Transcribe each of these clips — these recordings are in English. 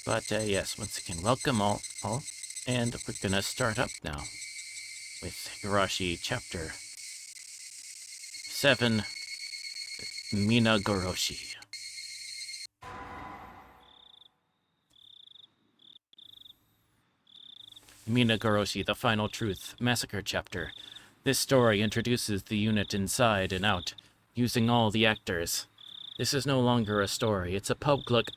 But yes, once again, welcome all. And we're gonna start up now with Higurashi Chapter 7, Minagoroshi. Minagoroshi, the Final Truth, Massacre Chapter. This story introduces the unit inside and out, using all the actors. This is no longer a story, it's a public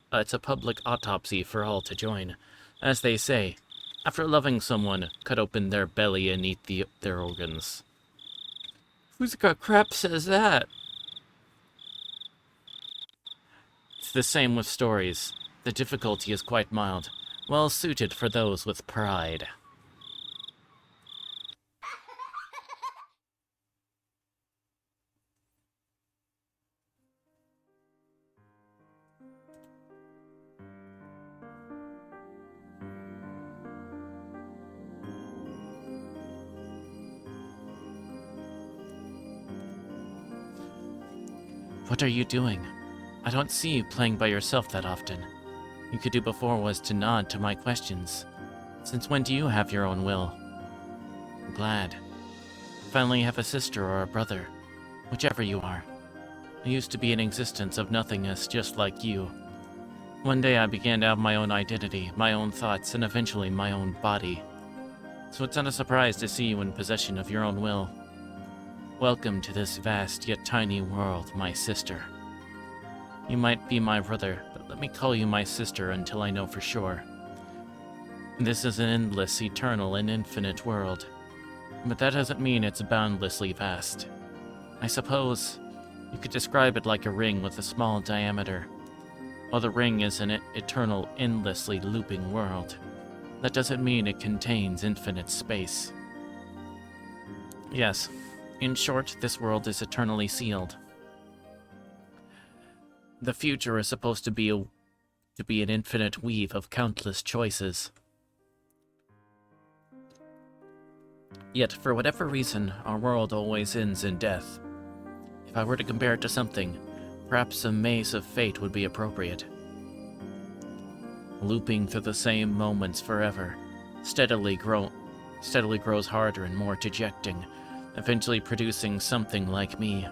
autopsy for all to join. As they say, after loving someone, cut open their belly and eat their organs. Who's got crap says that? It's the same with stories. The difficulty is quite mild, well suited for those with pride. What are you doing? I don't see you playing by yourself that often. You could do before was to nod to my questions. Since when do you have your own will? I'm glad. Finally have a sister or a brother, whichever you are. I used to be an existence of nothingness just like you. One day I began to have my own identity, my own thoughts, and eventually my own body. So it's not a surprise to see you in possession of your own will. Welcome to this vast yet tiny world, my sister. You might be my brother, but let me call you my sister until I know for sure. This is an endless, eternal, and infinite world. But that doesn't mean it's boundlessly vast. I suppose you could describe it like a ring with a small diameter. While the ring is an eternal, endlessly looping world, that doesn't mean it contains infinite space. Yes. In short, this world is eternally sealed. The future is supposed to be an infinite weave of countless choices. Yet, for whatever reason, our world always ends in death. If I were to compare it to something, perhaps a maze of fate would be appropriate. Looping through the same moments forever, steadily grows harder and more dejecting, eventually producing something like me.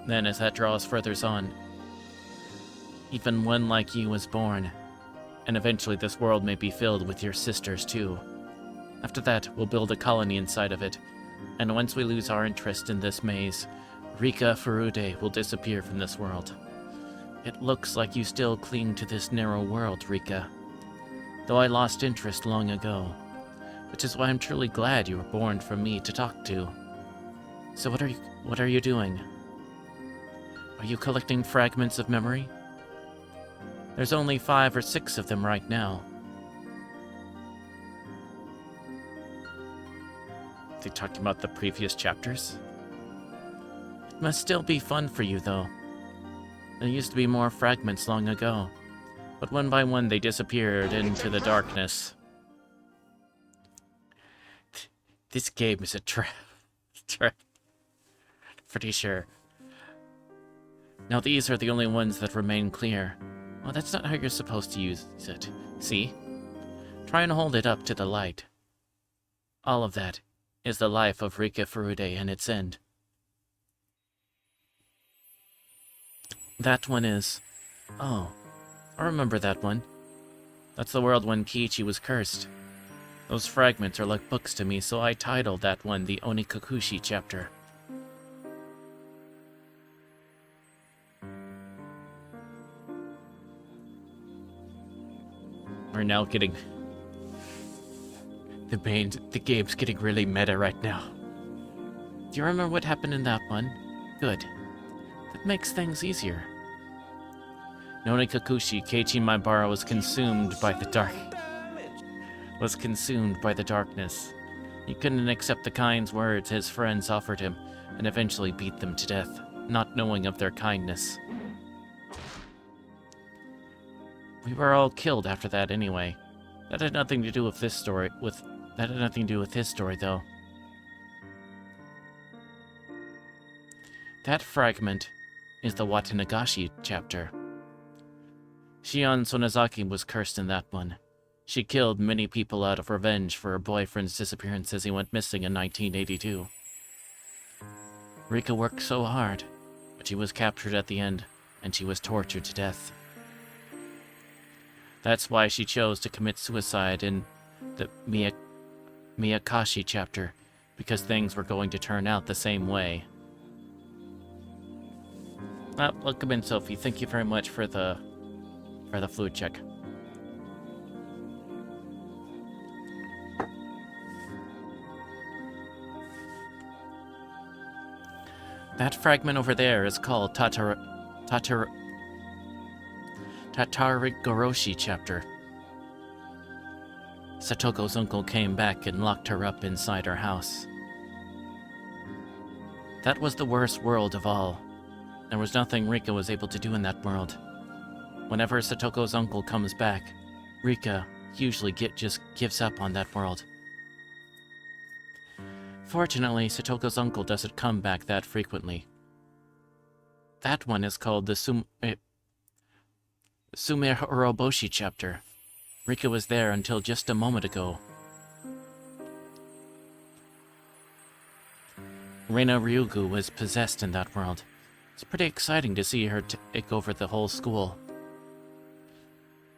Then, as that draws further on, even one like you is born, and eventually this world may be filled with your sisters too. After that, we'll build a colony inside of it, and once we lose our interest in this maze, Rika Furude will disappear from this world. It looks like you still cling to this narrow world, Rika, though I lost interest long ago, which is why I'm truly glad you were born from me to talk to. So what are you doing? Are you collecting fragments of memory? There's only 5 or 6 of them right now. Are they talking about the previous chapters? It must still be fun for you, though. There used to be more fragments long ago, but one by one they disappeared into the darkness. This game is a trap. Pretty sure. Now these are the only ones that remain clear. Well, that's not how you're supposed to use it. See? Try and hold it up to the light. All of that is the life of Rika Furude and its end. That one is... Oh, I remember that one. That's the world when Kiichi was cursed. Those fragments are like books to me, so I titled that one the Onikakushi chapter. We're now getting... The game's getting really meta right now. Do you remember what happened in that one? Good. That makes things easier. Nonikakushi, Keiichi Maibara was consumed by the darkness. He couldn't accept the kind words his friends offered him, and eventually beat them to death, not knowing of their kindness. We were all killed after that anyway. That had nothing to do with this story, that had nothing to do with his story, though. That fragment is the Watanagashi chapter. Shion Sonozaki was cursed in that one. She killed many people out of revenge for her boyfriend's disappearance as he went missing in 1982. Rika worked so hard, but she was captured at the end, and she was tortured to death. That's why she chose to commit suicide in the Miyakashi chapter, because things were going to turn out the same way. Welcome in, Sophie. Thank you very much for the fluid check. That fragment over there is called Minagoroshi chapter. Satoko's uncle came back and locked her up inside her house. That was the worst world of all. There was nothing Rika was able to do in that world. Whenever Satoko's uncle comes back, Rika usually just gives up on that world. Fortunately, Satoko's uncle doesn't come back that frequently. That one is called the Sumeroboshi chapter. Rika was there until just a moment ago. Reina Ryugu was possessed in that world. It's pretty exciting to see her take over the whole school.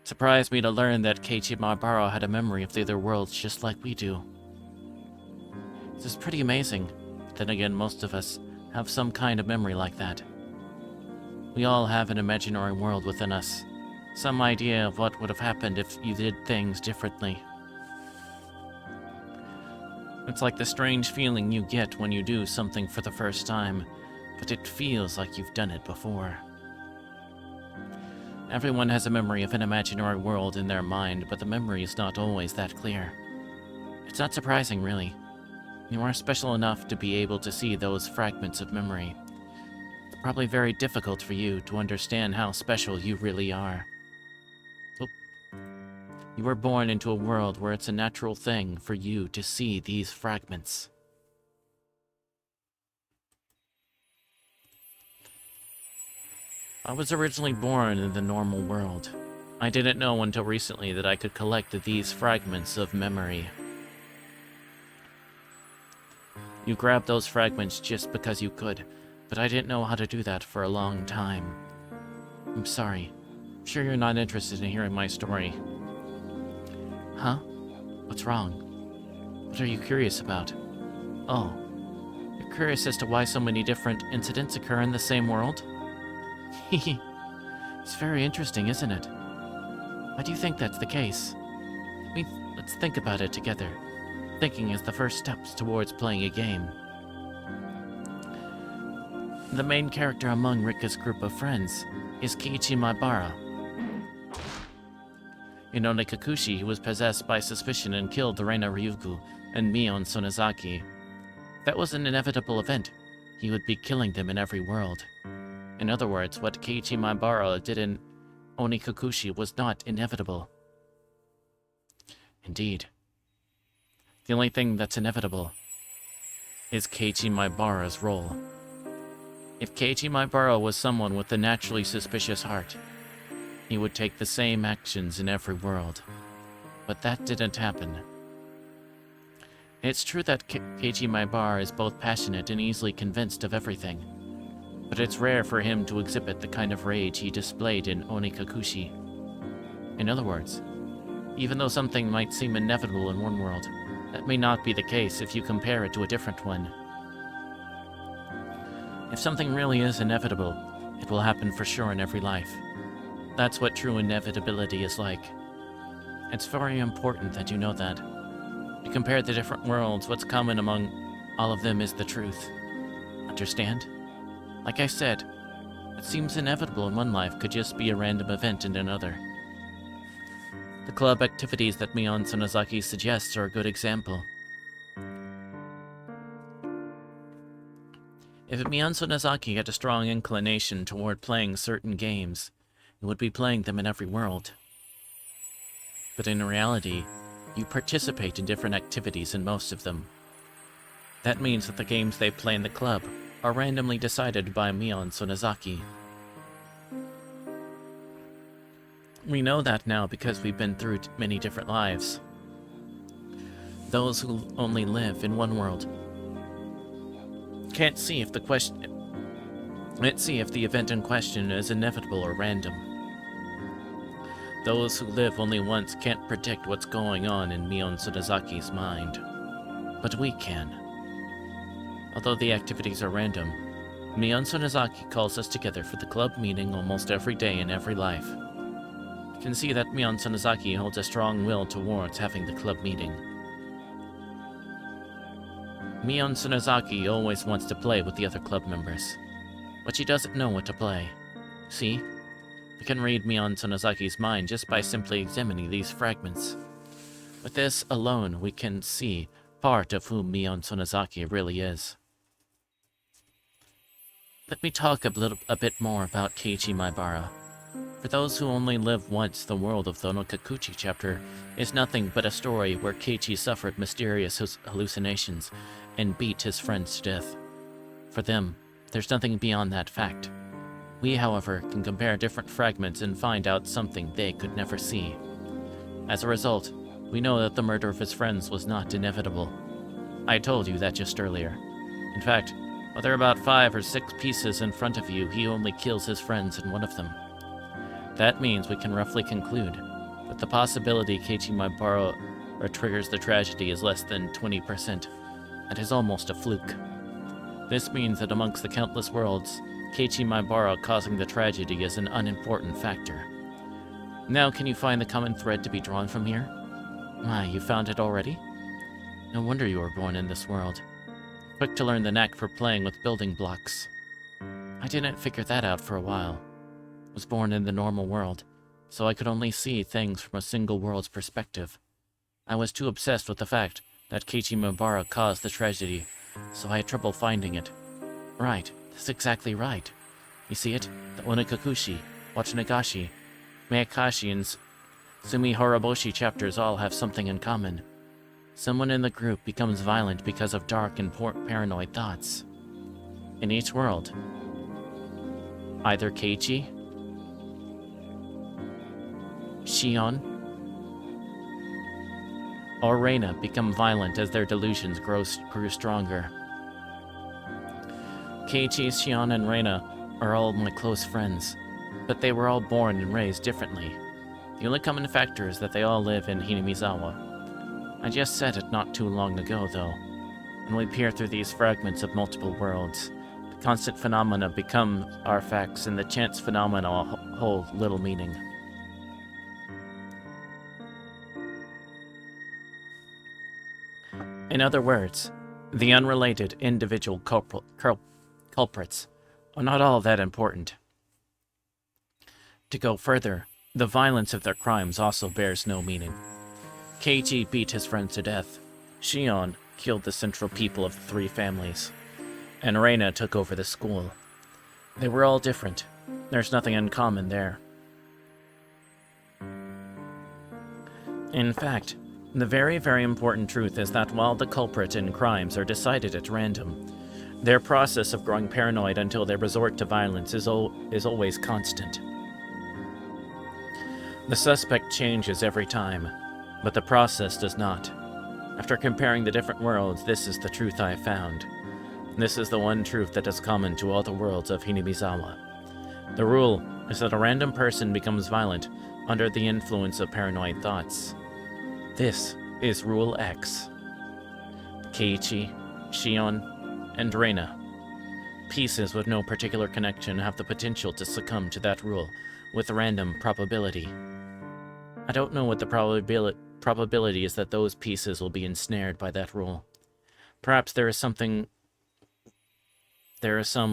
Surprised me to learn that Keiichi Maibara had a memory of the other worlds just like we do. This is pretty amazing. But then again, most of us have some kind of memory like that. We all have an imaginary world within us. Some idea of what would have happened if you did things differently. It's like the strange feeling you get when you do something for the first time, but it feels like you've done it before. Everyone has a memory of an imaginary world in their mind, but the memory is not always that clear. It's not surprising, really. You are special enough to be able to see those fragments of memory. It's probably very difficult for you to understand how special you really are. You were born into a world where it's a natural thing for you to see these fragments. I was originally born in the normal world. I didn't know until recently that I could collect these fragments of memory. You grabbed those fragments just because you could, but I didn't know how to do that for a long time. I'm sorry. I'm sure you're not interested in hearing my story. Huh? What's wrong? What are you curious about? Oh, you're curious as to why so many different incidents occur in the same world? Hehe. It's very interesting, isn't it? Why do you think that's the case? Let's think about it together. Thinking is the first steps towards playing a game. The main character among Rika's group of friends is Keiichi Maibara. In Onikakushi, he was possessed by suspicion and killed Reina Ryugu and Mion Sonozaki. That was an inevitable event. He would be killing them in every world. In other words, what Keiichi Maibara did in Onikakushi was not inevitable. Indeed. The only thing that's inevitable is Keiichi Maibara's role. If Keiichi Maibara was someone with a naturally suspicious heart, he would take the same actions in every world. But that didn't happen. It's true that Keiichi Maibara is both passionate and easily convinced of everything, but it's rare for him to exhibit the kind of rage he displayed in Onikakushi. In other words, even though something might seem inevitable in one world, that may not be the case if you compare it to a different one. If something really is inevitable, it will happen for sure in every life. That's what true inevitability is like. It's very important that you know that. To compare the different worlds, what's common among all of them is the truth. Understand? Like I said, what seems inevitable in one life could just be a random event in another. The club activities that Mion Sonozaki suggests are a good example. If Mion Sonozaki had a strong inclination toward playing certain games, he would be playing them in every world. But in reality, you participate in different activities in most of them. That means that the games they play in the club are randomly decided by Mion Sonozaki. We know that now because we've been through many different lives. Those who only live in one world can't see if the event in question is inevitable or random. Those who live only once can't predict what's going on in Mion Tsunazaki's mind. But we can. Although the activities are random, Mion Tsunazaki calls us together for the club meeting almost every day in every life. You can see that Mion Tsunazaki holds a strong will towards having the club meeting. Mion Tsunazaki always wants to play with the other club members, but she doesn't know what to play. See? We can read Mion Tsunazaki's mind just by simply examining these fragments. With this alone, we can see part of who Mion Tsunazaki really is. Let me talk a bit more about Keiichi Maibara. For those who only live once, the world of the Nokakuchi chapter is nothing but a story where Keiichi suffered mysterious hallucinations and beat his friends to death. For them, there's nothing beyond that fact. We, however, can compare different fragments and find out something they could never see. As a result, we know that the murder of his friends was not inevitable. I told you that just earlier. In fact, while there are about 5 or 6 pieces in front of you, he only kills his friends in one of them. That means we can roughly conclude that the possibility Keiichi Maibara triggers the tragedy is less than 20%, and is almost a fluke. This means that amongst the countless worlds, Keiichi Maibara causing the tragedy is an unimportant factor. Now can you find the common thread to be drawn from here? My, you found it already? No wonder you were born in this world. Quick to learn the knack for playing with building blocks. I didn't figure that out for a while. I was born in the normal world, so I could only see things from a single world's perspective. I was too obsessed with the fact that Keiichi Maibara caused the tragedy, so I had trouble finding it. Right, that's exactly right. You see it? The Onikakushi, Wachinagashi, Meikashi, and Sumi Horoboshi chapters all have something in common. Someone in the group becomes violent because of dark and paranoid thoughts. In each world, either Keiichi, Shion, or Reina become violent as their delusions grew stronger. Keiichi, Shion, and Reina are all my close friends, but they were all born and raised differently. The only common factor is that they all live in Hinamizawa. I just said it not too long ago, though. When we peer through these fragments of multiple worlds, the constant phenomena become our facts, and the chance phenomena hold little meaning. In other words, the unrelated individual culprits are not all that important. To go further, the violence of their crimes also bears no meaning. Keiichi beat his friends to death. Shion killed the central people of the 3 families. And Reina took over the school. They were all different. There's nothing in common there. In fact, the very, very important truth is that while the culprit in crimes are decided at random, their process of growing paranoid until they resort to violence is always constant. The suspect changes every time, but the process does not. After comparing the different worlds, this is the truth I have found. This is the one truth that is common to all the worlds of Hinamizawa. The rule is that a random person becomes violent under the influence of paranoid thoughts. This is Rule X. Keiichi, Shion, and Reina, pieces with no particular connection, have the potential to succumb to that rule with random probability. I don't know what the probability is that those pieces will be ensnared by that rule. Perhaps there is some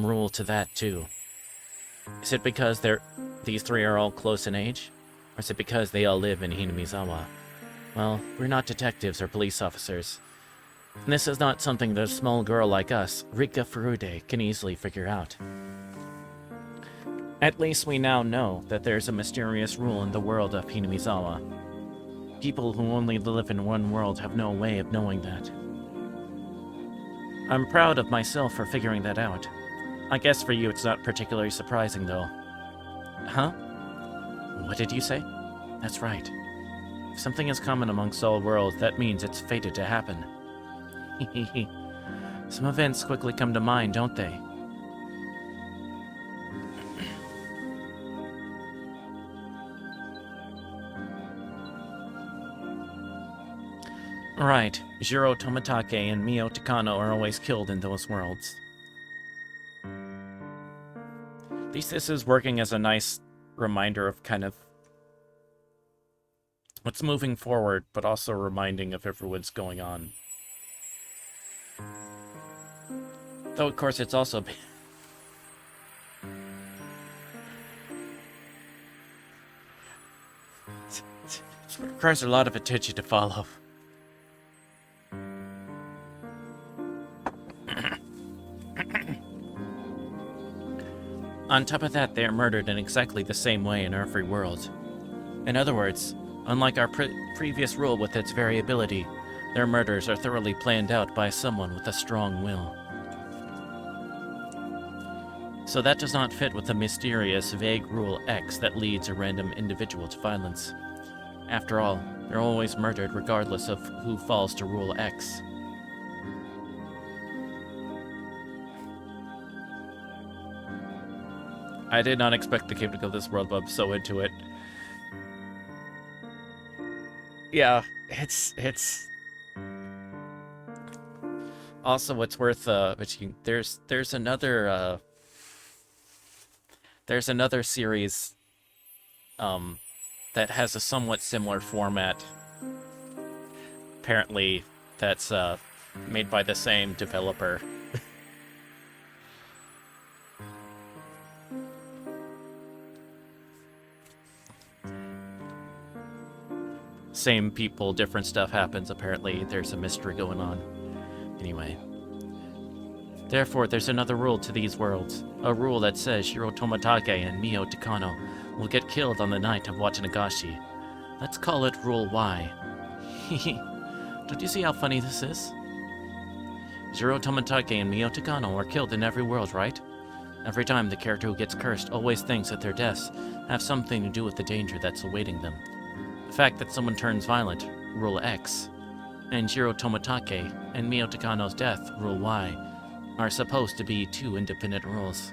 rule to that too. Is it because these 3 are all close in age? Or is it because they all live in Hinamizawa? Well, we're not detectives or police officers. And this is not something that a small girl like us, Rika Furude, can easily figure out. At least we now know that there's a mysterious rule in the world of Hinamizawa. People who only live in one world have no way of knowing that. I'm proud of myself for figuring that out. I guess for you it's not particularly surprising, though. Huh? What did you say? That's right. If something is common amongst all worlds, that means it's fated to happen. Some events quickly come to mind, don't they? Right. Jiro Tomitake and Mio Takano are always killed in those worlds. At least this is working as a nice reminder of kind of what's moving forward, but also reminding of everyone's going on. Though, of course, it's also... it requires a lot of attention to follow. On top of that, they are murdered in exactly the same way in every world. In other words, unlike our previous rule with its variability, their murders are thoroughly planned out by someone with a strong will. So that does not fit with the mysterious, vague Rule X that leads a random individual to violence. After all, they're always murdered regardless of who falls to Rule X. I did not expect the game to go this world, but I'm so into it. Yeah, it's... Also, it's worth, there's another series, that has a somewhat similar format. Apparently, that's, made by the same developer. Same people, different stuff happens, apparently. There's a mystery going on. Anyway. Therefore, there's another rule to these worlds. A rule that says Shiro Tomitake and Mio Takano will get killed on the night of Wachinagashi. Let's call it Rule Y. Hehe. Don't you see how funny this is? Shiro Tomitake and Mio Takano are killed in every world, right? Every time the character who gets cursed always thinks that their deaths have something to do with the danger that's awaiting them. The fact that someone turns violent, Rule X, and Jiro Tomitake and Mio Takano's death, Rule Y, are supposed to be two independent rules.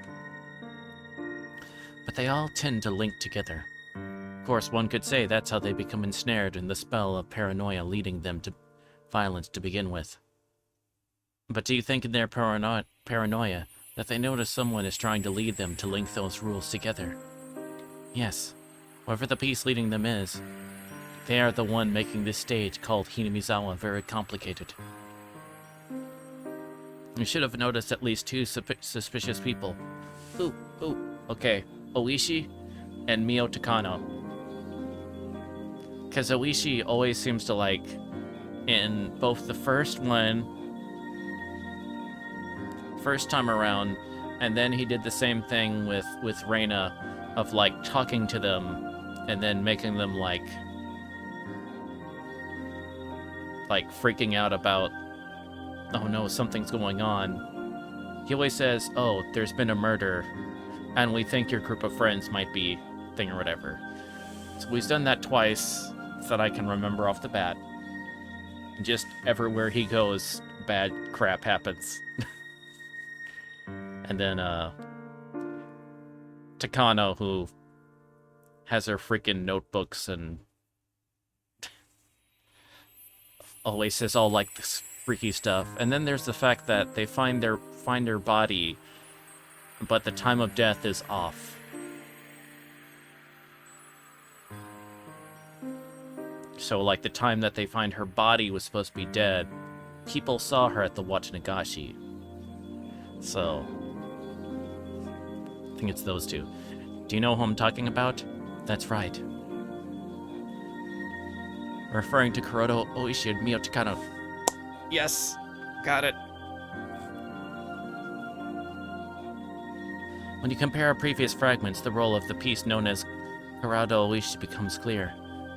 But they all tend to link together. Of course, one could say that's how they become ensnared in the spell of paranoia leading them to violence to begin with. But do you think in their paranoia that they notice someone is trying to lead them to link those rules together? Yes, whoever the piece leading them is, they are the one making this stage called Hinamizawa very complicated. You should have noticed at least two suspicious people. Okay. Oishi and Mio Takano. Because Oishi always seems to, like, in both the first time around, and then he did the same thing with Reina, of, like, talking to them, and then making them, like freaking out about, oh no, something's going on. He always says, oh, there's been a murder, and we think your group of friends might be thing or whatever. So he's done that twice that I can remember off the bat. Just everywhere he goes, bad crap happens. And then, Takano, who has her freaking notebooks and always says all, like, this freaky stuff. And then there's the fact that they find her body, but the time of death is off. So, like, the time that they find her body was supposed to be dead, people saw her at the Wachinagashi. So, I think it's those two. Do you know who I'm talking about? That's right. Referring to Kuroda Oishi and Mio Takano. Yes! Got it. When you compare our previous fragments, the role of the piece known as Kuroda Oishi becomes clear.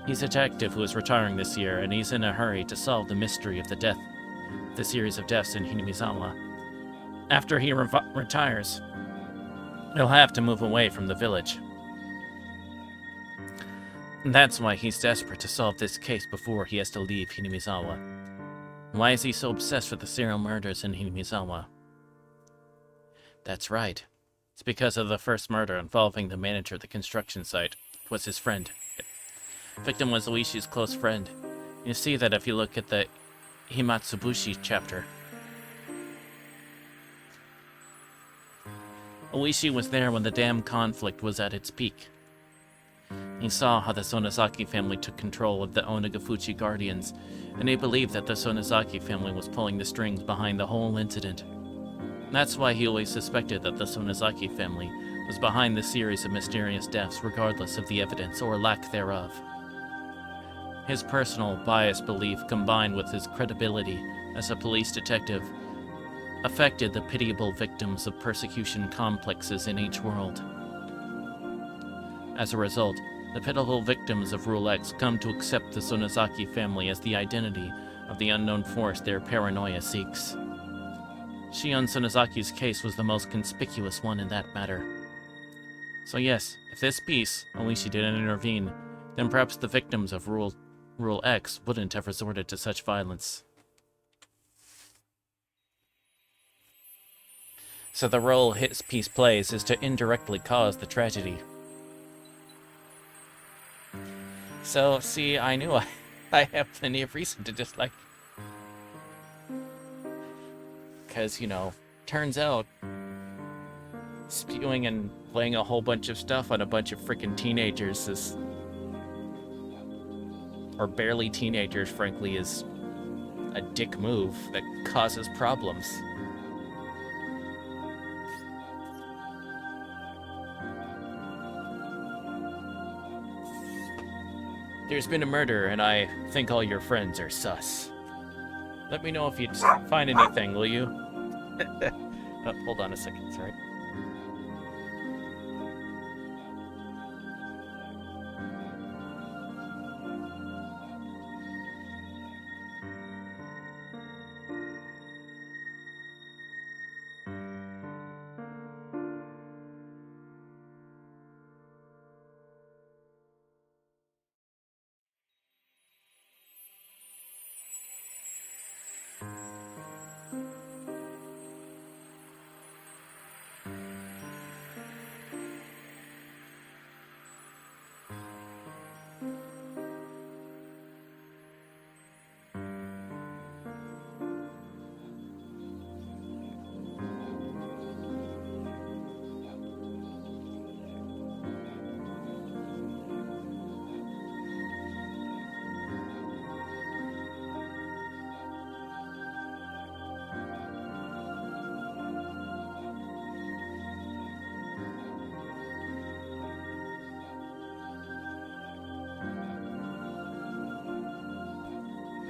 He's a detective who is retiring this year, and he's in a hurry to solve the mystery of the series of deaths in Hinamizawa. After he retires, he'll have to move away from the village. That's why he's desperate to solve this case before he has to leave Hinamizawa. Why is he so obsessed with the serial murders in Hinamizawa? That's right. It's because of the first murder involving the manager of the construction site. It was his friend. The victim was Oishi's close friend. You see that if you look at the Himatsubushi chapter. Oishi was there when the dam conflict was at its peak. He saw how the Sonozaki family took control of the Onagafuchi Guardians, and he believed that the Sonozaki family was pulling the strings behind the whole incident. That's why he always suspected that the Sonozaki family was behind the series of mysterious deaths regardless of the evidence or lack thereof. His personal biased belief combined with his credibility as a police detective affected the pitiable victims of persecution complexes in each world. As a result, the pitiful victims of Rule X come to accept the Sonozaki family as the identity of the unknown force their paranoia seeks. Shion Sonozaki's case was the most conspicuous one in that matter. So yes, if this piece, Oishi didn't intervene, then perhaps the victims of Rule X wouldn't have resorted to such violence. So the role his piece plays is to indirectly cause the tragedy. So, see, I knew I have plenty of reason to dislike. Because, turns out, spewing and playing a whole bunch of stuff on a bunch of freaking teenagers is... or barely teenagers, frankly, is a dick move that causes problems. There's been a murder, and I think all your friends are sus. Let me know if you find anything, will you? Hold on a second, sorry.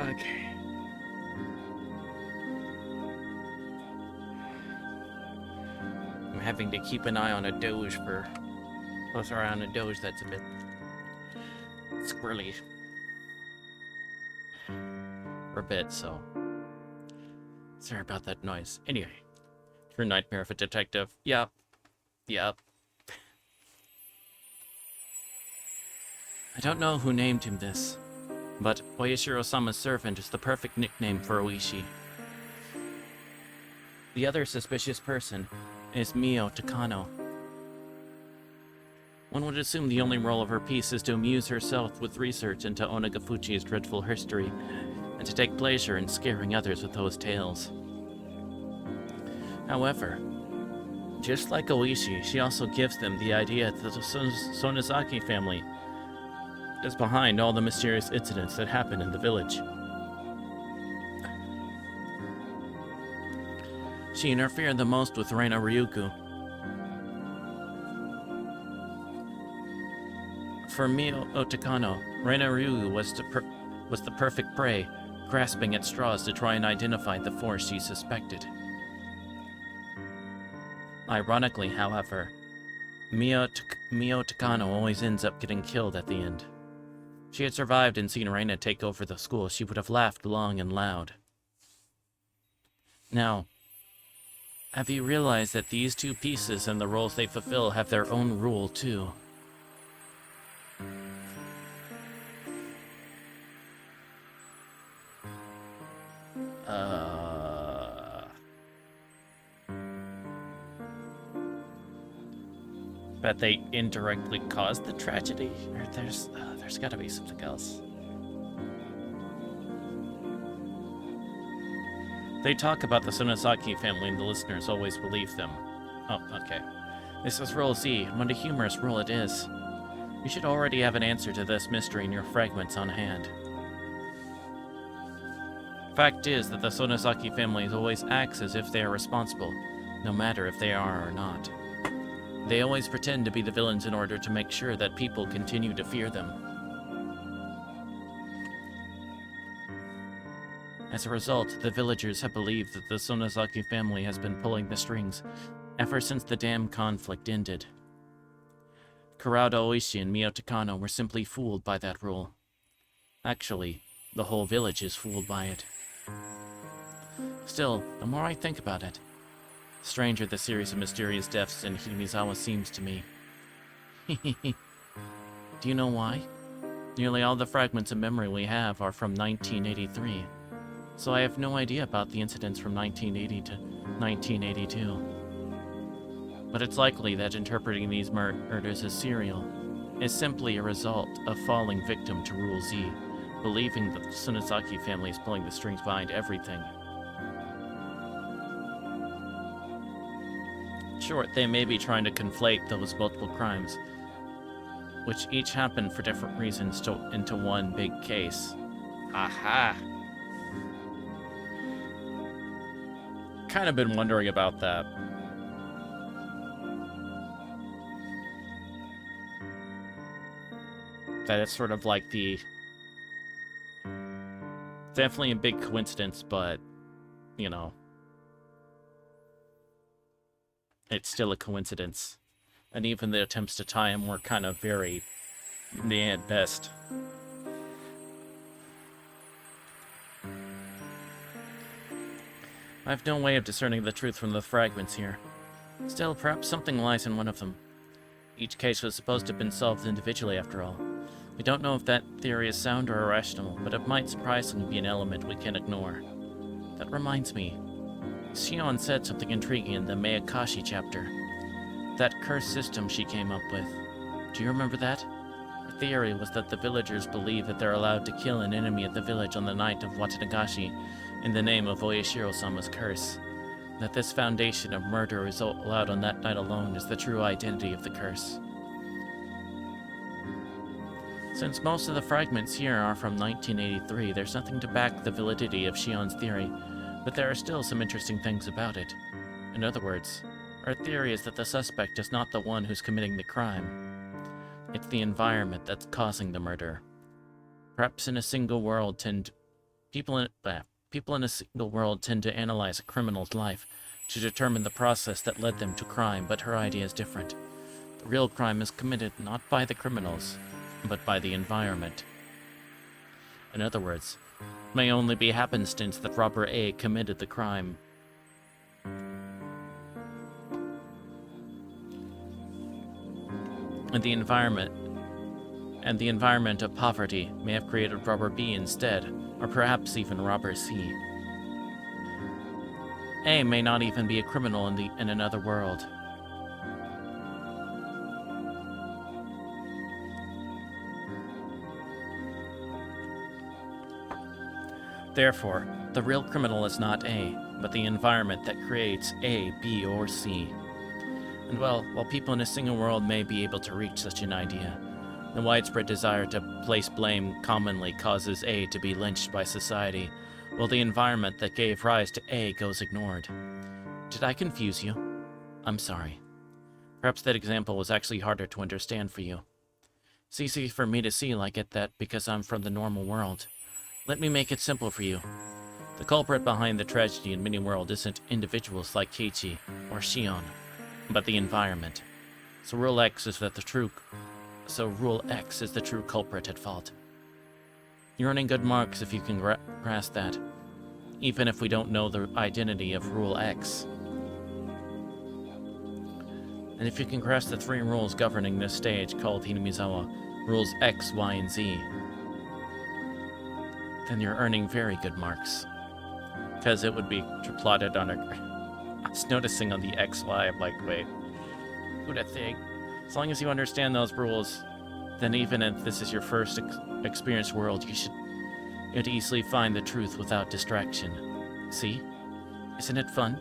Okay. I'm having to keep an eye on a doge for... Oh, sorry, on a doge that's a bit... squirrely. For a bit, so... Sorry about that noise. Anyway. Your nightmare of a detective. Yep. Yep. I don't know who named him this, but Oyashiro-sama's servant is the perfect nickname for Oishi. The other suspicious person is Mio Takano. One would assume the only role of her piece is to amuse herself with research into Onagafuchi's dreadful history, and to take pleasure in scaring others with those tales. However, just like Oishi, she also gives them the idea that the Sonozaki family is behind all the mysterious incidents that happen in the village. She interfered the most with Reina Ryugu. For Mio Takano, Reina Ryugu was the perfect prey, grasping at straws to try and identify the force she suspected. Ironically, however, Mio Takano always ends up getting killed at the end. If she had survived and seen Reina take over the school, she would have laughed long and loud. Now, have you realized that these two pieces and the roles they fulfill have their own rule, too? Bet they indirectly caused the tragedy? Or there's gotta be something else. They talk about the Sonosaki family and the listeners always believe them. Oh, okay. This is Rule Z, and what a humorous rule it is. You should already have an answer to this mystery in your fragments on hand. Fact is that the Sonosaki family always acts as if they are responsible, no matter if they are or not. They always pretend to be the villains in order to make sure that people continue to fear them. As a result, the villagers have believed that the Sonosaki family has been pulling the strings ever since the dam conflict ended. Kurada Oishi and Mio Takano were simply fooled by that rule. Actually, the whole village is fooled by it. Still, the more I think about it, the stranger the series of mysterious deaths in Hinamizawa seems to me. Do you know why? Nearly all the fragments of memory we have are from 1983, so I have no idea about the incidents from 1980 to 1982. But it's likely that interpreting these murders as serial is simply a result of falling victim to Rule Z, believing that the Sonosaki family is pulling the strings behind everything. Sure, they may be trying to conflate those multiple crimes, which each happen for different reasons, into one big case. Aha! Kind of been wondering about that. That it's sort of like the... Definitely a big coincidence, but, you know... It's still a coincidence. And even the attempts to tie him were kind of very... meh at best. I have no way of discerning the truth from the fragments here. Still, perhaps something lies in one of them. Each case was supposed to have been solved individually, after all. We don't know if that theory is sound or irrational, but it might surprisingly be an element we can ignore. That reminds me. Shion said something intriguing in the Mayakashi chapter. That curse system she came up with. Do you remember that? Her theory was that the villagers believe that they're allowed to kill an enemy at the village on the night of Watanagashi in the name of Oyashiro-sama's curse. That this foundation of murder is allowed on that night alone is the true identity of the curse. Since most of the fragments here are from 1983, there's nothing to back the validity of Shion's theory, but there are still some interesting things about it. In other words, our theory is that the suspect is not the one who's committing the crime. It's the environment that's causing the murder. Perhaps in a single world people in a single world tend to analyze a criminal's life to determine the process that led them to crime, but her idea is different. The real crime is committed not by the criminals, but by the environment. In other words, it may only be happenstance that robber A committed the crime. And the environment of poverty may have created robber B instead, or perhaps even robber C. A may not even be a criminal in another world. Therefore, the real criminal is not A, but the environment that creates A, B, or C. And well, while people in a single world may be able to reach such an idea, the widespread desire to place blame commonly causes A to be lynched by society, while the environment that gave rise to A goes ignored. Did I confuse you? I'm sorry. Perhaps that example was actually harder to understand for you. It's easy for me to see like it that because I'm from the normal world. Let me make it simple for you. The culprit behind the tragedy in Mini-World isn't individuals like Keiichi or Shion, but the environment. So Rule X is the true culprit at fault. You're earning good marks if you can grasp that, even if we don't know the identity of Rule X. And if you can grasp the 3 rules governing this stage called Hinamizawa, Rules X, Y, and Z, then you're earning very good marks. Because it would be plotted on a... I was noticing on the XY, I'm like, wait, who'd I think? As long as you understand those rules, then even if this is your first experienced world, you'd easily find the truth without distraction. See? Isn't it fun?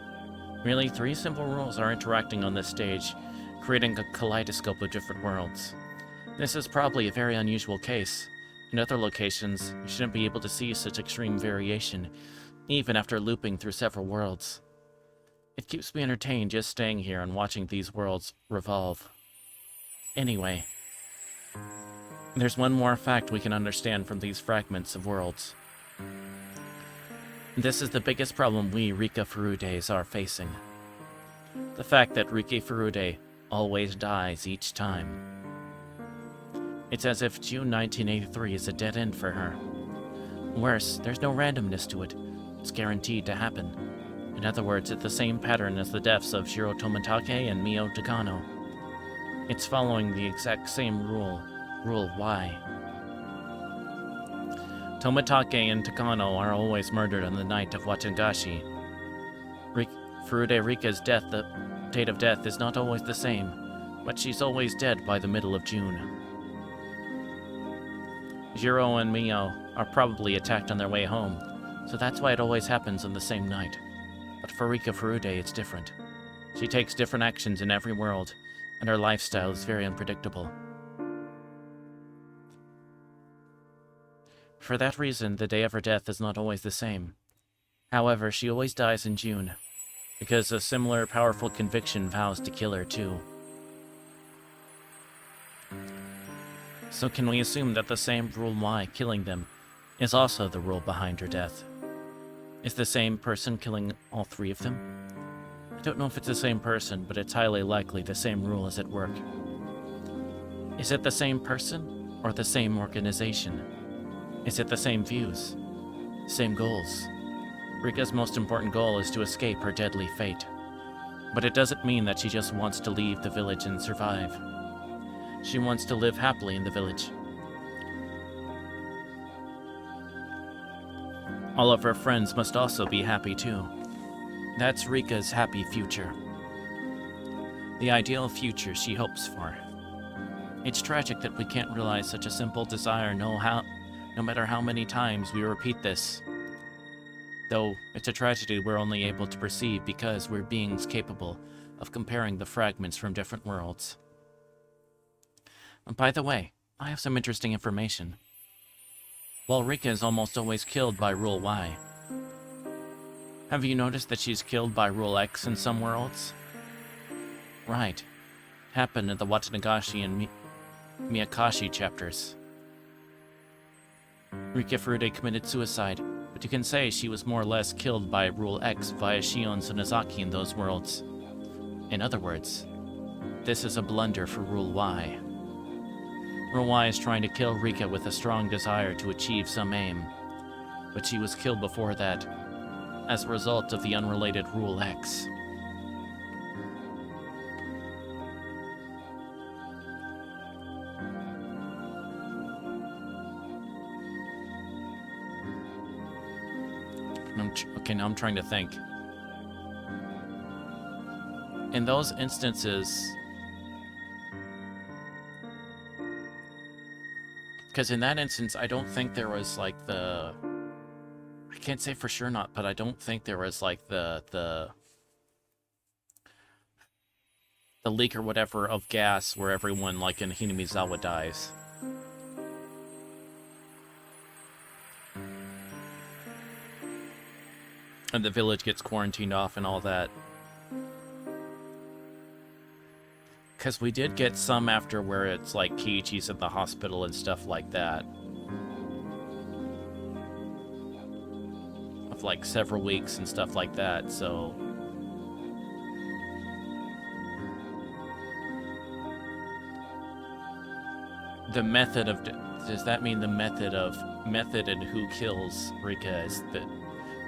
Merely 3 simple rules are interacting on this stage, creating a kaleidoscope of different worlds. This is probably a very unusual case. In other locations, you shouldn't be able to see such extreme variation, even after looping through several worlds. It keeps me entertained just staying here and watching these worlds revolve. Anyway, there's one more fact we can understand from these fragments of worlds. This is the biggest problem we Rika Furudes are facing. The fact that Rika Furude always dies each time. It's as if June 1983 is a dead end for her. Worse, there's no randomness to it. It's guaranteed to happen. In other words, it's the same pattern as the deaths of Shiro Tomitake and Mio Takano. It's following the exact same rule, Rule Y. Tomitake and Takano are always murdered on the night of Watangashi. Furude Rika's death, the date of death, is not always the same, but she's always dead by the middle of June. Jiro and Mio are probably attacked on their way home, so that's why it always happens on the same night. But for Rika Furude, it's different. She takes different actions in every world, and her lifestyle is very unpredictable. For that reason, the day of her death is not always the same. However, she always dies in June, because a similar powerful conviction vows to kill her too. So can we assume that the same Rule Y, killing them, is also the rule behind her death? Is the same person killing all 3 of them? I don't know if it's the same person, but it's highly likely the same rule is at work. Is it the same person, or the same organization? Is it the same views? Same goals? Rika's most important goal is to escape her deadly fate. But it doesn't mean that she just wants to leave the village and survive. She wants to live happily in the village. All of her friends must also be happy too. That's Rika's happy future. The ideal future she hopes for. It's tragic that we can't realize such a simple desire no matter how many times we repeat this. Though it's a tragedy we're only able to perceive because we're beings capable of comparing the fragments from different worlds. And by the way, I have some interesting information. While Rika is almost always killed by Rule Y, have you noticed that she's killed by Rule X in some worlds? Right. Happened in the Watanagashi and Miyakashi chapters. Rika Furude committed suicide, but you can say she was more or less killed by Rule X via Shion Sonozaki in those worlds. In other words, this is a blunder for Rule Y. Rule Y is trying to kill Rika with a strong desire to achieve some aim, but she was killed before that, as a result of the unrelated Rule X. Okay, now I'm trying to think. In those instances, because in that instance, I don't think there was like I can't say for sure not, but I don't think there was like the leak or whatever of gas where everyone like in Hinamizawa dies. And the village gets quarantined off and all that. Because we did get some after where it's like Kiichi's in the hospital and stuff like that. Of like several weeks and stuff like that, so... The method of... Does that mean the method and who kills Rika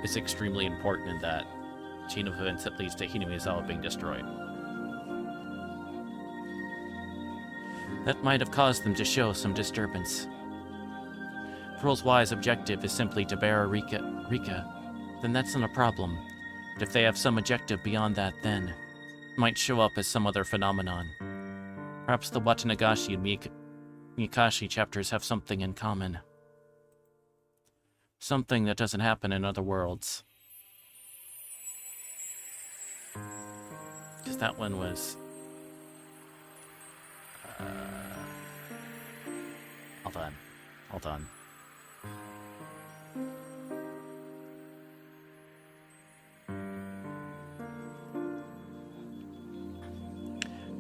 is extremely important in that chain of events that leads to Hinamizawa being destroyed? That might have caused them to show some disturbance. Rule Y's objective is simply to bury Rika, then that's not a problem. But if they have some objective beyond that, then it might show up as some other phenomenon. Perhaps the Watanagashi and Miyakashi chapters have something in common. Something that doesn't happen in other worlds. Because that one was... Hold on.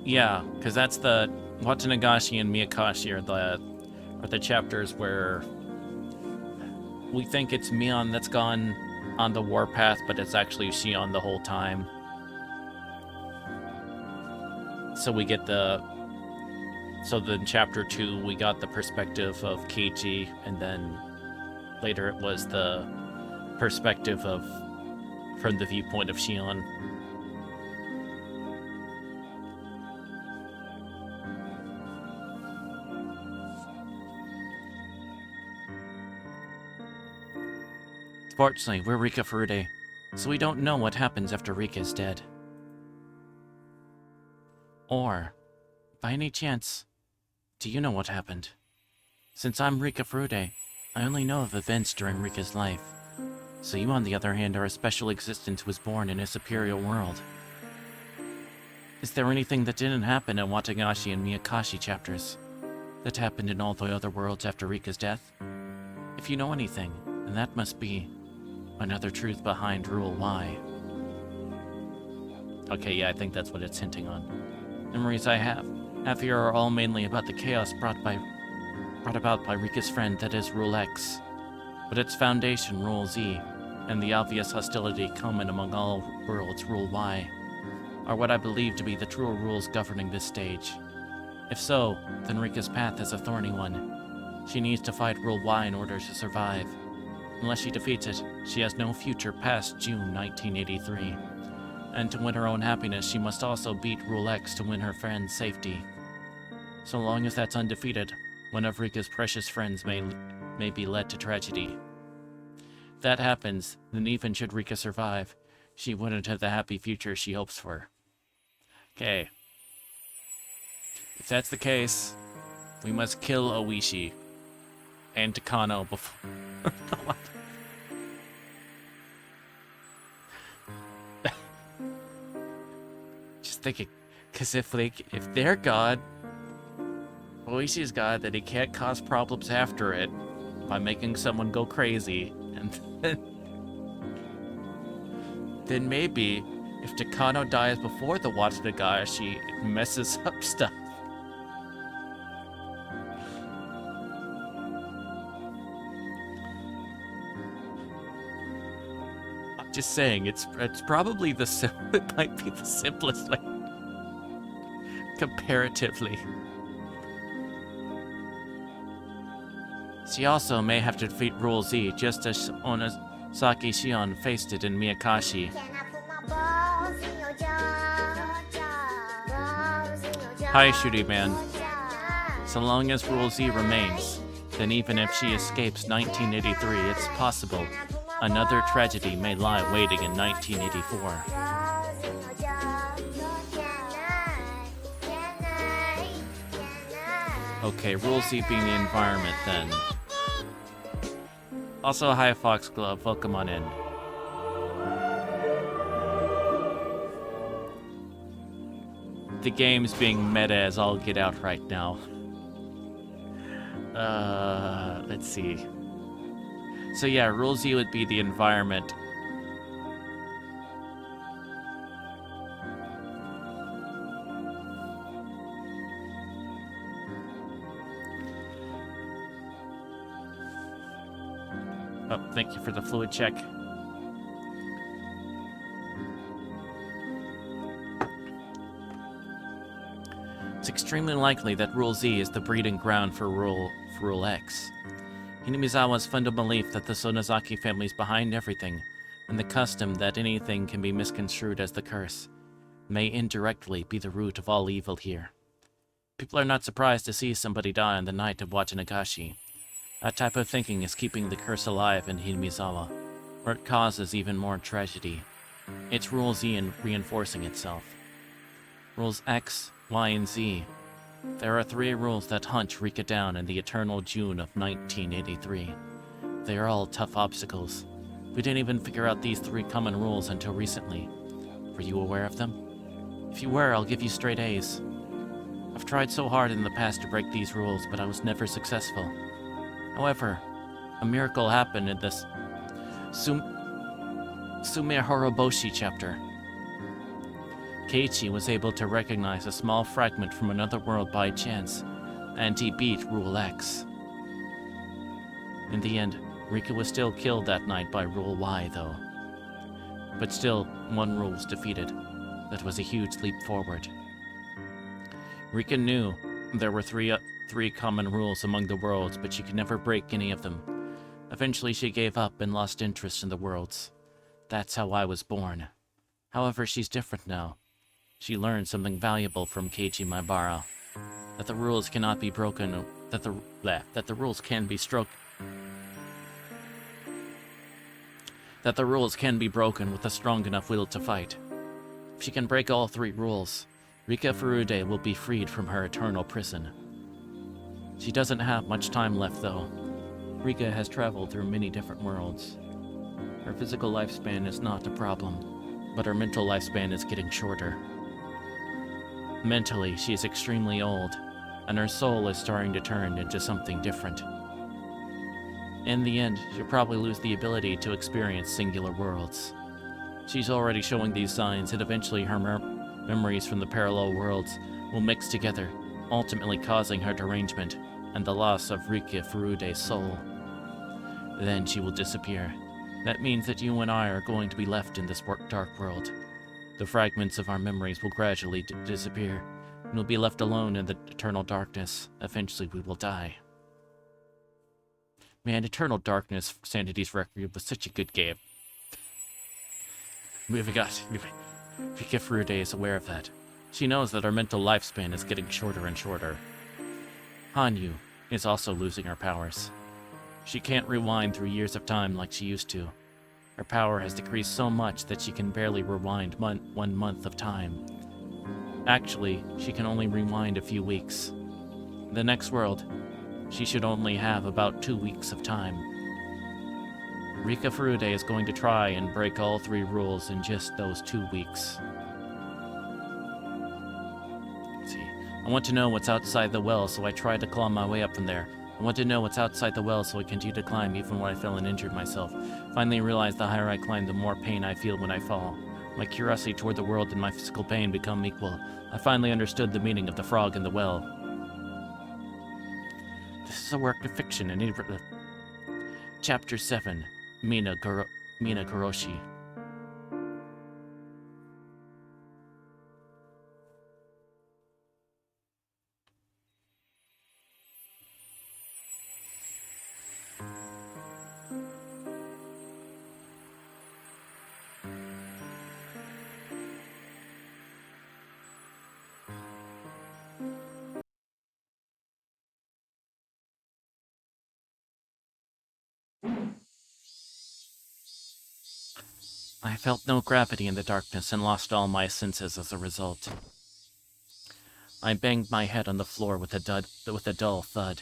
Yeah, because that's the Watanagashi and Miyakashi are the chapters where we think it's Mion that's gone on the warpath, but it's actually Shion the whole time. So we get so then chapter 2 we got the perspective of Keiji, and then later it was the perspective from the viewpoint of Shion. Fortunately, we're Rika Furude, so we don't know what happens after Rika is dead. Or, by any chance, do you know what happened? Since I'm Rika Furude, I only know of events during Rika's life. So you, on the other hand, are a special existence who was born in a superior world. Is there anything that didn't happen in Watanagashi and Miyakashi chapters that happened in all the other worlds after Rika's death? If you know anything, then that must be another truth behind Rule Y. Okay, yeah, I think that's what it's hinting on. Memories I have here are all mainly about the chaos brought about by Rika's friend, that is Rule X. But its foundation, Rule Z, and the obvious hostility common among all worlds, Rule Y, are what I believe to be the true rules governing this stage. If so, then Rika's path is a thorny one. She needs to fight Rule Y in order to survive. Unless she defeats it, she has no future past June 1983. And to win her own happiness, she must also beat Rule X to win her friend's safety. So long as that's undefeated, one of Rika's precious friends may be led to tragedy. If that happens, then even should Rika survive, she wouldn't have the happy future she hopes for. Okay. If that's the case, we must kill Oishi and Takano before... Just thinking, because if they're God, Oishi's God, then he can't cause problems after it by making someone go crazy, and then maybe if Takano dies before the Watanagashi, it messes up stuff. Just saying, it's probably it might be the simplest, like, comparatively. She also may have to defeat Rule Z, just as Onozaki Shion faced it in Miyakashi. Hi, Shooty Man. So long as Rule Z remains, then even if she escapes 1983, it's possible another tragedy may lie waiting in 1984. Okay, Rule Z being the environment then. Also, hi Foxglove, welcome on in. The game's being meta as all get out right now. Let's see. So yeah, Rule Z would be the environment. Oh, thank you for the fluid check. It's extremely likely that Rule Z is the breeding ground for Rule X. Hinamizawa's fundamental belief that the Sonozaki family is behind everything, and the custom that anything can be misconstrued as the curse, may indirectly be the root of all evil here. People are not surprised to see somebody die on the night of Watanagashi. That type of thinking is keeping the curse alive in Hinamizawa. or it causes even more tragedy. It's Rule Z reinforcing itself. Rules X, Y, and Z. There are 3 rules that hunt Rika down in the eternal June of 1983. They are all tough obstacles. We didn't even figure out these 3 common rules until recently. Were you aware of them? If you were, I'll give you straight A's. I've tried so hard in the past to break these rules, but I was never successful. However, a miracle happened in this Sumehoroboshi chapter. Keiichi was able to recognize a small fragment from another world by chance, and he beat Rule X. In the end, Rika was still killed that night by Rule Y, though. But still, 1 rule was defeated. That was a huge leap forward. Rika knew there were three common rules among the worlds, but she could never break any of them. Eventually, she gave up and lost interest in the worlds. That's how I was born. However, she's different now. She learned something valuable from Keiichi Maibara. That the rules cannot be broken, that the rules can be broken with a strong enough will to fight. If she can break all 3 rules, Rika Furude will be freed from her eternal prison. She doesn't have much time left, though. Rika has traveled through many different worlds. Her physical lifespan is not a problem, but her mental lifespan is getting shorter. Mentally, she is extremely old, and her soul is starting to turn into something different. In the end, she'll probably lose the ability to experience singular worlds. She's already showing these signs, and eventually her memories from the parallel worlds will mix together, ultimately causing her derangement and the loss of Rika Furude's soul. Then she will disappear. That means that you and I are going to be left in this dark world. The fragments of our memories will gradually disappear, and we'll be left alone in the eternal darkness. Eventually we will die. Man, Eternal Darkness, Sanity's Requiem was such a good game. Rika Furude is aware of that. She knows that her mental lifespan is getting shorter and shorter. Hanyu is also losing her powers. She can't rewind through years of time like she used to. Her power has decreased so much that she can barely rewind 1 month of time. Actually, she can only rewind a few weeks. In the next world, she should only have about 2 weeks of time. Rika Furude is going to try and break all 3 rules in just those 2 weeks. Let's see. I want to know what's outside the well, so I tried to claw my way up from there. I want to know what's outside the well, so I continue to climb even when I fell and injured myself. Finally realized the higher I climb, the more pain I feel when I fall. My curiosity toward the world and my physical pain become equal. I finally understood the meaning of the frog in the well. This is a work of fiction, and Chapter 7, Minagoroshi. I felt no gravity in the darkness and lost all my senses as a result. I banged my head on the floor with a dull thud.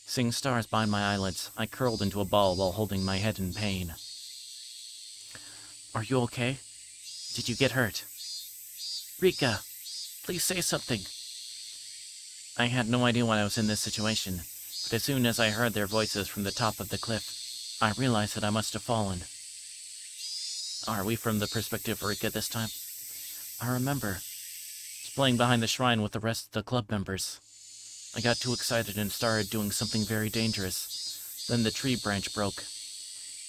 Seeing stars behind my eyelids, I curled into a ball while holding my head in pain. Are you okay? Did you get hurt? Rika, please say something. I had no idea why I was in this situation, but as soon as I heard their voices from the top of the cliff, I realized that I must have fallen. Are we from the perspective of Rika this time? I remember. I was playing behind the shrine with the rest of the club members. I got too excited and started doing something very dangerous. Then the tree branch broke.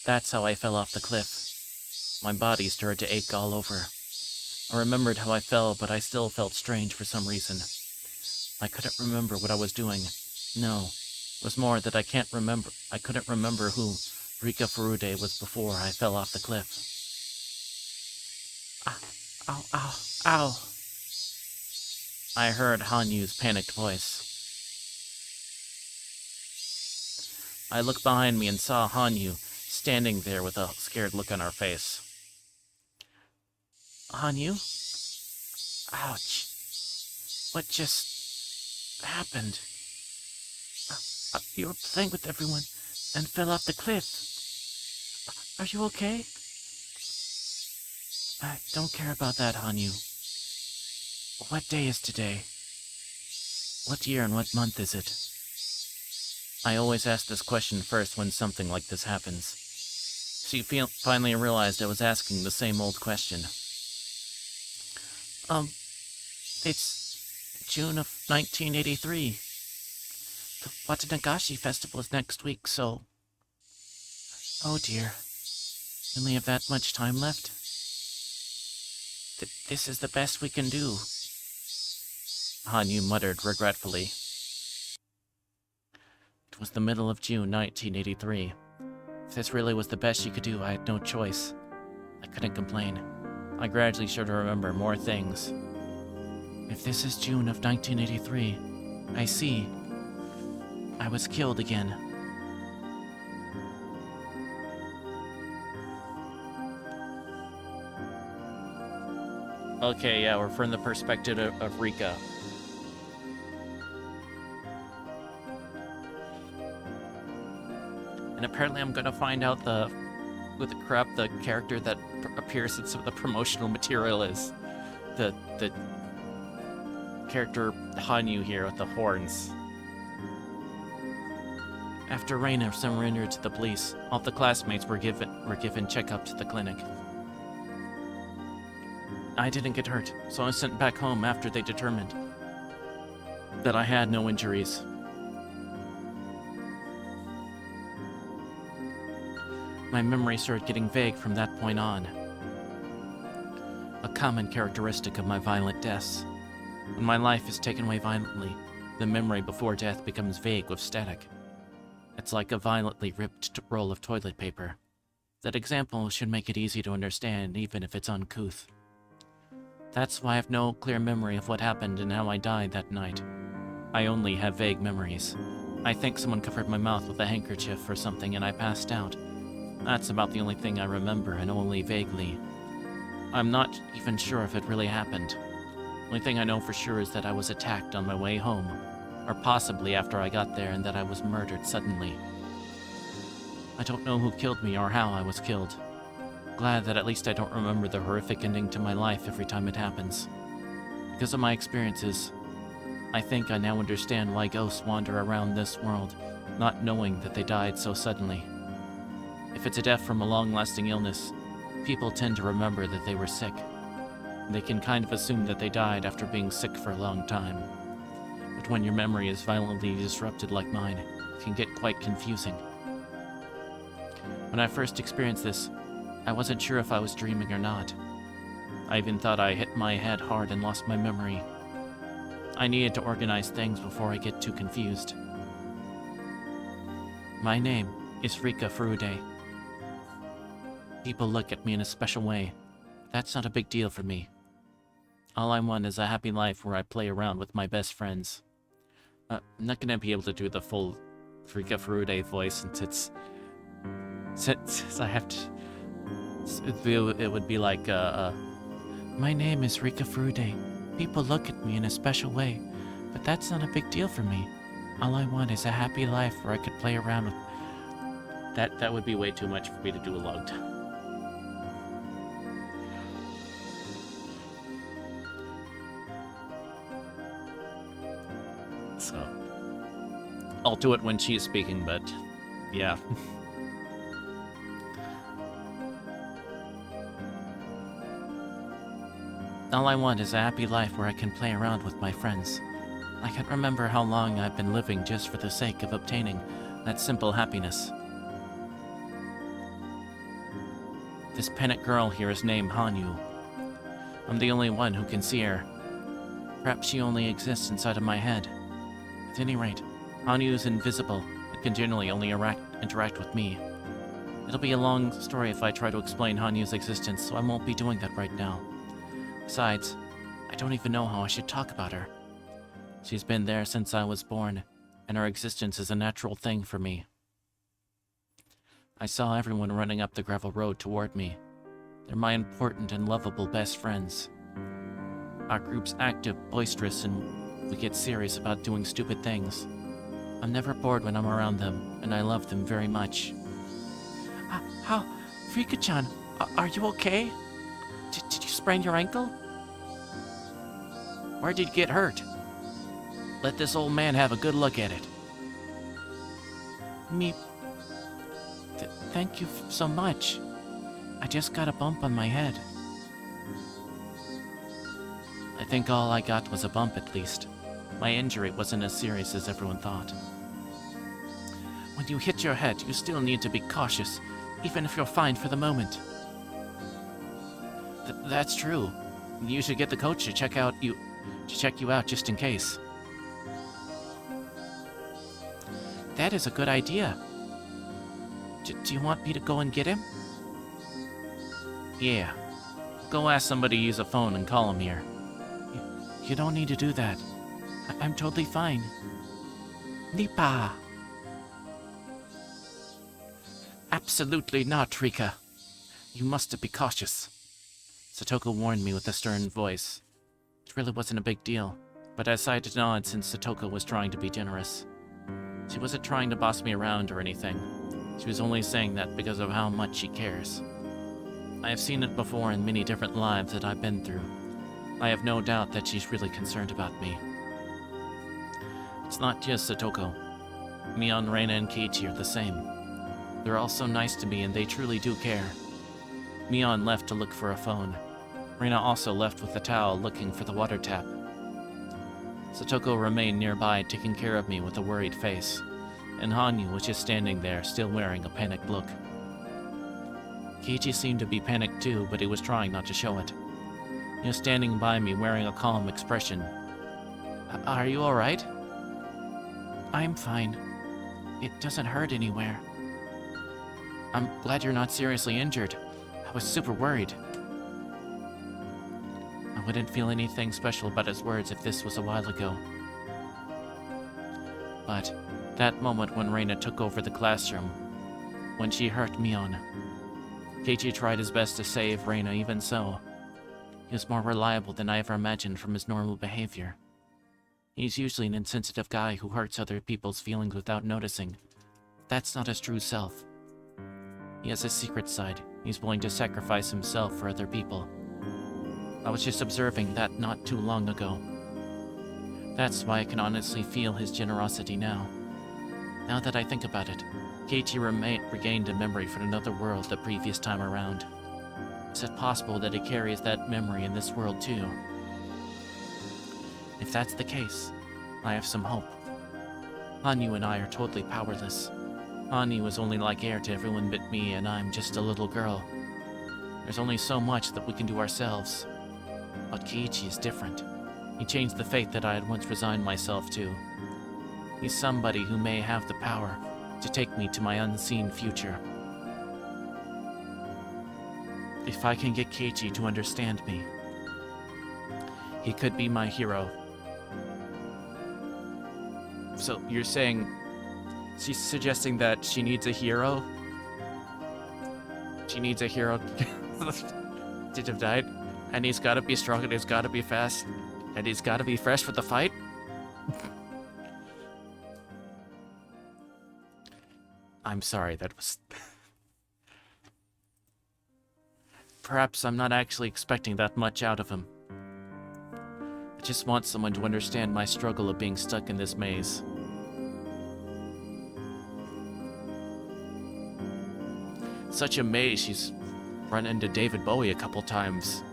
That's how I fell off the cliff. My body started to ache all over. I remembered how I fell, but I still felt strange for some reason. I couldn't remember what I was doing. No, it was more that I couldn't remember who Rika Furude was before I fell off the cliff. Ow, ow, ow. I heard Hanyu's panicked voice. I looked behind me and saw Hanyu standing there with a scared look on her face. Hanyu? Ouch. What just happened? You were playing with everyone and fell off the cliff. Are you okay? I don't care about that, Hanyu. What day is today? What year and what month is it? I always ask this question first when something like this happens. She finally realized I was asking the same old question. It's June of 1983. The Watanagashi festival is next week, so... Oh dear. We only have that much time left? This is the best we can do. Hanyu muttered regretfully. It was the middle of June 1983. If this really was the best she could do, I had no choice. I couldn't complain. I gradually started to remember more things. If this is June of 1983, I see. I was killed again. Okay, yeah, we're from the perspective of Rika. And apparently I'm gonna find out what the crap the character that appears in some of the promotional material is. The character Hanyu here with the horns. After Reina surrendered to the police, all the classmates were given checkup to the clinic. I didn't get hurt, so I was sent back home after they determined that I had no injuries. My memory started getting vague from that point on. A common characteristic of my violent deaths. When my life is taken away violently, the memory before death becomes vague with static. It's like a violently ripped roll of toilet paper. That example should make it easy to understand, even if it's uncouth. That's why I have no clear memory of what happened and how I died that night. I only have vague memories. I think someone covered my mouth with a handkerchief or something and I passed out. That's about the only thing I remember, and only vaguely. I'm not even sure if it really happened. The only thing I know for sure is that I was attacked on my way home, or possibly after I got there, and that I was murdered suddenly. I don't know who killed me or how I was killed. Glad that at least I don't remember the horrific ending to my life every time it happens. Because of my experiences, I think I now understand why ghosts wander around this world, not knowing that they died so suddenly. If it's a death from a long-lasting illness, people tend to remember that they were sick. They can kind of assume that they died after being sick for a long time. But when your memory is violently disrupted like mine, it can get quite confusing. When I first experienced this, I wasn't sure if I was dreaming or not. I even thought I hit my head hard and lost my memory. I needed to organize things before I get too confused. My name is Rika Furude. People look at me in a special way. That's not a big deal for me. All I want is a happy life where I play around with my best friends. I'm not gonna be able to do the full Rika Furude voice since I have to... It would be like, my name is Rika Furude. People look at me in a special way, but that's not a big deal for me. All I want is a happy life where I could play around with... That would be way too much for me to do alone. So, I'll do it when she's speaking, but yeah. All I want is a happy life where I can play around with my friends. I can't remember how long I've been living just for the sake of obtaining that simple happiness. This penitent girl here is named Hanyu. I'm the only one who can see her. Perhaps she only exists inside of my head. At any rate, Hanyu is invisible and can generally only interact with me. It'll be a long story if I try to explain Hanyu's existence, so I won't be doing that right now. Besides, I don't even know how I should talk about her. She's been there since I was born, and her existence is a natural thing for me. I saw everyone running up the gravel road toward me. They're my important and lovable best friends. Our group's active, boisterous, and we get serious about doing stupid things. I'm never bored when I'm around them, and I love them very much. How? Rika-chan, are you okay? Did you sprain your ankle? Where did you get hurt? Let this old man have a good look at it. Thank you so much. I just got a bump on my head. I think all I got was a bump at least. My injury wasn't as serious as everyone thought. When you hit your head, you still need to be cautious, even if you're fine for the moment. That's true. You should get the coach to check you out just in case. That is a good idea. Do you want me to go and get him? Yeah. Go ask somebody to use a phone and call him here. You don't need to do that. I'm totally fine. Nipa! Absolutely not, Rika. You must be cautious. Satoko warned me with a stern voice. It really wasn't a big deal, but I decided to nod since Satoko was trying to be generous. She wasn't trying to boss me around or anything. She was only saying that because of how much she cares. I have seen it before in many different lives that I've been through. I have no doubt that she's really concerned about me. It's not just Satoko. Mion, Reina, and Keiichi are the same. They're all so nice to me and they truly do care. Mion left to look for a phone. Reina also left with a towel looking for the water tap. Satoko remained nearby taking care of me with a worried face, and Hanyu was just standing there still wearing a panicked look. Keiichi seemed to be panicked too, but he was trying not to show it. He was standing by me wearing a calm expression. Are you alright? I'm fine. It doesn't hurt anywhere. I'm glad you're not seriously injured. I was super worried. I wouldn't feel anything special about his words if this was a while ago. But that moment when Reina took over the classroom, when she hurt Mion, Keiichi tried his best to save Reina even so. He was more reliable than I ever imagined from his normal behavior. He's usually an insensitive guy who hurts other people's feelings without noticing. That's not his true self. He has a secret side. He's willing to sacrifice himself for other people. I was just observing that not too long ago. That's why I can honestly feel his generosity now. Now that I think about it, Keiichi regained a memory from another world the previous time around. Is it possible that he carries that memory in this world too? If that's the case, I have some hope. Hanyu and I are totally powerless. Hanyu is only like heir to everyone but me, and I'm just a little girl. There's only so much that we can do ourselves. But Keiichi is different. He changed the fate that I had once resigned myself to. He's somebody who may have the power to take me to my unseen future. If I can get Keiichi to understand me, he could be my hero. So you're saying she's suggesting that she needs a hero? She needs a hero to have died, and he's gotta be strong, and he's gotta be fast, and he's gotta be fresh for the fight? I'm sorry, that was... Perhaps I'm not actually expecting that much out of him. I just want someone to understand my struggle of being stuck in this maze. Such a maze, she's run into David Bowie a couple times,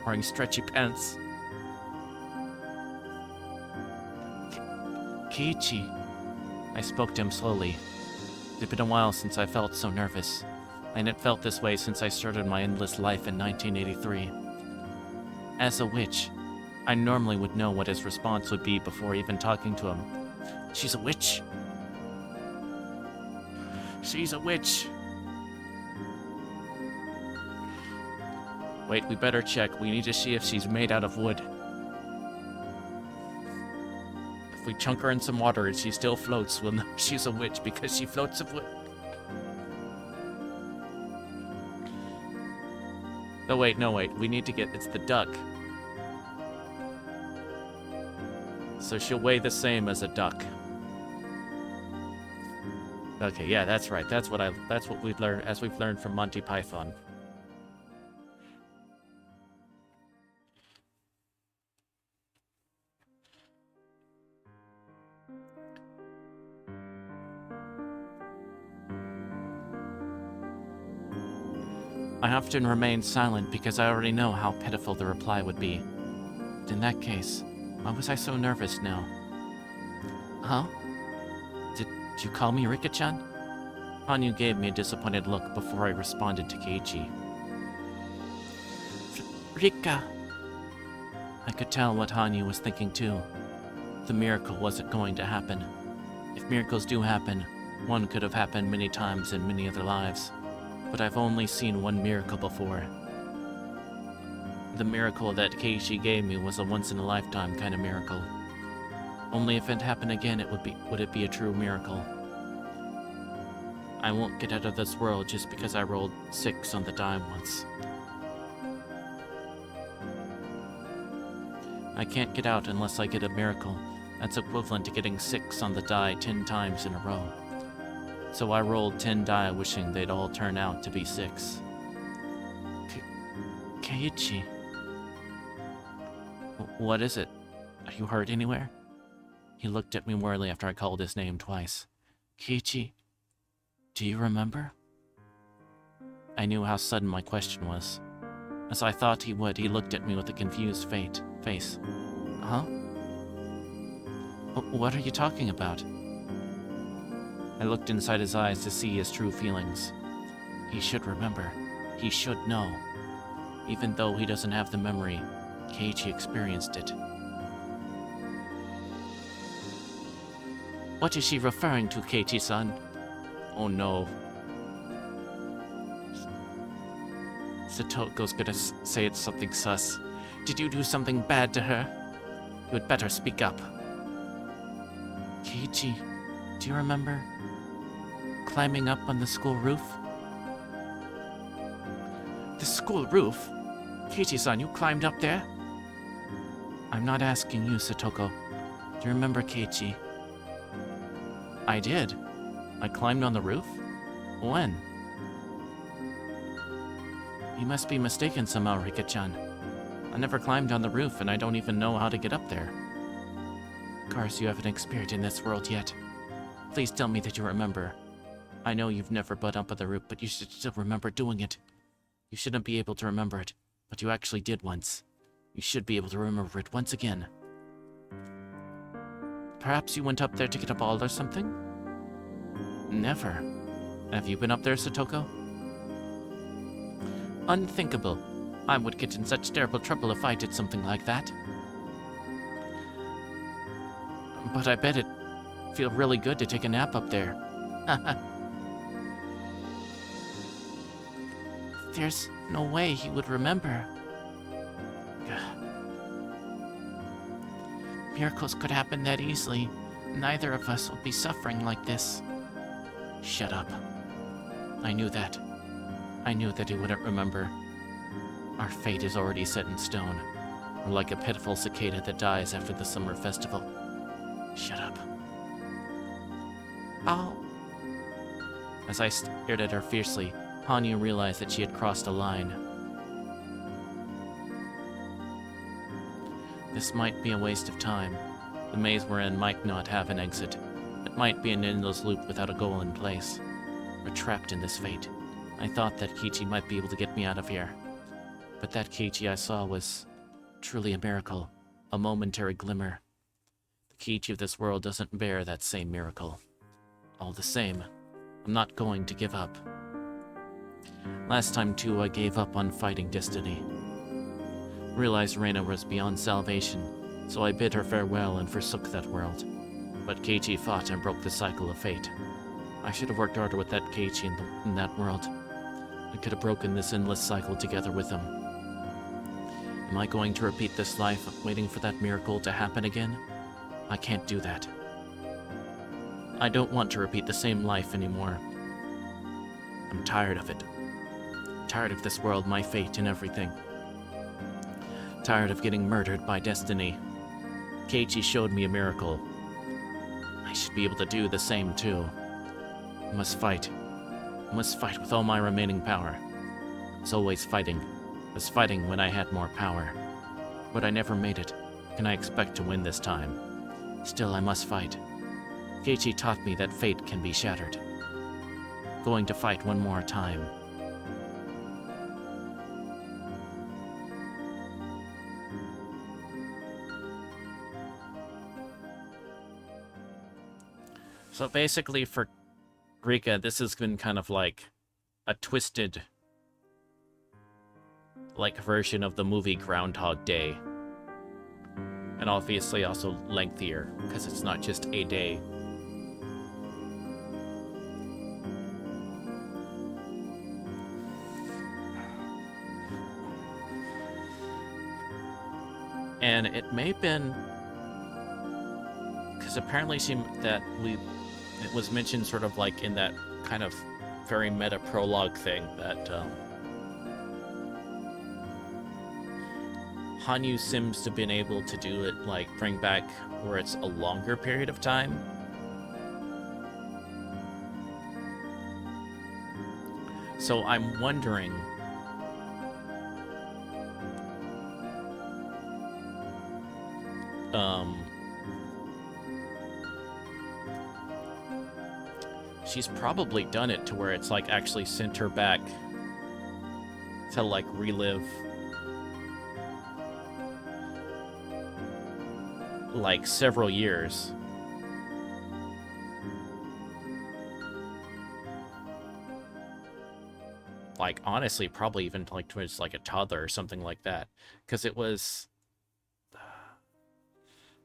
wearing stretchy pants. Keiichi. I spoke to him slowly. It had been a while since I felt so nervous. I hadn't felt this way since I started my endless life in 1983. As a witch, I normally would know what his response would be before even talking to him. She's a witch? She's a witch! Wait, we better check. We need to see if she's made out of wood. If we chunk her in some water and she still floats, we'll know she's a witch because she floats of wood. Oh, wait, no, wait. We need to get... It's the duck. So she'll weigh the same as a duck. Okay, yeah, that's right. That's what we've learned, as we've learned from Monty Python. I often remain silent because I already know how pitiful the reply would be. But in that case, why was I so nervous now? Huh? Did you call me Rika-chan? Hanyu gave me a disappointed look before I responded to Keiichi. Rika! I could tell what Hanyu was thinking too. The miracle wasn't going to happen. If miracles do happen, one could have happened many times in many other lives. But I've only seen one miracle before. The miracle that Keiichi gave me was a once-in-a-lifetime kind of miracle. Only if it happened again, would it be a true miracle. I won't get out of this world just because I rolled 6 on the die once. I can't get out unless I get a miracle. That's equivalent to getting 6 on the die 10 times in a row. So I rolled 10 die wishing they'd all turn out to be 6. Keiichi. What is it? Are you hurt anywhere? He looked at me wearily after I called his name twice. Keiichi, do you remember? I knew how sudden my question was. As I thought he would, he looked at me with a confused face. Huh? What are you talking about? I looked inside his eyes to see his true feelings. He should remember. He should know. Even though he doesn't have the memory, Keiichi experienced it. What is she referring to, Keiichi-san? Oh no. Satoko's gonna say it's something sus. Did you do something bad to her? You had better speak up. Keiichi, do you remember climbing up on the school roof? The school roof? Keiichi-san, you climbed up there? I'm not asking you, Satoko. Do you remember Keiichi? I did. I climbed on the roof? When? You must be mistaken somehow, Rika-chan. I never climbed on the roof, and I don't even know how to get up there. Of course, you haven't experienced in this world yet. Please tell me that you remember. I know you've never butt up on the roof, but you should still remember doing it. You shouldn't be able to remember it, but you actually did once. You should be able to remember it once again. Perhaps you went up there to get a ball or something? Never. Have you been up there, Satoko? Unthinkable. I would get in such terrible trouble if I did something like that. But I bet it'd feel really good to take a nap up there. There's no way he would remember. Miracles could happen that easily. Neither of us would be suffering like this. Shut up. I knew that. I knew that he wouldn't remember. Our fate is already set in stone. We're like a pitiful cicada that dies after the summer festival. Shut up. Ow. As I stared at her fiercely, Hanyu realized that she had crossed a line. This might be a waste of time. The maze we're in might not have an exit. It might be an endless loop without a goal in place. We're trapped in this fate. I thought that Keiichi might be able to get me out of here. But that Keiichi I saw was truly a miracle, a momentary glimmer. The Keiichi of this world doesn't bear that same miracle. All the same, I'm not going to give up. Last time too, I gave up on fighting destiny. Realized Reina was beyond salvation, so I bid her farewell and forsook that world. But Keiichi fought and broke the cycle of fate. I should have worked harder with that Keiichi in that world. I could have broken this endless cycle together with him. Am I going to repeat this life, waiting for that miracle to happen again? I can't do that. I don't want to repeat the same life anymore. I'm tired of it. Tired of this world, my fate, and everything. Tired of getting murdered by destiny. Keiichi showed me a miracle. I should be able to do the same too. I must fight. I must fight with all my remaining power. I was always fighting. I was fighting when I had more power. But I never made it. Can I expect to win this time? Still, I must fight. Keiichi taught me that fate can be shattered. Going to fight one more time. So basically for Rika, this has been kind of like a twisted version of the movie Groundhog Day. And obviously also lengthier, because it's not just a day. And it may have been because apparently it was mentioned sort of like in that kind of very meta prologue thing that Hanyu seems to have been able to do it, like bring back where it's a longer period of time. So I'm wondering she's probably done it to where it's like actually sent her back to like relive like several years. Like honestly, probably even like towards like a toddler or something like that, because it was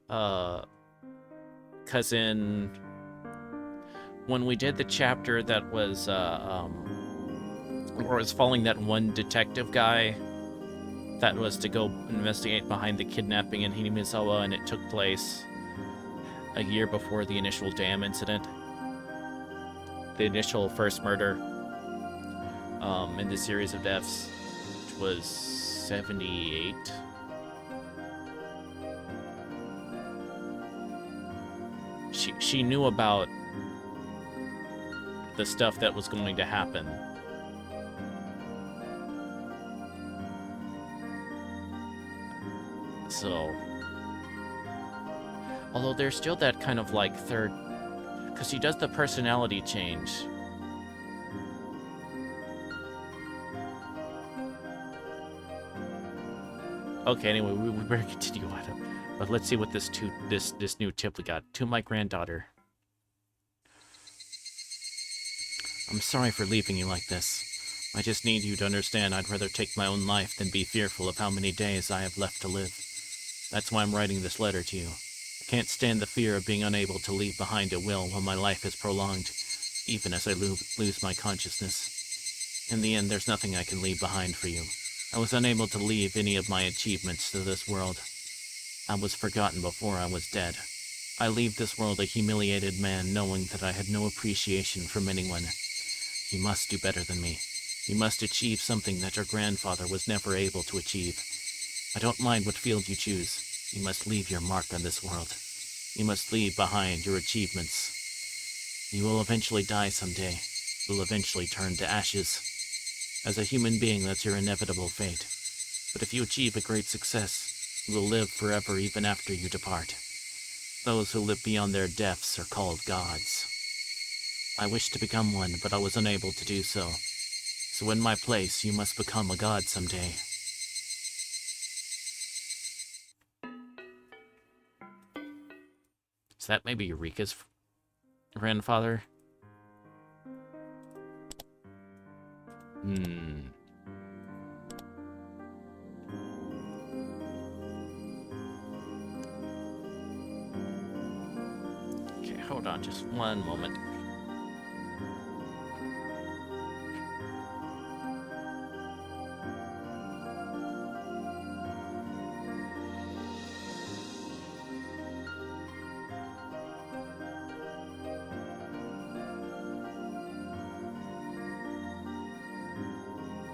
because when we did the chapter that was where it was following that one detective guy that was to go investigate behind the kidnapping in Hinamizawa, and it took place a year before the initial dam incident, the initial first murder in the series of deaths, which was 78. She knew about the stuff that was going to happen. So, although there's still that kind of like third, because she does the personality change. Okay, anyway, we better continue on. But let's see what this new tip we got. To my granddaughter. I'm sorry for leaving you like this. I just need you to understand I'd rather take my own life than be fearful of how many days I have left to live. That's why I'm writing this letter to you. I can't stand the fear of being unable to leave behind a will while my life is prolonged, even as I lose my consciousness. In the end, there's nothing I can leave behind for you. I was unable to leave any of my achievements to this world. I was forgotten before I was dead. I leave this world a humiliated man, knowing that I had no appreciation from anyone. You must do better than me. You must achieve something that your grandfather was never able to achieve. I don't mind what field you choose. You must leave your mark on this world. You must leave behind your achievements. You will eventually die someday. You will eventually turn to ashes. As a human being, that's your inevitable fate. But if you achieve a great success, you will live forever even after you depart. Those who live beyond their deaths are called gods. I wish to become one, but I was unable to do so. So in my place, you must become a god someday. Is that maybe Eureka's grandfather? Okay, hold on just one moment.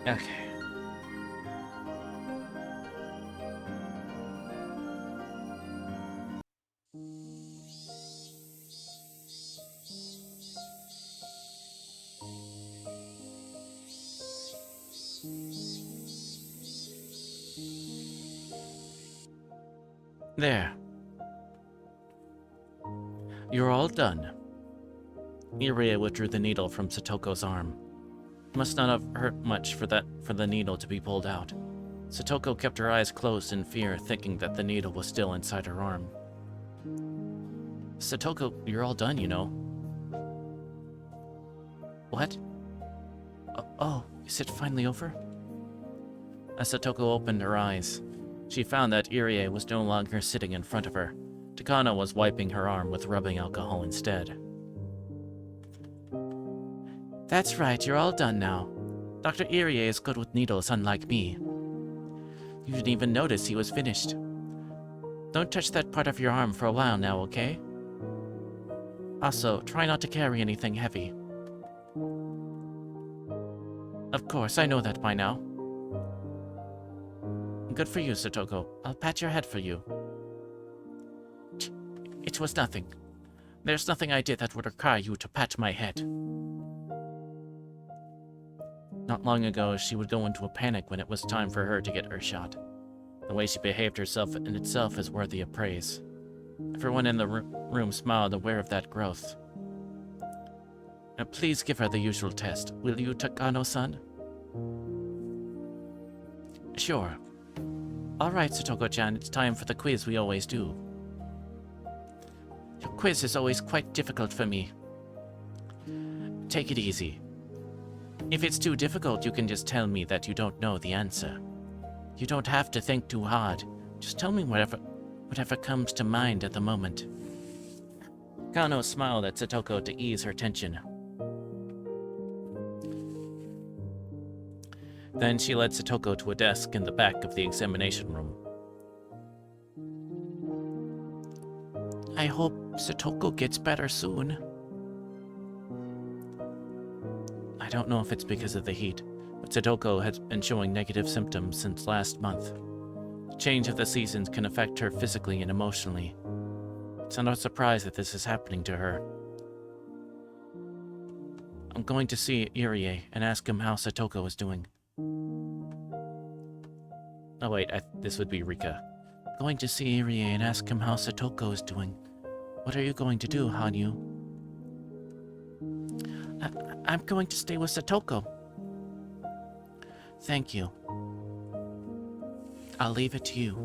Okay. There. You're all done. Irie withdrew the needle from Satoko's arm. Must not have hurt much for the needle to be pulled out. Satoko kept her eyes closed in fear, thinking that the needle was still inside her arm. Satoko, you're all done, you know. What? Oh, is it finally over? As Satoko opened her eyes, she found that Irie was no longer sitting in front of her. Takano was wiping her arm with rubbing alcohol instead. That's right, you're all done now. Dr. Irie is good with needles, unlike me. You didn't even notice he was finished. Don't touch that part of your arm for a while now, okay? Also, try not to carry anything heavy. Of course, I know that by now. Good for you, Satoko. I'll pat your head for you. It was nothing. There's nothing I did that would require you to pat my head. Not long ago, she would go into a panic when it was time for her to get her shot. The way she behaved herself in itself is worthy of praise. Everyone in the room smiled, aware of that growth. Now please give her the usual test. Will you, Takano-san? Sure. Alright, Satoko-chan, it's time for the quiz we always do. Your quiz is always quite difficult for me. Take it easy. If it's too difficult, you can just tell me that you don't know the answer. You don't have to think too hard. Just tell me whatever comes to mind at the moment. Kano smiled at Satoko to ease her tension. Then she led Satoko to a desk in the back of the examination room. I hope Satoko gets better soon. I don't know if it's because of the heat, but Satoko has been showing negative symptoms since last month. The change of the seasons can affect her physically and emotionally. It's not a surprise that this is happening to her. I'm going to see Irie and ask him how Satoko is doing. Oh wait, this would be Rika. Going to see Irie and ask him how Satoko is doing. What are you going to do, Hanyu? I'm going to stay with Satoko. Thank you. I'll leave it to you.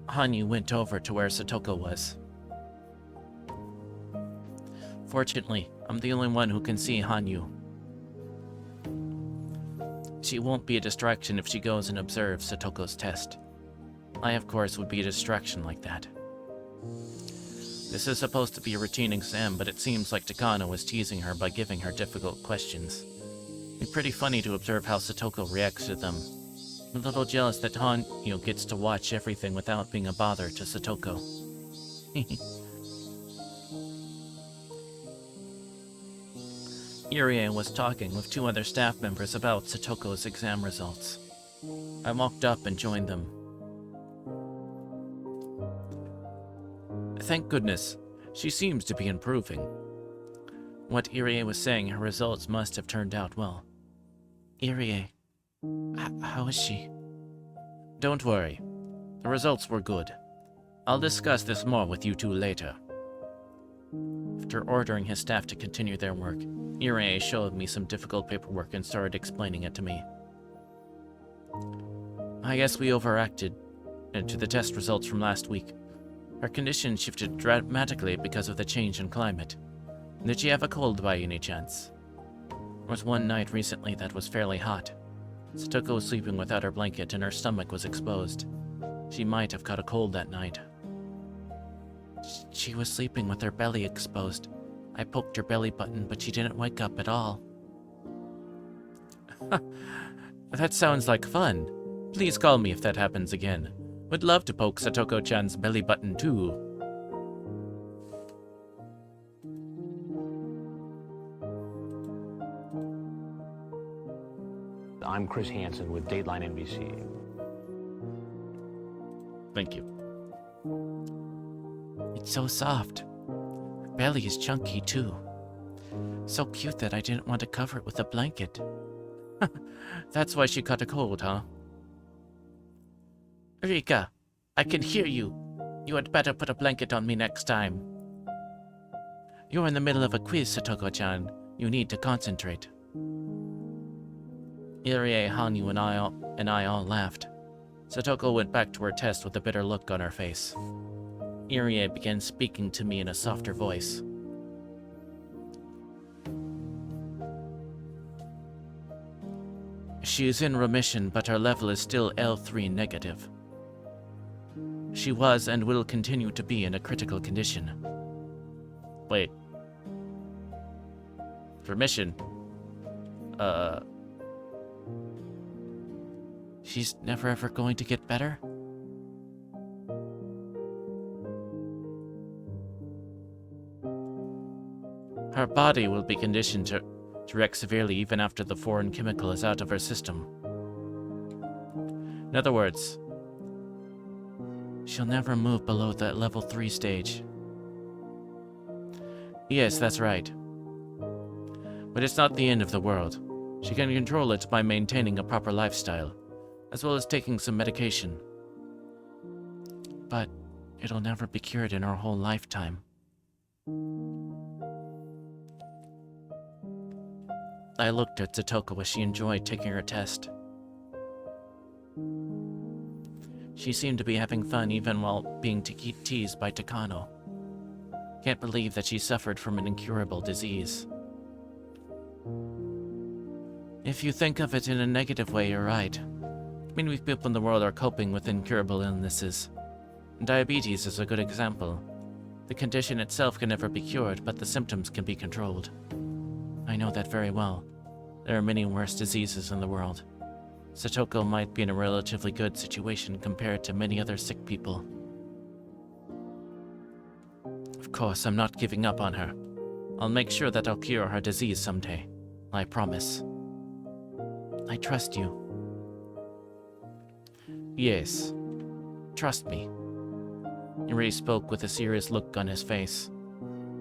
Hanyu went over to where Satoko was. Fortunately, I'm the only one who can see Hanyu. She won't be a distraction if she goes and observes Satoko's test. I, of course, would be a distraction like that. This is supposed to be a routine exam, but it seems like Takano is teasing her by giving her difficult questions. It'd be pretty funny to observe how Satoko reacts to them. I'm a little jealous that Hanyu gets to watch everything without being a bother to Satoko. Irie was talking with 2 other staff members about Satoko's exam results. I walked up and joined them. Thank goodness, she seems to be improving. What Irie was saying, her results must have turned out well. Irie, how is she? Don't worry. The results were good. I'll discuss this more with you two later. After ordering his staff to continue their work, Irie showed me some difficult paperwork and started explaining it to me. I guess we overacted to the test results from last week. Her condition shifted dramatically because of the change in climate. Did she have a cold by any chance? There was one night recently that was fairly hot. Satoko was sleeping without her blanket and her stomach was exposed. She might have caught a cold that night. She was sleeping with her belly exposed. I poked her belly button, but she didn't wake up at all. That sounds like fun. Please call me if that happens again. Would love to poke Satoko-chan's belly button too. I'm Chris Hansen with Dateline NBC. Thank you. It's so soft. Her belly is chunky, too. So cute that I didn't want to cover it with a blanket. That's why she caught a cold, huh? Rika, I can hear you. You had better put a blanket on me next time. You're in the middle of a quiz, Satoko-chan. You need to concentrate. Irie, Hanyu, and I all laughed. Satoko went back to her test with a bitter look on her face. Irie began speaking to me in a softer voice. She is in remission, but her level is still L3 negative. She was and will continue to be in a critical condition. Wait. Remission? She's never ever going to get better? Her body will be conditioned to react severely even after the foreign chemical is out of her system. In other words, she'll never move below that level 3 stage. Yes, that's right. But it's not the end of the world. She can control it by maintaining a proper lifestyle, as well as taking some medication. But it'll never be cured in her whole lifetime. I looked at Satoko as she enjoyed taking her test. She seemed to be having fun even while being teased by Takano. Can't believe that she suffered from an incurable disease. If you think of it in a negative way, you're right. Many people in the world are coping with incurable illnesses. Diabetes is a good example. The condition itself can never be cured, but the symptoms can be controlled. I know that very well. There are many worse diseases in the world. Satoko might be in a relatively good situation compared to many other sick people. Of course, I'm not giving up on her. I'll make sure that I'll cure her disease someday. I promise. I trust you. Yes. Trust me. Iri spoke with a serious look on his face.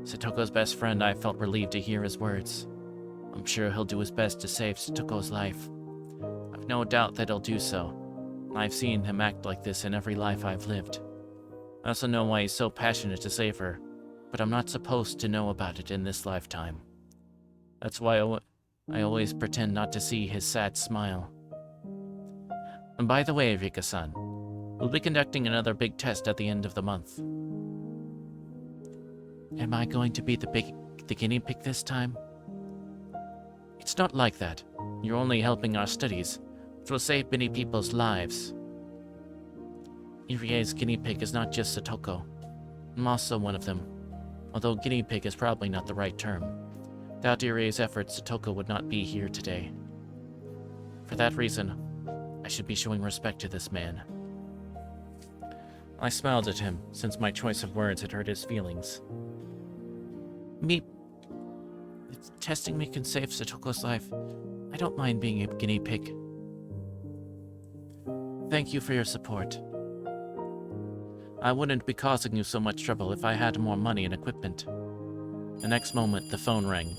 Satoko's best friend, I felt relieved to hear his words. I'm sure he'll do his best to save Satoko's life. I've no doubt that he'll do so. I've seen him act like this in every life I've lived. I also know why he's so passionate to save her, but I'm not supposed to know about it in this lifetime. That's why I always pretend not to see his sad smile. And by the way, Rika-san, we'll be conducting another big test at the end of the month. Am I going to be the guinea pig this time? It's not like that. You're only helping our studies, which will save many people's lives. Irie's guinea pig is not just Satoko. I'm also one of them, although guinea pig is probably not the right term. Without Irie's efforts, Satoko would not be here today. For that reason, I should be showing respect to this man. I smiled at him, since my choice of words had hurt his feelings. If testing me can save Satoko's life, I don't mind being a guinea pig. Thank you for your support. I wouldn't be causing you so much trouble if I had more money and equipment. The next moment, the phone rang.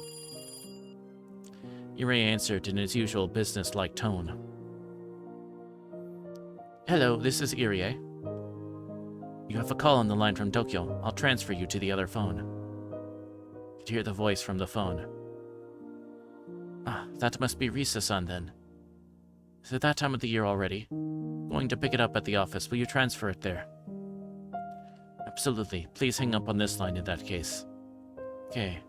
Irie answered in his usual business-like tone. Hello, this is Irie. You have a call on the line from Tokyo. I'll transfer you to the other phone. You could hear the voice from the phone. Ah, that must be Risa-san then. Is it that time of the year already? Going to pick it up at the office. Will you transfer it there? Absolutely. Please hang up on this line in that case. Okay.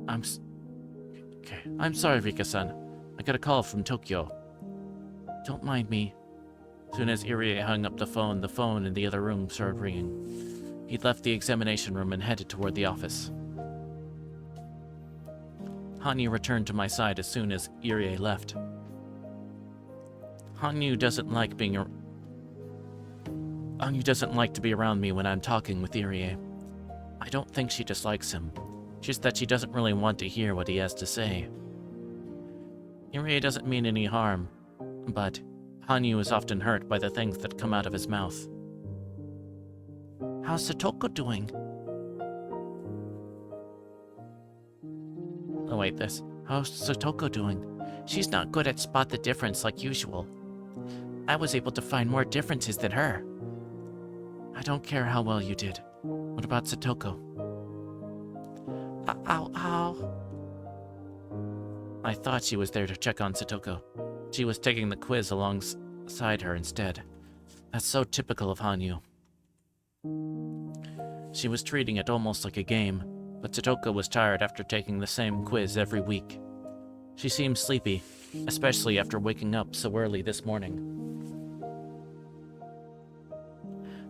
I'm sorry, Rika-san. I got a call from Tokyo. Don't mind me. As soon as Irie hung up the phone in the other room started ringing. He'd left the examination room and headed toward the office. Hanyu returned to my side as soon as Irie left. Hanyu doesn't like to be around me when I'm talking with Irie. I don't think she dislikes him, just that she doesn't really want to hear what he has to say. He really doesn't mean any harm, but Hanyu is often hurt by the things that come out of his mouth. How's Satoko doing? Oh wait, this. How's Satoko doing? She's not good at spot the difference like usual. I was able to find more differences than her. I don't care how well you did. What about Satoko? Ow, ow. I thought she was there to check on Satoko. She was taking the quiz alongside her instead. That's so typical of Hanyu. She was treating it almost like a game, but Satoko was tired after taking the same quiz every week. She seemed sleepy, especially after waking up so early this morning.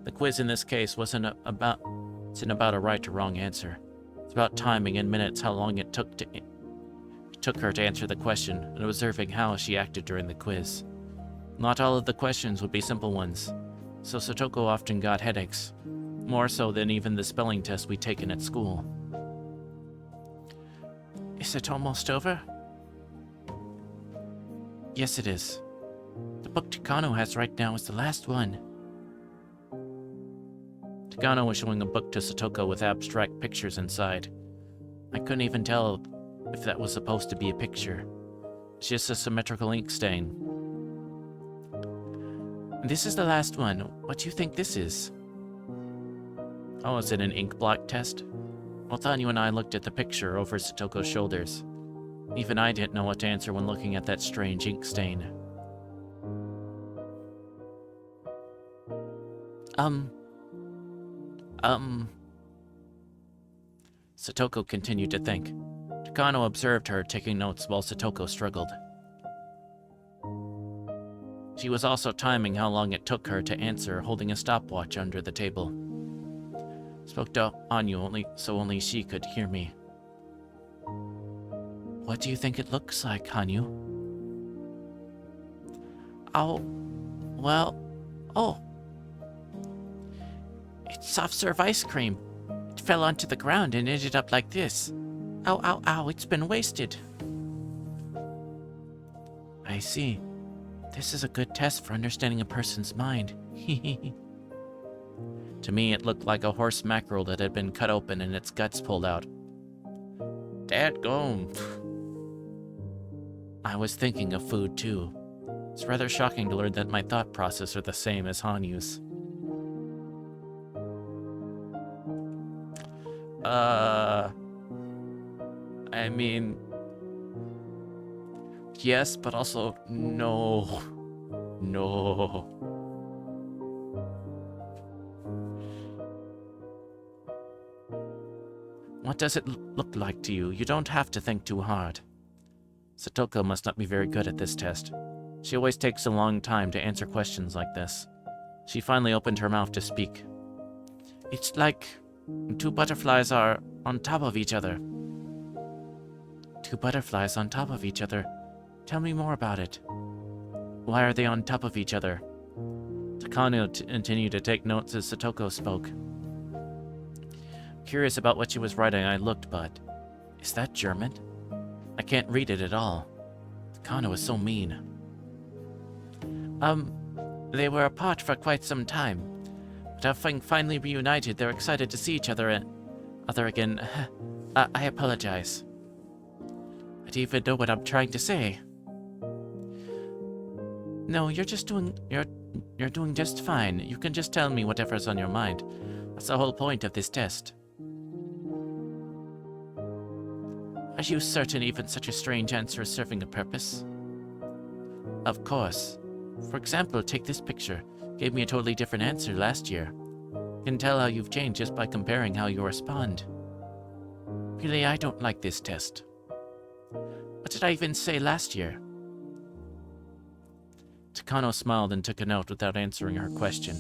The quiz in this case wasn't about a right or wrong answer. It's about timing in minutes how long it took her to answer the question and observing how she acted during the quiz. Not all of the questions would be simple ones, so Satoko often got headaches, more so than even the spelling test we'd taken at school. Is it almost over? Yes, it is. The book Takano has right now is the last one. Takano was showing a book to Satoko with abstract pictures inside. I couldn't even tell if that was supposed to be a picture. It's just a symmetrical ink stain. This is the last one. What do you think this is? Oh, is it an ink blot test? Well, Hanyu and I looked at the picture over Satoko's shoulders. Even I didn't know what to answer when looking at that strange ink stain. Satoko continued to think. Takano observed her taking notes while Satoko struggled. She was also timing how long it took her to answer, holding a stopwatch under the table. Spoke to Hanyu so only she could hear me. What do you think it looks like, Hanyu? It's soft serve ice cream. It fell onto the ground and ended up like this. Ow, ow, ow, it's been wasted. I see. This is a good test for understanding a person's mind. To me, it looked like a horse mackerel that had been cut open and its guts pulled out. Dadgum. I was thinking of food, too. It's rather shocking to learn that my thought process are the same as Hanyu's. I mean... yes, but also no. No. What does it look like to you? You don't have to think too hard. Satoko must not be very good at this test. She always takes a long time to answer questions like this. She finally opened her mouth to speak. It's like two butterflies are on top of each other. Two butterflies on top of each other. Tell me more about it. Why are they on top of each other? Takano continued to take notes as Satoko spoke. Curious about what she was writing, I looked, but... is that German? I can't read it at all. Takano is so mean. They were apart for quite some time. But having finally reunited, they're excited to see each other again. I apologize. I don't even know what I'm trying to say. No, you're doing just fine. You can just tell me whatever's on your mind. That's the whole point of this test. Are you certain even such a strange answer is serving a purpose? Of course. For example, take this picture. Gave me a totally different answer last year. You can tell how you've changed just by comparing how you respond. Really, I don't like this test. What did I even say last year? Takano smiled and took a note without answering her question.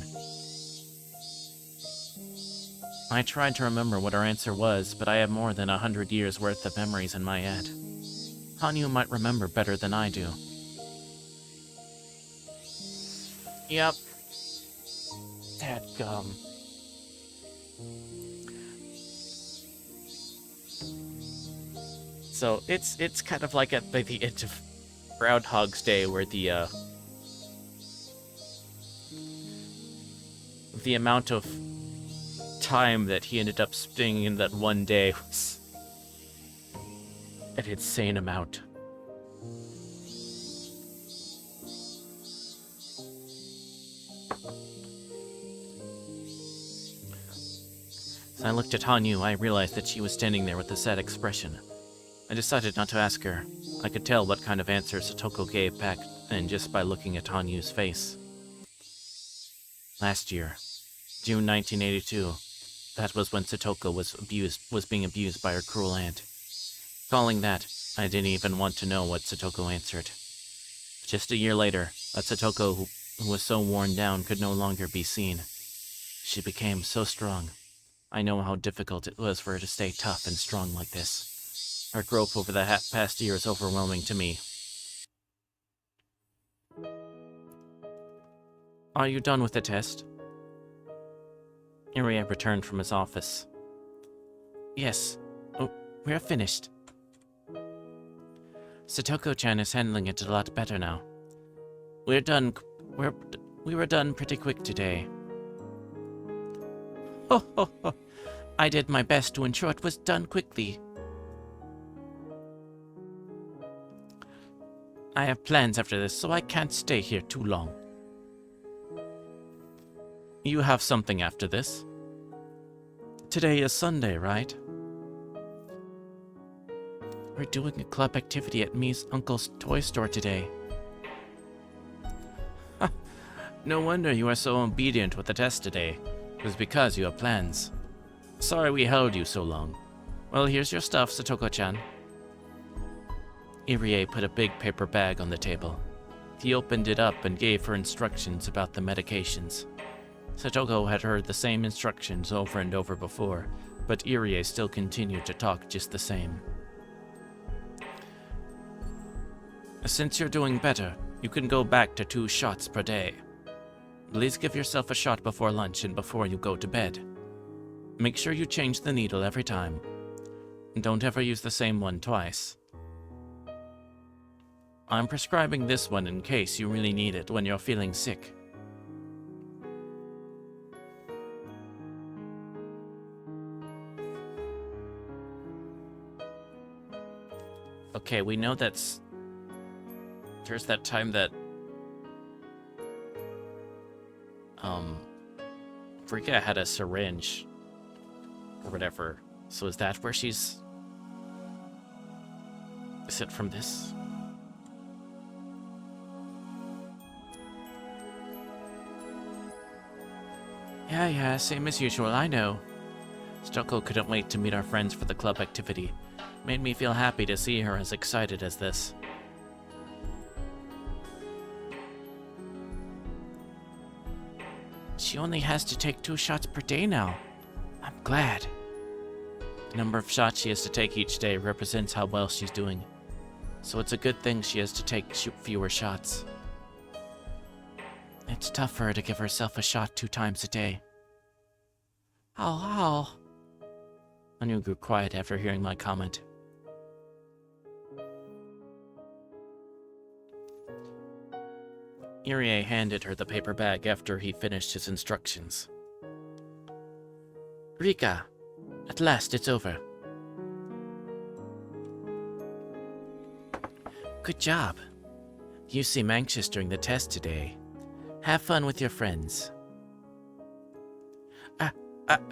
I tried to remember what her answer was, but I have more than 100 years worth of memories in my head. Hanyu might remember better than I do. Yep. Dadgum. So it's kind of like at the end of Groundhog's Day, where the amount of time that he ended up spending in that one day was an insane amount. As I looked at Hanyu, I realized that she was standing there with a sad expression. I decided not to ask her. I could tell what kind of answer Satoko gave back, and just by looking at Hanyu's face. Last year, June 1982, that was when Satoko was being abused by her cruel aunt. Calling that, I didn't even want to know what Satoko answered. Just a year later, a Satoko who was so worn down could no longer be seen. She became so strong. I know how difficult it was for her to stay tough and strong like this. Her growth over the past year is overwhelming to me. Are you done with the test? Irie returned from his office. Yes. Oh, we're finished. Satoko-chan is handling it a lot better now. We were done pretty quick today. Ho ho ho. I did my best to ensure it was done quickly. I have plans after this, so I can't stay here too long. You have something after this? Today is Sunday, right? We're doing a club activity at Mi's uncle's toy store today. No wonder you are so obedient with the test today. It was because you have plans. Sorry we held you so long. Well, here's your stuff, Satoko-chan. Irie put a big paper bag on the table. He opened it up and gave her instructions about the medications. Satoko had heard the same instructions over and over before, but Irie still continued to talk just the same. Since you're doing better, you can go back to 2 shots per day. Please give yourself a shot before lunch and before you go to bed. Make sure you change the needle every time. Don't ever use the same one twice. I'm prescribing this one in case you really need it when you're feeling sick. Okay, we know there's that time that Rika had a syringe or whatever. So is that where she's... Is it from this? Yeah, same as usual, I know. Satoko couldn't wait to meet our friends for the club activity. Made me feel happy to see her as excited as this. She only has to take 2 shots per day now. I'm glad. The number of shots she has to take each day represents how well she's doing. So it's a good thing she has to take fewer shots. It's tough for her to give herself a shot 2 times a day. Ow. Anu grew quiet after hearing my comment. Irie handed her the paper bag after he finished his instructions. Rika, at last it's over. Good job. You seem anxious during the test today. Have fun with your friends.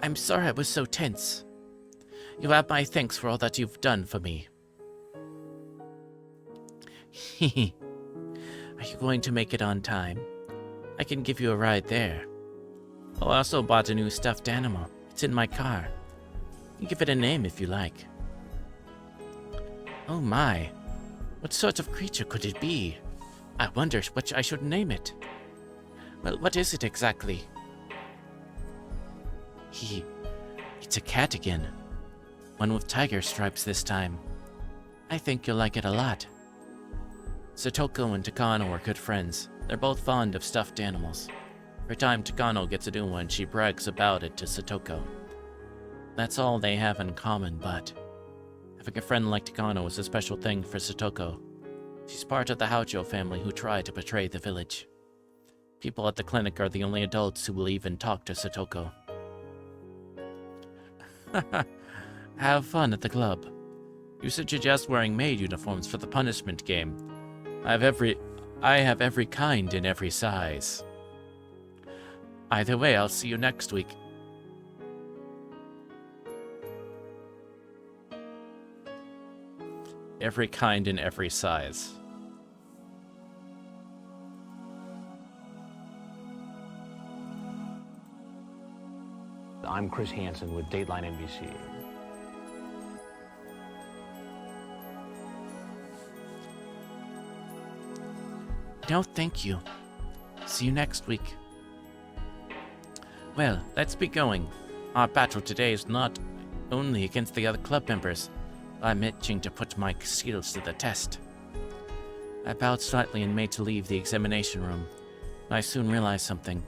I'm sorry I was so tense. You have my thanks for all that you've done for me. Hehe. Are you going to make it on time? I can give you a ride there. Oh, I also bought a new stuffed animal. It's in my car. You can give it a name if you like. Oh my. What sort of creature could it be? I wonder what I should name it. Well, what is it exactly? It's a cat again. One with tiger stripes this time. I think you'll like it a lot. Satoko and Takano are good friends. They're both fond of stuffed animals. Every time Takano gets a new one, she brags about it to Satoko. That's all they have in common, but having a friend like Takano is a special thing for Satoko. She's part of the Houjo family who try to betray the village. People at the clinic are the only adults who will even talk to Satoko. Have fun at the club. You should suggest wearing maid uniforms for the punishment game. I have every kind in every size. Either way, I'll see you next week. Every kind in every size. I'm Chris Hansen with Dateline NBC. No, thank you. See you next week. Well, let's be going. Our battle today is not only against the other club members. I'm itching to put my skills to the test. I bowed slightly and made to leave the examination room. I soon realized something.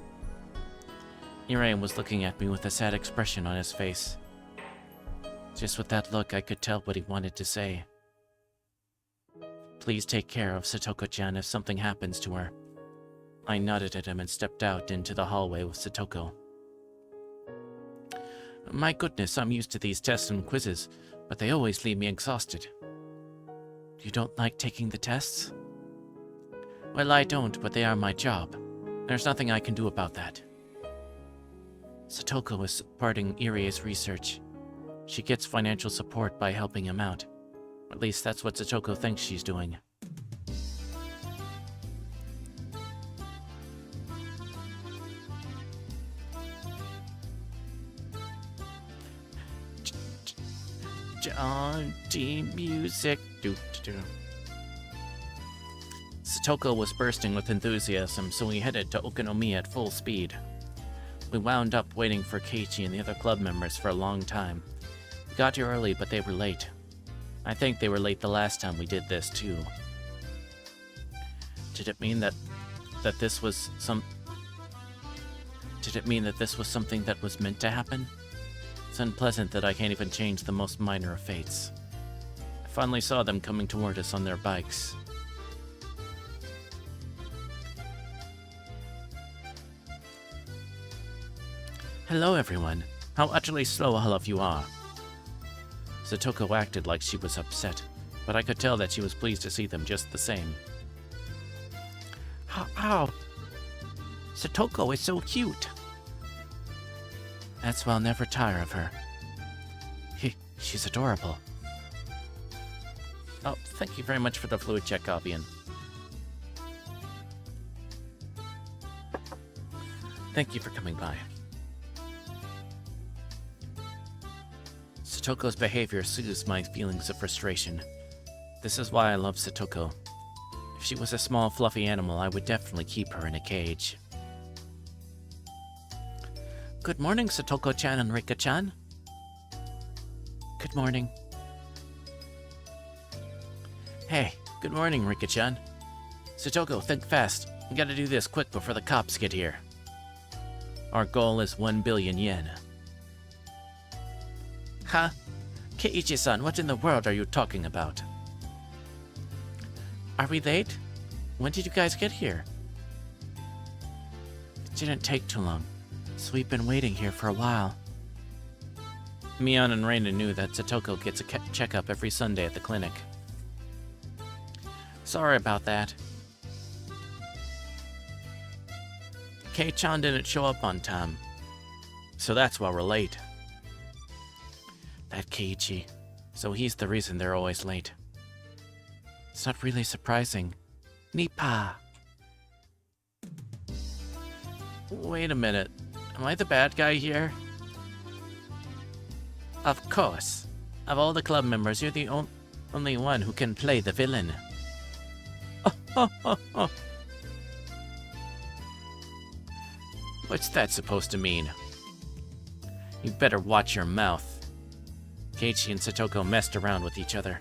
Irae was looking at me with a sad expression on his face. Just with that look, I could tell what he wanted to say. Please take care of Satoko-chan if something happens to her. I nodded at him and stepped out into the hallway with Satoko. My goodness, I'm used to these tests and quizzes, but they always leave me exhausted. You don't like taking the tests? Well, I don't, but they are my job. There's nothing I can do about that. Satoko is supporting Irae's research. She gets financial support by helping him out. At least that's what Satoko thinks she's doing. Jaunty music. Satoko was bursting with enthusiasm, so we headed to Okonomiya at full speed. We wound up waiting for Keiichi and the other club members for a long time. We got here early, but they were late. I think they were late the last time we did this, too. Did it mean that this was something that was meant to happen? It's unpleasant that I can't even change the most minor of fates. I finally saw them coming toward us on their bikes. Hello, everyone. How utterly slow all of you are. Satoko acted like she was upset, but I could tell that she was pleased to see them just the same. How? Satoko is so cute. That's why I'll never tire of her. She's adorable. Oh, thank you very much for the fluid check, Avian. Thank you for coming by. Satoko's behavior soothes my feelings of frustration. This is why I love Satoko. If she was a small, fluffy animal, I would definitely keep her in a cage. Good morning, Satoko-chan and Rika-chan. Good morning. Hey, good morning, Rika-chan. Satoko, think fast. We gotta do this quick before the cops get here. Our goal is 1 billion yen. Huh? Keiichi-san, what in the world are you talking about? Are we late? When did you guys get here? It didn't take too long, so we've been waiting here for a while. Mion and Reina knew that Satoko gets a checkup every Sunday at the clinic. Sorry about that. Kei-chan didn't show up on time, so that's why we're late. That Keiichi, so he's the reason they're always late. It's not really surprising. Nipa! Wait a minute, am I the bad guy here? Of course. Of all the club members, you're the only one who can play the villain. What's that supposed to mean? You better watch your mouth. Keiichi and Satoko messed around with each other.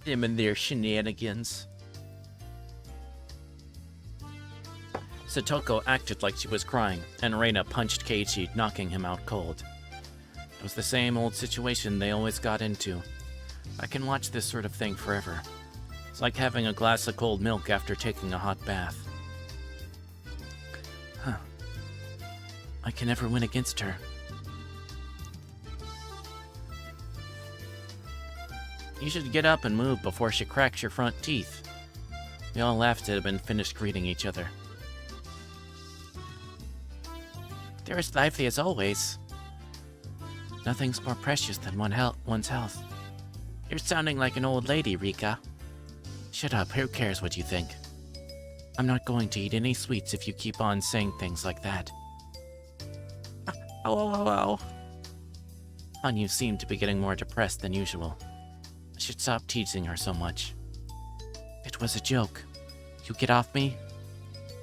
Them and their shenanigans. Satoko acted like she was crying, and Reina punched Keiichi, knocking him out cold. It was the same old situation they always got into. I can watch this sort of thing forever. It's like having a glass of cold milk after taking a hot bath. Huh. I can never win against her. You should get up and move before she cracks your front teeth. We all laughed at him and finished greeting each other. They're as lively as always. Nothing's more precious than one's health. You're sounding like an old lady, Rika. Shut up, who cares what you think? I'm not going to eat any sweets if you keep on saying things like that. Ow. Hanyu seemed to be getting more depressed than usual. I should stop teasing her so much. It was a joke. You get off me?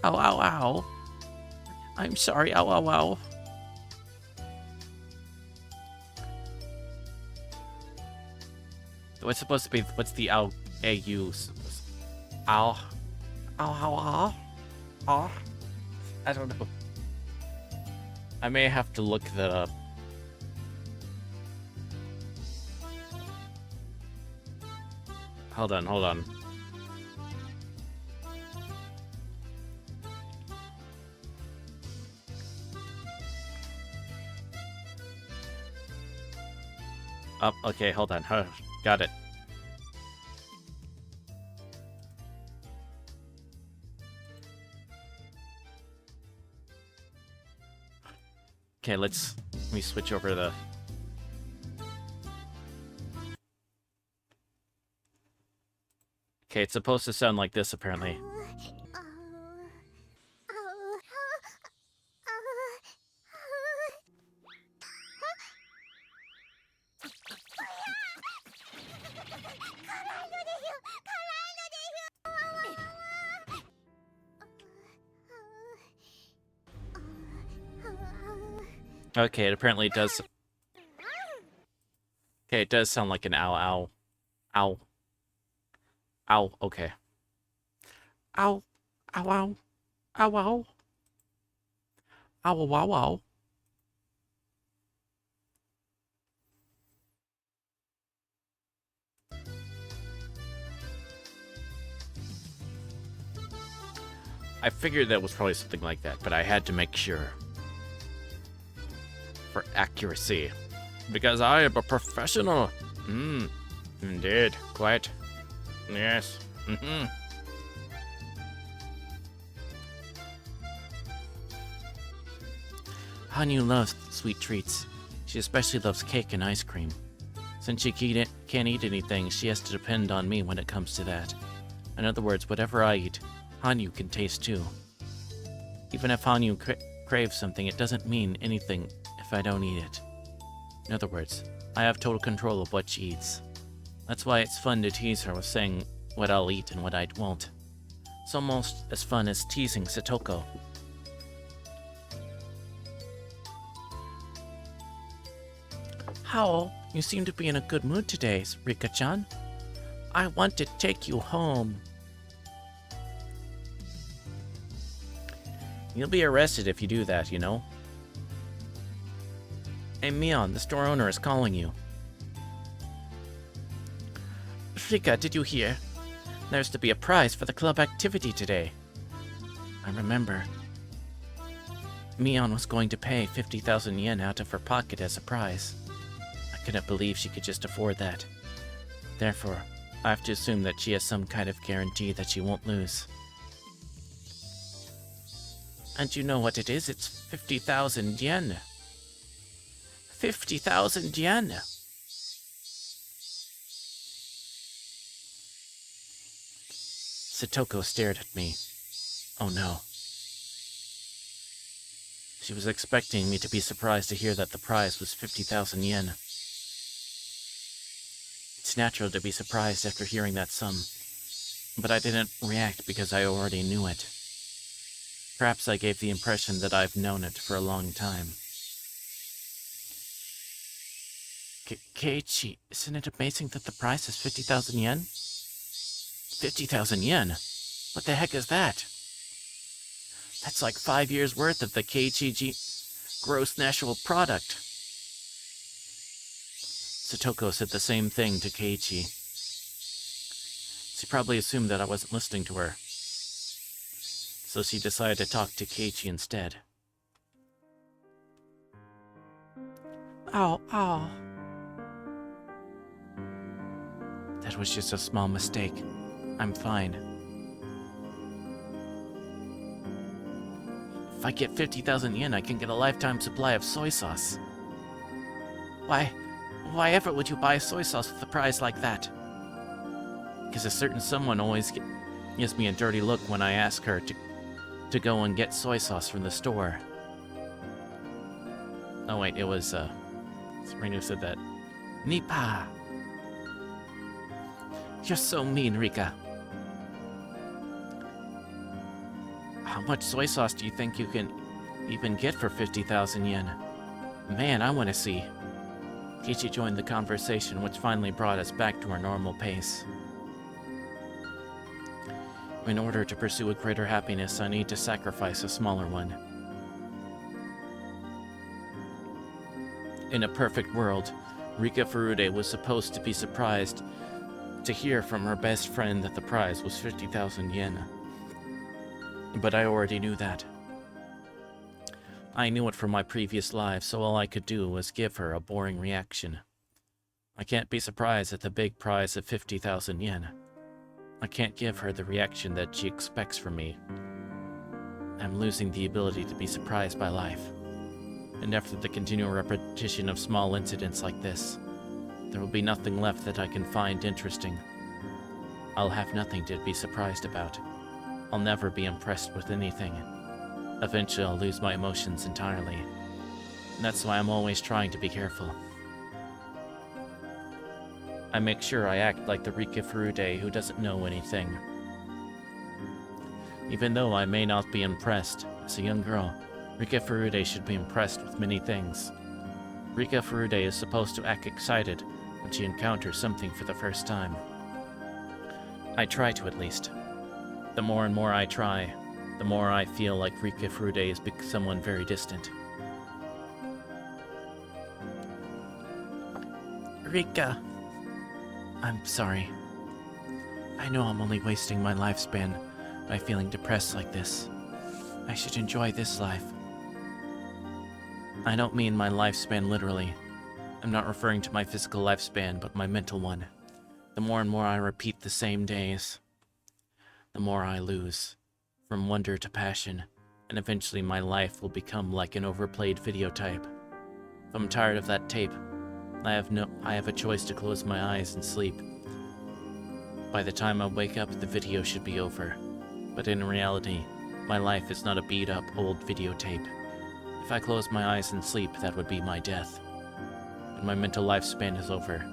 Ow. I'm sorry, ow. What's supposed to be, what's the ow, A-U? Ow. I don't know. I may have to look that up. Hold on. Oh, okay, hold on. Got it. Okay, let me switch over the... Okay, it's supposed to sound like this, apparently. Okay, it apparently does... Okay, it does sound like an ow. Ow, okay. Ow. Ow. I figured that was probably something like that, but I had to make sure. For accuracy. Because I am a professional. Indeed. Quite. Yes. Hanyu loves sweet treats. She especially loves cake and ice cream. Since she can't eat anything, she has to depend on me when it comes to that. In other words, whatever I eat, Hanyu can taste too. Even if Hanyu craves something, it doesn't mean anything if I don't eat it. In other words, I have total control of what she eats. That's why it's fun to tease her with saying what I'll eat and what I won't. It's almost as fun as teasing Satoko. Howl, you seem to be in a good mood today, Rika-chan. I want to take you home. You'll be arrested if you do that, you know. Hey, Mion, the store owner is calling you. Rika, did you hear? There's to be a prize for the club activity today. I remember. Mion was going to pay 50,000 yen out of her pocket as a prize. I couldn't believe she could just afford that. Therefore, I have to assume that she has some kind of guarantee that she won't lose. And you know what it is? It's 50,000 yen. 50,000 yen! Satoko stared at me. Oh no. She was expecting me to be surprised to hear that the prize was 50,000 yen. It's natural to be surprised after hearing that sum, but I didn't react because I already knew it. Perhaps I gave the impression that I've known it for a long time. Keiichi, isn't it amazing that the price is 50,000 yen? 50,000 yen? What the heck is that? That's like 5 years worth of the KGG gross national product. Satoko said the same thing to Keiichi. She probably assumed that I wasn't listening to her, so she decided to talk to Keiichi instead. Ow. That was just a small mistake. I'm fine. If I get 50,000 yen, I can get a lifetime supply of soy sauce. Why ever would you buy soy sauce with a prize like that? Because a certain someone always gives me a dirty look when I ask her to go and get soy sauce from the store. Oh wait, it was, Serena said that. Nipa! You're so mean, Rika. How much soy sauce do you think you can even get for 50,000 yen? Man, I want to see. Keiichi joined the conversation, which finally brought us back to our normal pace. In order to pursue a greater happiness, I need to sacrifice a smaller one. In a perfect world, Rika Furude was supposed to be surprised to hear from her best friend that the prize was 50,000 yen. But I already knew that. I knew it from my previous life, so all I could do was give her a boring reaction. I can't be surprised at the big prize of 50,000 yen. I can't give her the reaction that she expects from me. I'm losing the ability to be surprised by life. And after the continual repetition of small incidents like this, there will be nothing left that I can find interesting. I'll have nothing to be surprised about. I'll never be impressed with anything. Eventually, I'll lose my emotions entirely. And that's why I'm always trying to be careful. I make sure I act like the Rika Furude who doesn't know anything. Even though I may not be impressed, as a young girl, Rika Furude should be impressed with many things. Rika Furude is supposed to act excited when she encounters something for the first time. I try to, at least. The more and more I try, the more I feel like Rika Furude is someone very distant. Rika! I'm sorry. I know I'm only wasting my lifespan by feeling depressed like this. I should enjoy this life. I don't mean my lifespan literally. I'm not referring to my physical lifespan, but my mental one. The more and more I repeat the same days, the more I lose, from wonder to passion, and eventually my life will become like an overplayed video tape. If I'm tired of that tape, I have a choice to close my eyes and sleep. By the time I wake up, the video should be over. But in reality, my life is not a beat-up old videotape. If I close my eyes and sleep, that would be my death. When my mental lifespan is over,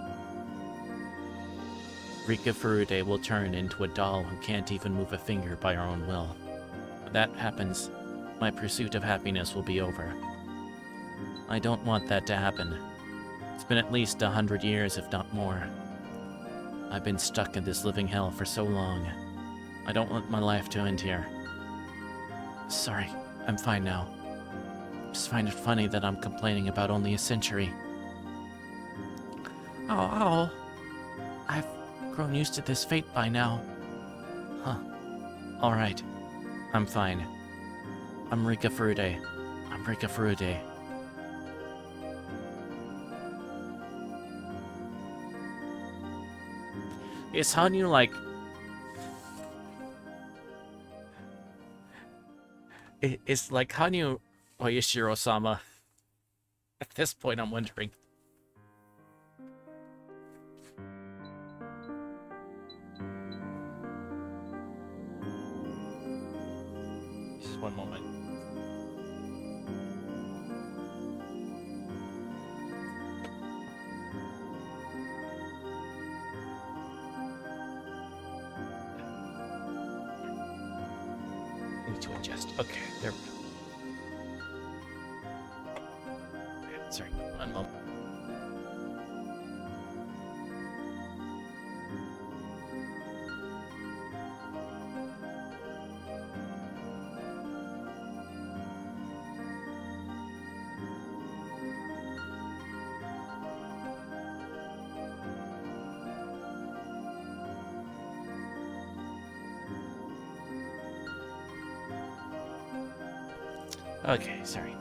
Rika Furude will turn into a doll who can't even move a finger by her own will. When that happens, my pursuit of happiness will be over. I don't want that to happen. It's been at least 100 years, if not more. I've been stuck in this living hell for so long. I don't want my life to end here. Sorry, I'm fine now. Just find it funny that I'm complaining about only a century. Oh, I've grown used to this fate by now. Huh. Alright. I'm fine. I'm Rika Furude. I'm Rika Furude. Is Hanyu like... It's like Hanyu Oyashiro-sama. At this point, I'm wondering. Just one moment. Need to adjust. Okay, there we go. Sorry, one moment. Okay, sorry.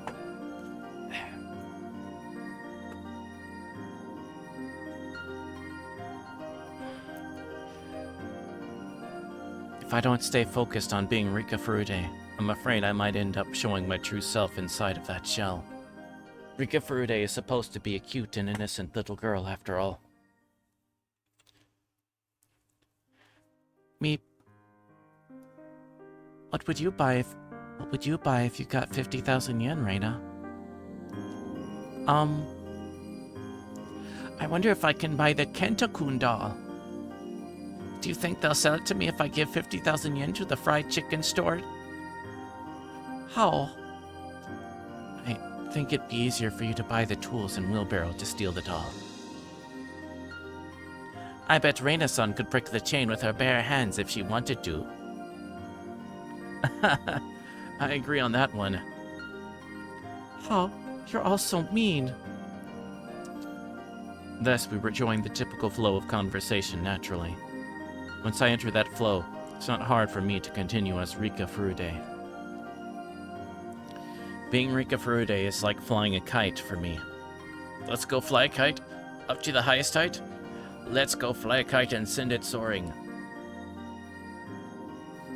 If I don't stay focused on being Rika Furude, I'm afraid I might end up showing my true self inside of that shell. Rika Furude is supposed to be a cute and innocent little girl, after all. Me... What would you buy if you got 50,000 yen, Reina? I wonder if I can buy the Kenta-kun doll. Do you think they'll sell it to me if I give 50,000 yen to the fried chicken store? How? I think it'd be easier for you to buy the tools and wheelbarrow to steal the doll. I bet Reina-san could break the chain with her bare hands if she wanted to. I agree on that one. Oh, you're all so mean. Thus, we rejoined the typical flow of conversation naturally. Once I enter that flow, it's not hard for me to continue as Rika Furude. Being Rika Furude is like flying a kite for me. Let's go fly a kite? Up to the highest height? Let's go fly a kite and send it soaring.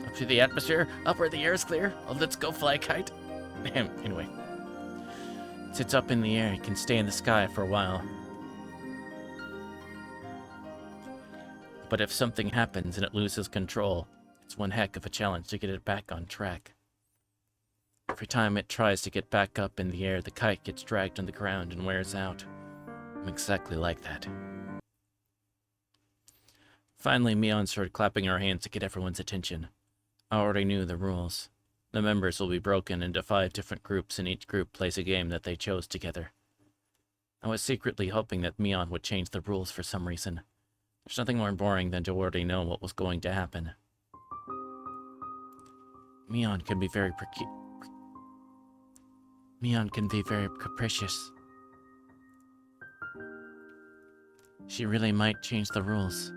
Up to the atmosphere? Up where the air is clear? Oh, let's go fly a kite? Anyway. Once it's up in the air, it can stay in the sky for a while. But if something happens and it loses control, it's one heck of a challenge to get it back on track. Every time it tries to get back up in the air, the kite gets dragged on the ground and wears out. I'm exactly like that. Finally, Mion started clapping her hands to get everyone's attention. I already knew the rules. The members will be broken into 5 different groups, and each group plays a game that they chose together. I was secretly hoping that Mion would change the rules for some reason. There's nothing more boring than to already know what was going to happen. Mion can be very capricious. She really might change the rules.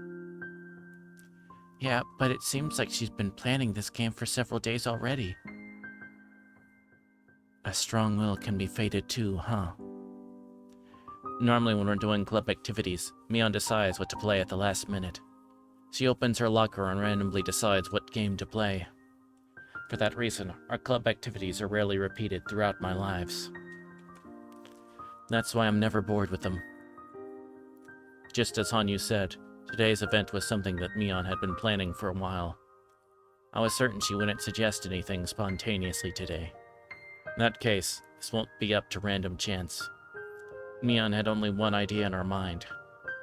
Yeah, but it seems like she's been planning this game for several days already. A strong will can be fated too, huh? Normally when we're doing club activities, Mion decides what to play at the last minute. She opens her locker and randomly decides what game to play. For that reason, our club activities are rarely repeated throughout my lives. That's why I'm never bored with them. Just as Hanyu said, today's event was something that Mion had been planning for a while. I was certain she wouldn't suggest anything spontaneously today. In that case, this won't be up to random chance. Mion had only one idea in her mind.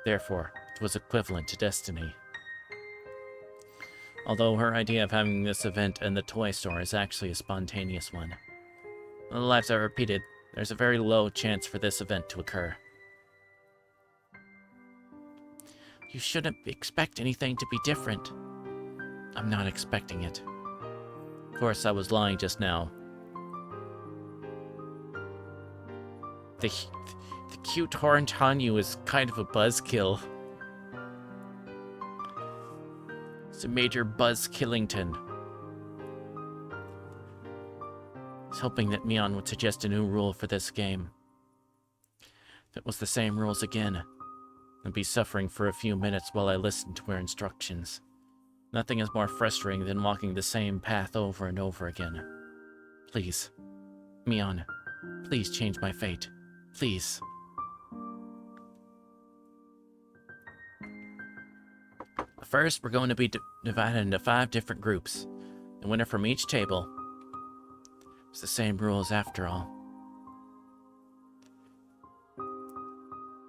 Therefore, it was equivalent to destiny. Although her idea of having this event in the toy store is actually a spontaneous one. In the lives I repeated, there's a very low chance for this event to occur. You shouldn't expect anything to be different. I'm not expecting it. Of course, I was lying just now. The cute horned Hanyu is kind of a buzzkill. It's a major buzz-killington. I was hoping that Mion would suggest a new rule for this game. If it was the same rules again, I'd be suffering for a few minutes while I listened to her instructions. Nothing is more frustrating than walking the same path over and over again. Please, Mion, please change my fate. Please. First, we're going to be divided into 5 different groups. The winner from each table. It's the same rules after all.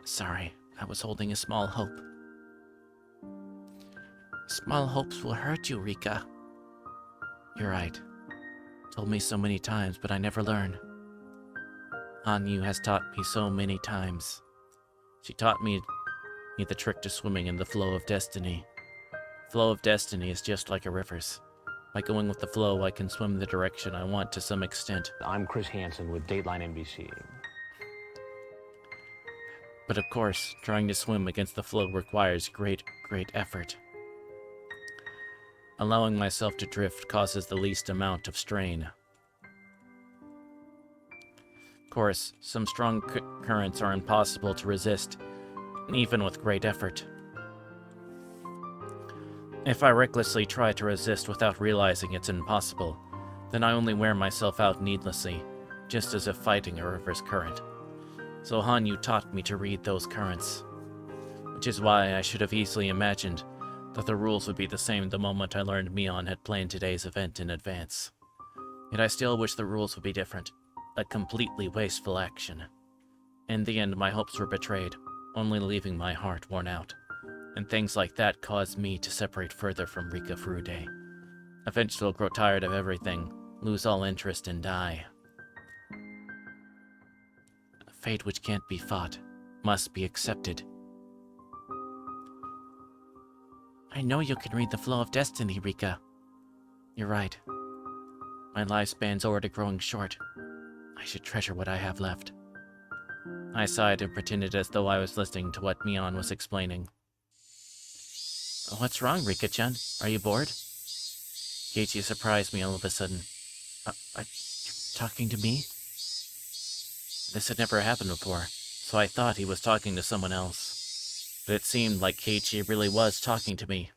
Sorry, I was holding a small hope. Small hopes will hurt you, Rika. You're right. Told me so many times, but I never learn. Hanyu has taught me so many times. She taught me the trick to swimming in the flow of destiny. Flow of destiny is just like a river's. By going with the flow, I can swim the direction I want to some extent. I'm Chris Hansen with Dateline NBC. But of course, trying to swim against the flow requires great effort. Allowing myself to drift causes the least amount of strain. course, some strong currents are impossible to resist, even with great effort. If I recklessly try to resist without realizing it's impossible, then I only wear myself out needlessly, just as if fighting a river's current. So Hanyu taught me to read those currents, which is why I should have easily imagined that the rules would be the same the moment I learned Mion had planned today's event in advance. Yet I still wish the rules would be different, a completely wasteful action. In the end, my hopes were betrayed, only leaving my heart worn out, and things like that caused me to separate further from Rika Furude. Eventually I'll grow tired of everything, lose all interest, and die. A fate which can't be fought, must be accepted. I know you can read the flow of destiny, Rika. You're right. My lifespan's already growing short. I should treasure what I have left. I sighed and pretended as though I was listening to what Mion was explaining. What's wrong, Rika-chan? Are you bored? Keiichi surprised me all of a sudden. You're talking to me? This had never happened before, so I thought he was talking to someone else. But it seemed like Keiichi really was talking to me.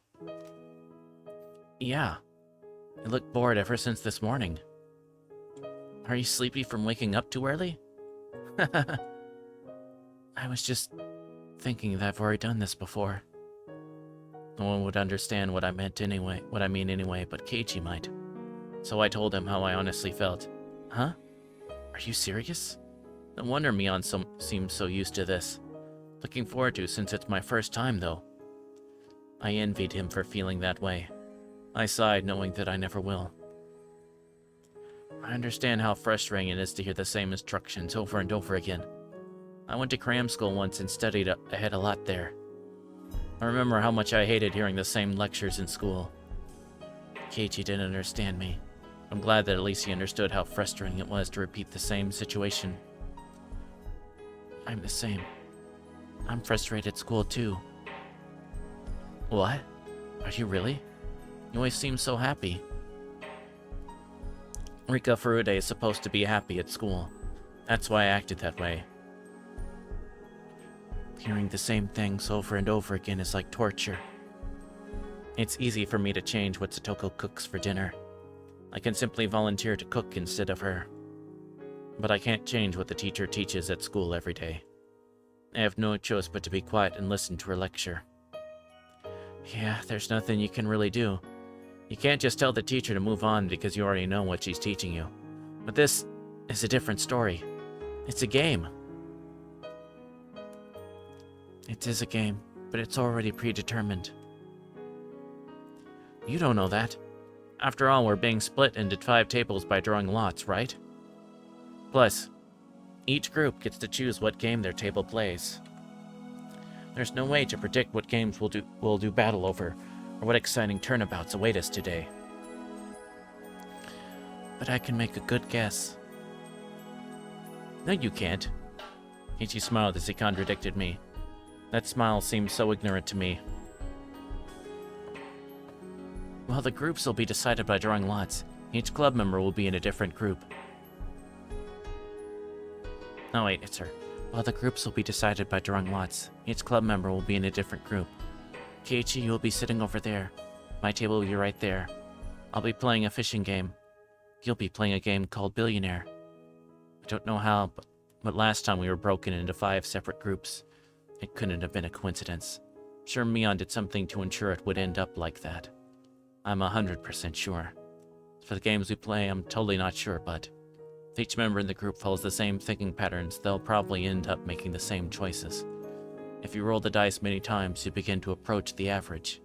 Yeah. I looked bored ever since this morning. Are you sleepy from waking up too early? I was just thinking that I've already done this before. No one would understand what I mean anyway, but Keiichi might. So I told him how I honestly felt. Huh? Are you serious? No wonder Mion seems so used to this. Looking forward to since it's my first time, though. I envied him for feeling that way. I sighed, knowing that I never will. I understand how frustrating it is to hear the same instructions over and over again. I went to cram school once and studied ahead a lot there. I remember how much I hated hearing the same lectures in school. Keiichi didn't understand me. I'm glad that at least he understood how frustrating it was to repeat the same situation. I'm the same. I'm frustrated at school too. What? Are you really? You always seem so happy. Rika Furude is supposed to be happy at school. That's why I acted that way. Hearing the same things over and over again is like torture. It's easy for me to change what Satoko cooks for dinner. I can simply volunteer to cook instead of her. But I can't change what the teacher teaches at school every day. I have no choice but to be quiet and listen to her lecture. Yeah, there's nothing you can really do. You can't just tell the teacher to move on because you already know what she's teaching you. But this is a different story. It's a game. It is a game, but it's already predetermined. You don't know that. After all, we're being split into 5 tables by drawing lots, right? Plus, each group gets to choose what game their table plays. There's no way to predict what games we'll do battle over, or what exciting turnabouts await us today. But I can make a good guess. No, you can't. Ichi smiled as he contradicted me. That smile seemed so ignorant to me. Well, the groups will be decided by drawing lots. Each club member will be in a different group. Oh wait, it's her. Well, the groups will be decided by drawing lots. Each club member will be in a different group. Keiichi, you will be sitting over there. My table will be right there. I'll be playing a fishing game. You'll be playing a game called Billionaire. I don't know how, but last time we were broken into 5 separate groups. It couldn't have been a coincidence. Sure, Mion did something to ensure it would end up like that. I'm 100% sure. For the games we play, I'm totally not sure, but if each member in the group follows the same thinking patterns, they'll probably end up making the same choices. If you roll the dice many times, you begin to approach the average.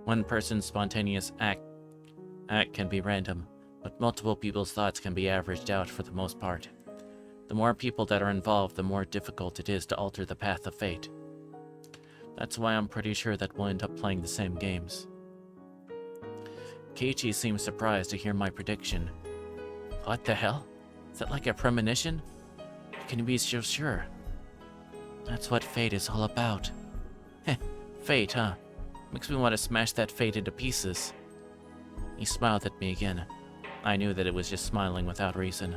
One person's spontaneous act can be random, but multiple people's thoughts can be averaged out for the most part. The more people that are involved, the more difficult it is to alter the path of fate. That's why I'm pretty sure that we'll end up playing the same games. Keiichi seemed surprised to hear my prediction. What the hell? Is that like a premonition? How can you be so sure? That's what fate is all about. Heh, fate, huh? Makes me want to smash that fate into pieces. He smiled at me again. I knew that it was just smiling without reason.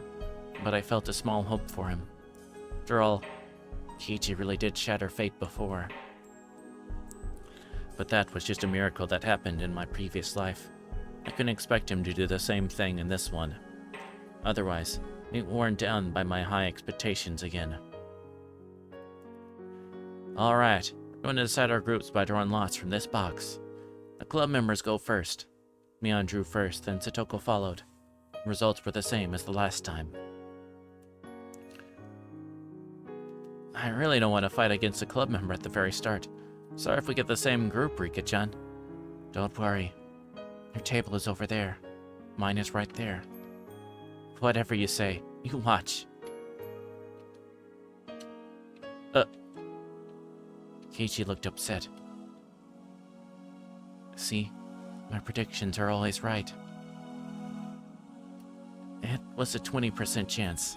but I felt a small hope for him. After all, Kiichi really did shatter fate before. But that was just a miracle that happened in my previous life. I couldn't expect him to do the same thing in this one. Otherwise, I'd be worn down by my high expectations again. Alright, we're going to decide our groups by drawing lots from this box. The club members go first. Mion drew first, then Satoko followed. Results were the same as the last time. I really don't want to fight against a club member at the very start. Sorry if we get the same group, Rika-chan. Don't worry. Your table is over there. Mine is right there. Whatever you say, you watch. Kiichi looked upset. See, my predictions are always right. It was a 20% chance.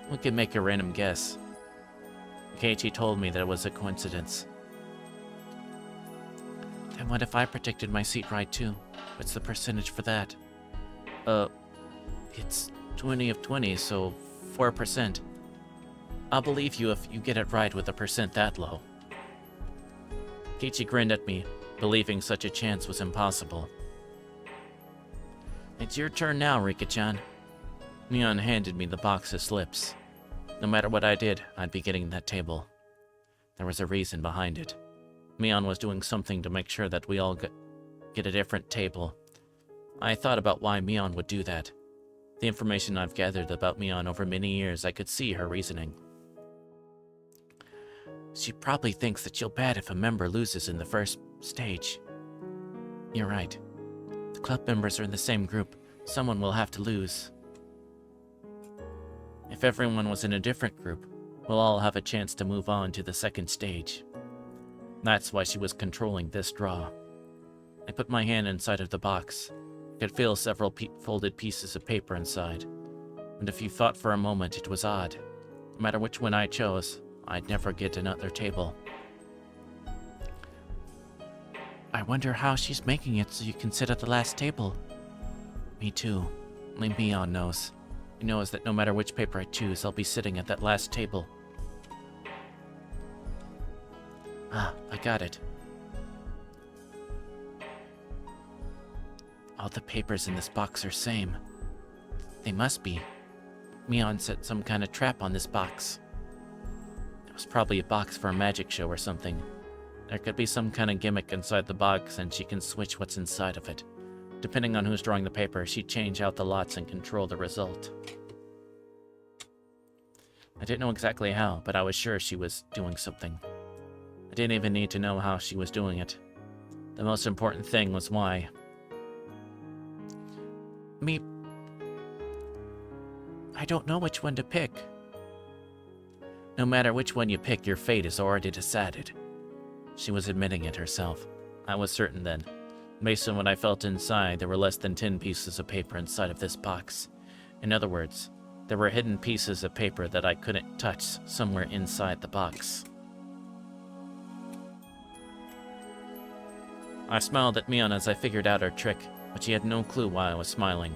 We could make a random guess. Kiichi told me that it was a coincidence. Then what if I predicted my seat right too? What's the percentage for that? It's 20 of 20, so 4%. I'll believe you if you get it right with a percent that low. Kiichi grinned at me, believing such a chance was impossible. It's your turn now, Rika-chan. Mion handed me the box of slips. No matter what I did, I'd be getting that table. There was a reason behind it. Mion was doing something to make sure that we all get a different table. I thought about why Mion would do that. The information I've gathered about Mion over many years, I could see her reasoning. She probably thinks that she'll bad if a member loses in the first stage. You're right. The club members are in the same group. Someone will have to lose. If everyone was in a different group, we'll all have a chance to move on to the second stage. That's why she was controlling this draw. I put my hand inside of the box. I could feel several folded pieces of paper inside. And if you thought for a moment, it was odd. No matter which one I chose, I'd never get another table. I wonder how she's making it so you can sit at the last table. Me too. Only Mion knows. He knows that no matter which paper I choose, I'll be sitting at that last table. Ah, I got it. All the papers in this box are same. They must be. Mion set some kind of trap on this box. It was probably a box for a magic show or something. There could be some kind of gimmick inside the box and she can switch what's inside of it. Depending on who's drawing the paper, she'd change out the lots and control the result. I didn't know exactly how, but I was sure she was doing something. I didn't even need to know how she was doing it. The most important thing was why. I don't know which one to pick. No matter which one you pick, your fate is already decided. She was admitting it herself. I was certain then. Based on what I felt inside, there were less than 10 pieces of paper inside of this box. In other words, there were hidden pieces of paper that I couldn't touch somewhere inside the box. I smiled at Mion as I figured out her trick, but she had no clue why I was smiling.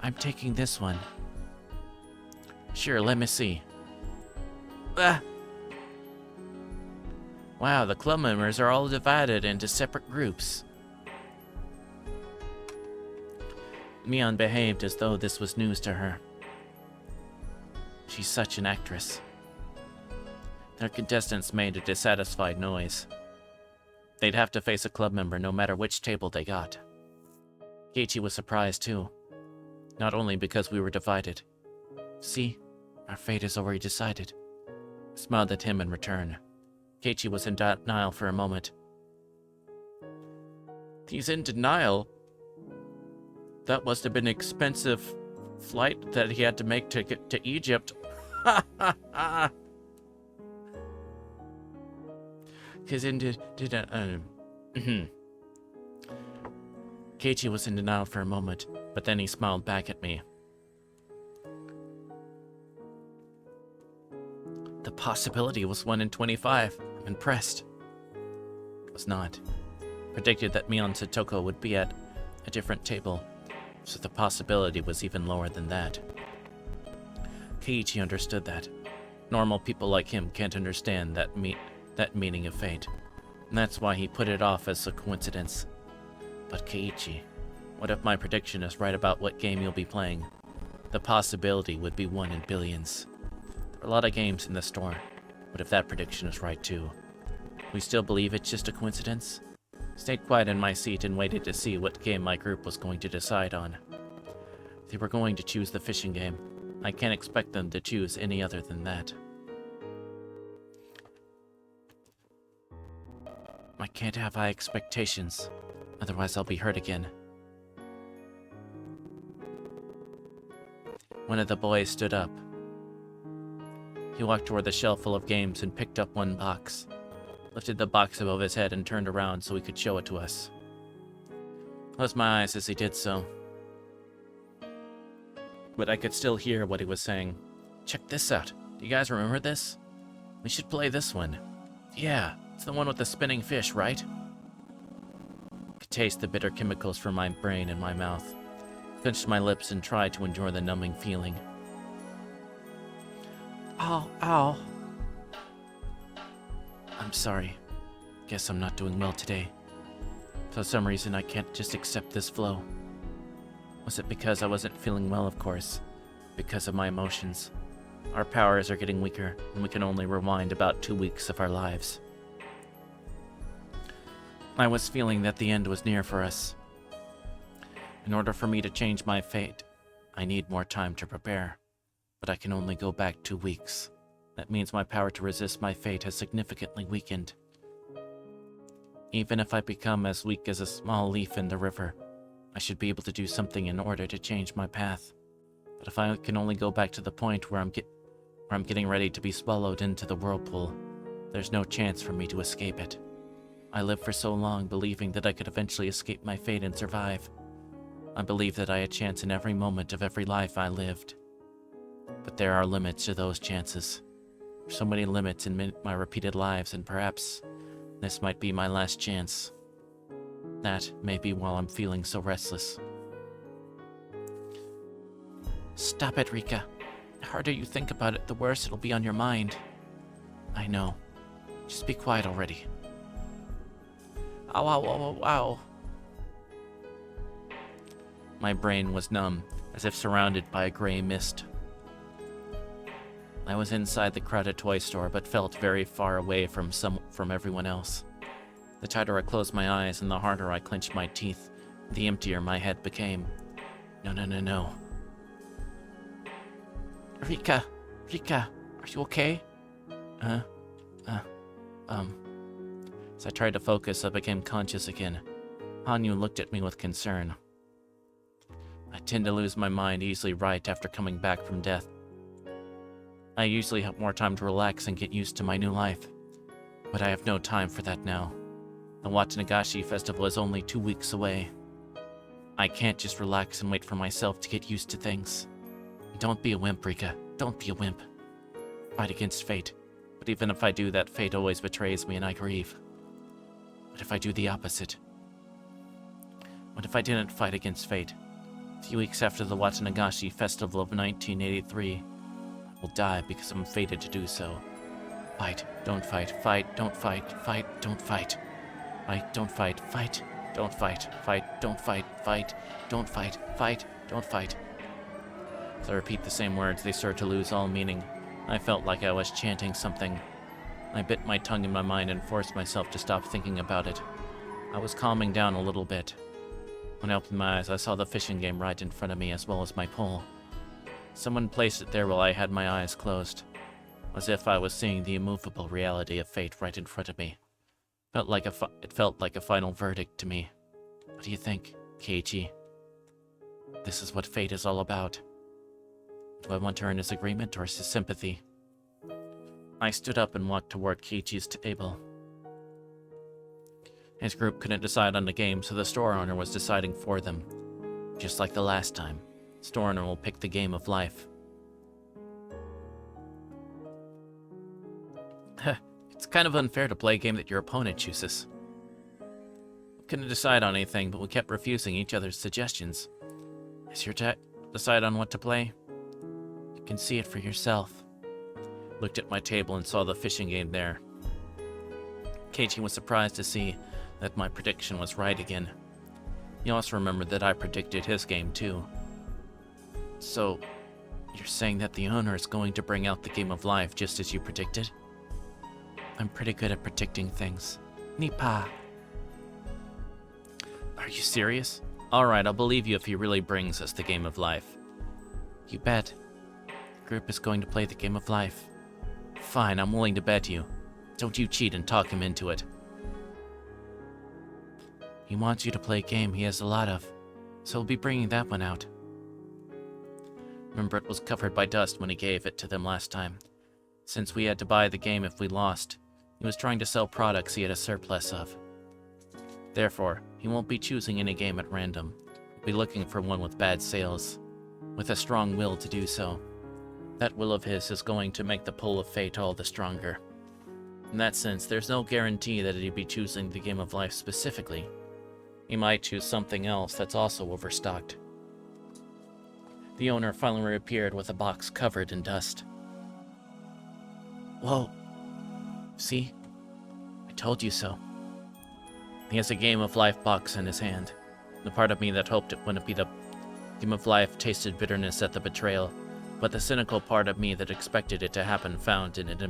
I'm taking this one. Sure, let me see. Ah! Wow, the club members are all divided into separate groups. Mion behaved as though this was news to her. She's such an actress. Their contestants made a dissatisfied noise. They'd have to face a club member no matter which table they got. Kiichi was surprised too. Not only because we were divided. See, our fate is already decided. I smiled at him in return. Kiichi was in denial for a moment. He's in denial? That must have been an expensive flight that he had to make to get to Egypt. Ha ha ha! Kiichi was in denial for a moment, but then he smiled back at me. The possibility was 1 in 25. I'm impressed. It was not. Predicted that Mion Satoko would be at a different table. so the possibility was even lower than that. Keiichi understood that. Normal people like him can't understand that meaning of fate, and that's why he put it off as a coincidence. But Keiichi, what if my prediction is right about what game you'll be playing? The possibility would be 1 in billions. There are a lot of games in the store. What if that prediction is right too? We still believe it's just a coincidence? Stayed quiet in my seat and waited to see what game my group was going to decide on. They were going to choose the fishing game. I can't expect them to choose any other than that. I can't have high expectations, otherwise I'll be hurt again. One of the boys stood up. He walked toward the shelf full of games and picked up one box, lifted the box above his head and turned around so he could show it to us. Closed my eyes as he did so, but I could still hear what he was saying. Check this out. Do you guys remember this? We should play this one. Yeah, it's the one with the spinning fish, right? I could taste the bitter chemicals from my brain in my mouth. Clenched my lips and tried to endure the numbing feeling. Ow, ow. I'm sorry. Guess I'm not doing well today. For some reason, I can't just accept this flow. Was it because I wasn't feeling well, of course? Because of my emotions. Our powers are getting weaker, and we can only rewind about 2 weeks of our lives. I was feeling that the end was near for us. In order for me to change my fate, I need more time to prepare. But I can only go back 2 weeks. That means my power to resist my fate has significantly weakened. Even if I become as weak as a small leaf in the river, I should be able to do something in order to change my path. But if I can only go back to the point where I'm getting ready to be swallowed into the whirlpool, there's no chance for me to escape it. I lived for so long believing that I could eventually escape my fate and survive. I believed that I had chance in every moment of every life I lived. But there are limits to those chances. So many limits in my repeated lives, and perhaps this might be my last chance. That may be while I'm feeling so restless. Stop it, Rika. The harder you think about it, the worse it'll be on your mind. I know. Just be quiet already. Ow, ow, ow, ow, ow. My brain was numb, as if surrounded by a gray mist. I was inside the crowded toy store, but felt very far away from everyone else. The tighter I closed my eyes and the harder I clenched my teeth, the emptier my head became. No, no, no, no. Rika, are you okay? As I tried to focus, I became conscious again. Hanyu looked at me with concern. I tend to lose my mind easily right after coming back from death. I usually have more time to relax and get used to my new life, but I have no time for that now. The Watanagashi festival is only 2 weeks away. I can't just relax and wait for myself to get used to things. Don't be a wimp, Rika. Don't be a wimp. Fight against fate, but even if I do that, fate always betrays me and I grieve. What if I do the opposite? What if I didn't fight against fate? A few weeks after the Watanagashi festival of 1983, I will die because I'm fated to do so. Fight, don't fight, fight, don't fight, fight, don't fight. Fight, don't fight, fight, don't fight, fight, don't fight, fight, don't fight, fight, don't fight. As I repeat the same words, they start to lose all meaning. I felt like I was chanting something. I bit my tongue in my mind and forced myself to stop thinking about it. I was calming down a little bit. When I opened my eyes, I saw the fishing game right in front of me as well as my pole. Someone placed it there while I had my eyes closed, as if I was seeing the immovable reality of fate right in front of me. It felt like a final verdict to me. What do you think, Keiichi? This is what fate is all about. Do I want to earn his agreement or his sympathy? I stood up and walked toward Keiichi's table. His group couldn't decide on the game, so the store owner was deciding for them. Just like the last time, the store owner will pick the game of life. It's kind of unfair to play a game that your opponent chooses. We couldn't decide on anything, but we kept refusing each other's suggestions. Is your decide on what to play? You can see it for yourself. Looked at my table and saw the fishing game there. Keiichi was surprised to see that my prediction was right again. He also remembered that I predicted his game too. So, you're saying that the owner is going to bring out the Game of Life just as you predicted? I'm pretty good at predicting things. Nipa. Are you serious? Alright, I'll believe you if he really brings us the Game of Life. You bet. The group is going to play the Game of Life. Fine, I'm willing to bet you. Don't you cheat and talk him into it. He wants you to play a game he has a lot of, so we'll be bringing that one out. Remember, it was covered by dust when he gave it to them last time. Since we had to buy the game if we lost, he was trying to sell products he had a surplus of. Therefore, he won't be choosing any game at random. He'll be looking for one with bad sales, with a strong will to do so. That will of his is going to make the pull of fate all the stronger. In that sense, there's no guarantee that he'd be choosing the Game of Life specifically. He might choose something else that's also overstocked. The owner finally reappeared with a box covered in dust. Whoa. See? I told you so. He has a Game of Life box in his hand. The part of me that hoped it wouldn't be the Game of Life tasted bitterness at the betrayal, but the cynical part of me that expected it to happen found in it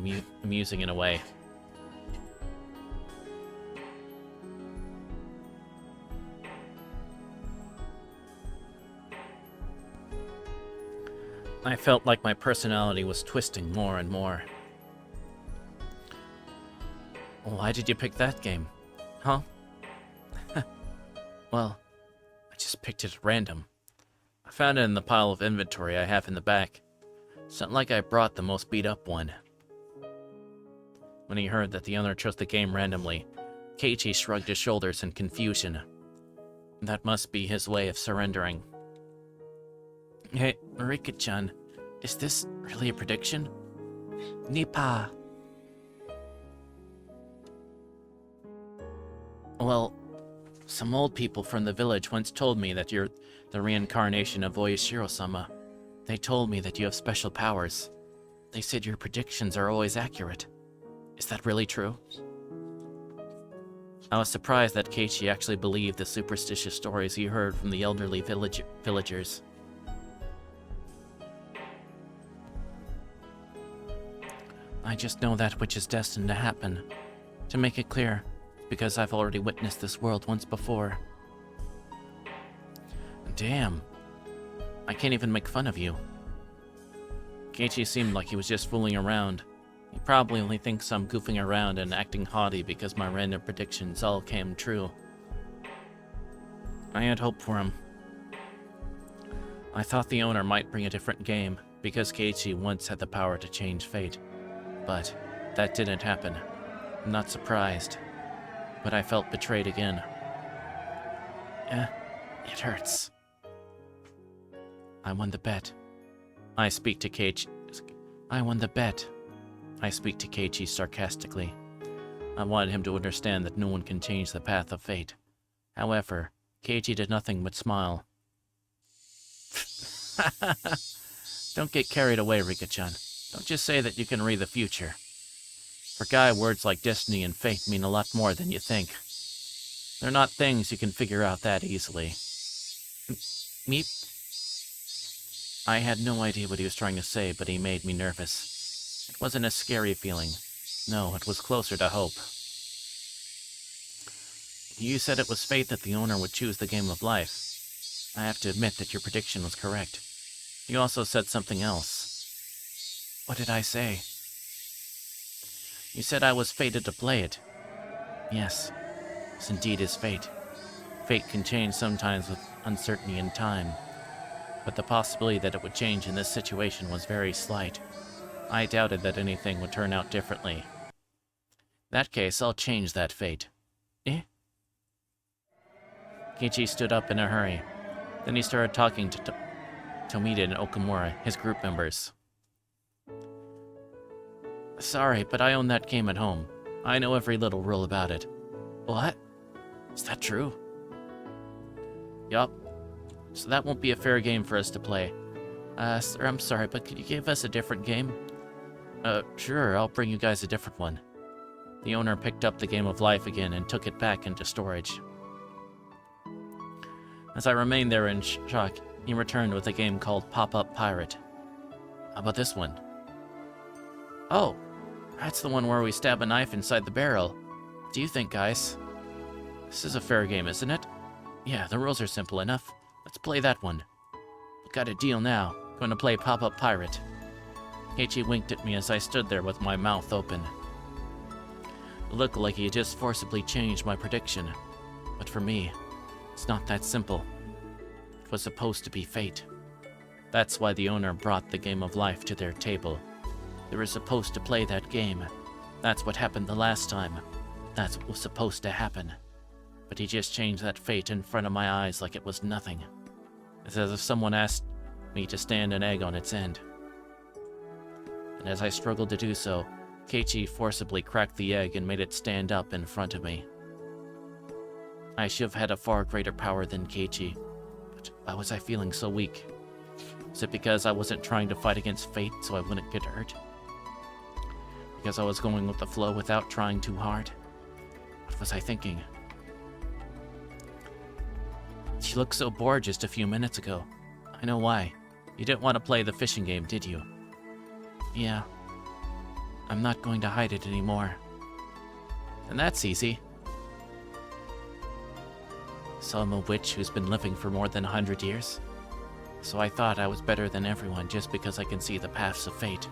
amusing in a way. I felt like my personality was twisting more and more. Why did you pick that game? Huh? Well, I just picked it at random. I found it in the pile of inventory I have in the back. It's not like I brought the most beat up one. When he heard that the owner chose the game randomly, Keiichi shrugged his shoulders in confusion. That must be his way of surrendering. Hey, Marika-chan, is this really a prediction? Nipa. Well, some old people from the village once told me that you're the reincarnation of Oyashiro-sama. They told me that you have special powers. They said your predictions are always accurate. Is that really true? I was surprised that Keiichi actually believed the superstitious stories he heard from the elderly villagers. I just know that which is destined to happen. To make it clear, because I've already witnessed this world once before. Damn. I can't even make fun of you. Keiichi seemed like he was just fooling around. He probably only thinks I'm goofing around and acting haughty because my random predictions all came true. I had hope for him. I thought the owner might bring a different game, because Keiichi once had the power to change fate. But that didn't happen. I'm not surprised. But I felt betrayed again. It hurts. I won the bet. I speak to Keiichi. I won the bet. I speak to Keiichi sarcastically. I wanted him to understand that no one can change the path of fate. However, Keiichi did nothing but smile. Don't get carried away, Rika-chan. Don't just say that you can read the future. For Guy, words like destiny and fate mean a lot more than you think. They're not things you can figure out that easily. Meep? I had no idea what he was trying to say, but he made me nervous. It wasn't a scary feeling. No, it was closer to hope. You said it was fate that the owner would choose the Game of Life. I have to admit that your prediction was correct. You also said something else. What did I say? You said I was fated to play it. Yes, this indeed is fate. Fate can change sometimes with uncertainty in time, but the possibility that it would change in this situation was very slight. I doubted that anything would turn out differently. In that case, I'll change that fate. Eh? Keiichi stood up in a hurry. Then he started talking to Tomita and Okamura, his group members. Sorry, but I own that game at home. I know every little rule about it. What? Is that true? Yup. So that won't be a fair game for us to play. Sir, I'm sorry, but could you give us a different game? Sure, I'll bring you guys a different one. The owner picked up the game of life again and took it back into storage. As I remained there in shock, he returned with a game called Pop-Up Pirate. How about this one? Oh, that's the one where we stab a knife inside the barrel. What do you think, guys? This is a fair game, isn't it? Yeah, the rules are simple enough. Let's play that one. We got a deal now. Going to play Pop-Up Pirate. Keiichi winked at me as I stood there with my mouth open. It looked like he had just forcibly changed my prediction. But for me, it's not that simple. It was supposed to be fate. That's why the owner brought the game of life to their table. They were supposed to play that game. That's what happened the last time. That's what was supposed to happen. But he just changed that fate in front of my eyes like it was nothing. It's as if someone asked me to stand an egg on its end. And as I struggled to do so, Keiichi forcibly cracked the egg and made it stand up in front of me. I should have had a far greater power than Keiichi, but why was I feeling so weak? Was it because I wasn't trying to fight against fate so I wouldn't get hurt? Because I was going with the flow without trying too hard? What was I thinking? She looked so bored just a few minutes ago. I know why. You didn't want to play the fishing game, did you? Yeah. I'm not going to hide it anymore. And that's easy. So I'm a witch who's been living for more than 100 years? So I thought I was better than everyone just because I can see the paths of fate.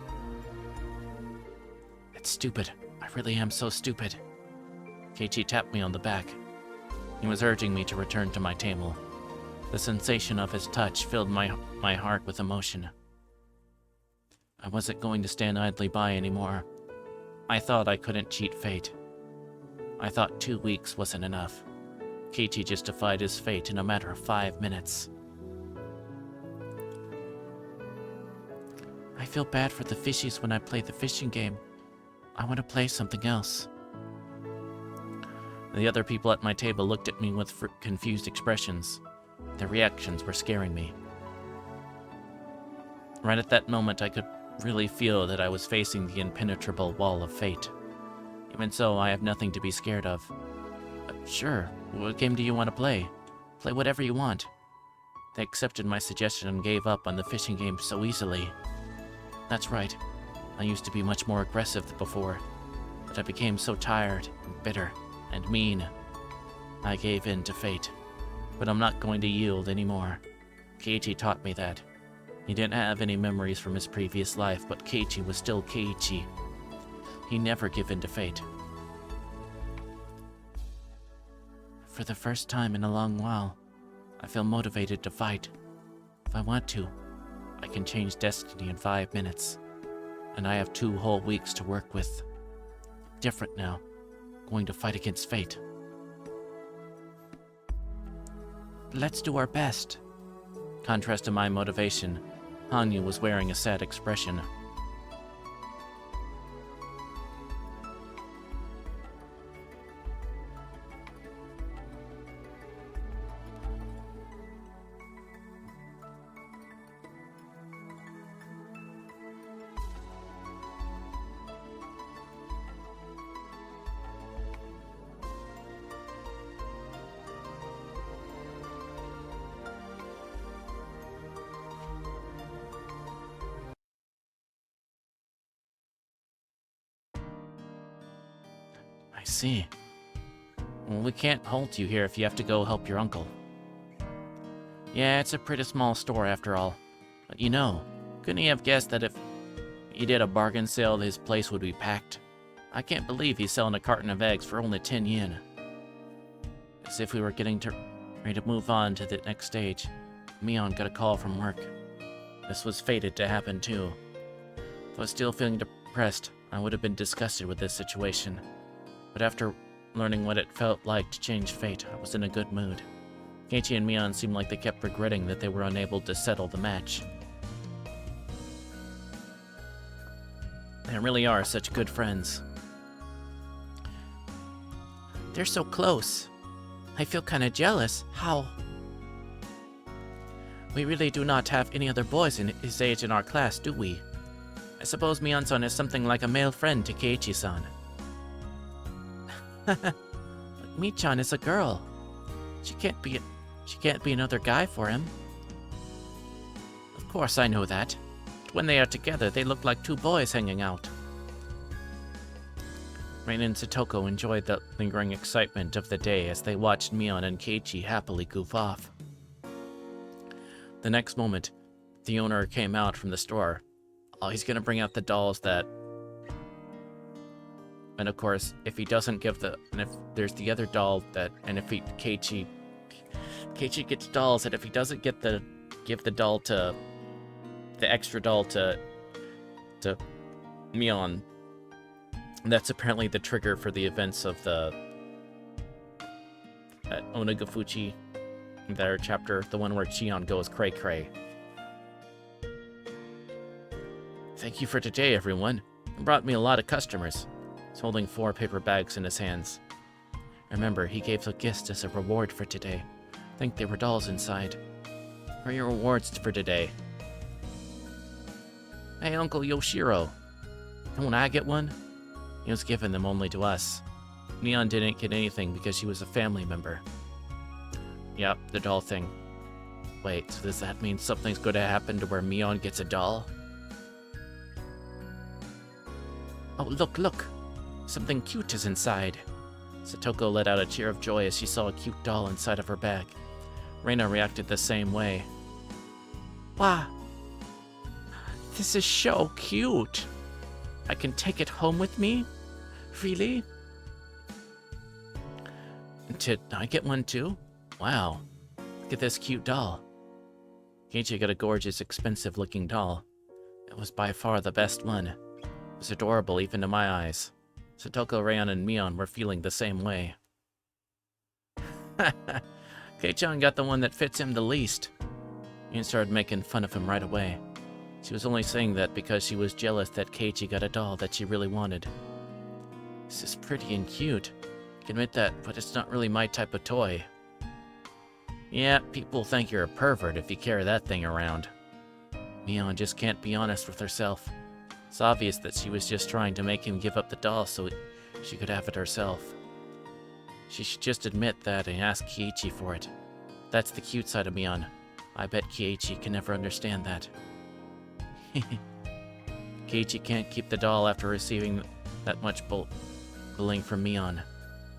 It's stupid. I really am so stupid. Keiichi tapped me on the back. He was urging me to return to my table. The sensation of his touch filled my heart with emotion. I wasn't going to stand idly by anymore. I thought I couldn't cheat fate. I thought 2 weeks wasn't enough. Keiichi just defied his fate in a matter of 5 minutes. I feel bad for the fishies when I play the fishing game. I want to play something else. The other people at my table looked at me with confused expressions. Their reactions were scaring me. Right at that moment, I could really feel that I was facing the impenetrable wall of fate. Even so, I have nothing to be scared of. Sure, what game do you want to play? Play whatever you want. They accepted my suggestion and gave up on the fishing game so easily. That's right. I used to be much more aggressive than before, but I became so tired and bitter and mean. I gave in to fate, but I'm not going to yield anymore. Keiichi taught me that. He didn't have any memories from his previous life, but Keiichi was still Keiichi. He never gave in to fate. For the first time in a long while, I feel motivated to fight. If I want to, I can change destiny in 5 minutes. And I have 2 whole weeks to work with. Different now. Going to fight against fate. Let's do our best. Contrast to my motivation, Hanyu was wearing a sad expression. I see. Well, we can't hold you here if you have to go help your uncle. Yeah, it's a pretty small store after all. But you know, couldn't he have guessed that if he did a bargain sale, his place would be packed? I can't believe he's selling a carton of eggs for only 10 yen. As if we were getting ready to move on to the next stage, Mion got a call from work. This was fated to happen too. If I was still feeling depressed, I would have been disgusted with this situation. But after learning what it felt like to change fate, I was in a good mood. Keiichi and Mion seemed like they kept regretting that they were unable to settle the match. They really are such good friends. They're so close. I feel kinda jealous. How? We really do not have any other boys in his age in our class, do we? I suppose Mion-san is something like a male friend to Keiichi-san. Mi-chan is a girl. She can't be another guy for him. Of course I know that. But when they are together, they look like two boys hanging out. Rain and Satoko enjoyed the lingering excitement of the day as they watched Mion and Keiichi happily goof off. The next moment, the owner came out from the store. Oh, he's gonna bring out the dolls that... And of course, if he doesn't give the... And if there's the other doll that... And if Keiichi gets dolls, and if he doesn't give the doll to... The extra doll to Mion, that's apparently the trigger for the events of the... Onagafuchi, their chapter, the one where Chion goes cray-cray. Thank you for today, everyone. It brought me a lot of customers. He's holding 4 paper bags in his hands. Remember, he gave the gifts as a reward for today. I think there were dolls inside. What are your rewards for today? Hey, Uncle Yoshiro. Don't I get one? He was giving them only to us. Mion didn't get anything because she was a family member. Yep, the doll thing. Wait, so does that mean something's going to happen to where Mion gets a doll? Oh, look! Something cute is inside. Satoko let out a cheer of joy as she saw a cute doll inside of her bag. Reina reacted the same way. Wow! This is so cute! I can take it home with me? Really? Did I get one too? Wow. Look at this cute doll. Keiichi got a gorgeous, expensive-looking doll. It was by far the best one. It was adorable even to my eyes. Satoko, Rayon, and Mion were feeling the same way. Kei-chan got the one that fits him the least. Mion started making fun of him right away. She was only saying that because she was jealous that Keiichi got a doll that she really wanted. This is pretty and cute. I can admit that, but it's not really my type of toy. Yeah, people think you're a pervert if you carry that thing around. Mion just can't be honest with herself. It's obvious that she was just trying to make him give up the doll so she could have it herself. She should just admit that and ask Keiichi for it. That's the cute side of Mion. I bet Keiichi can never understand that. Keiichi can't keep the doll after receiving that much bullying from Mion.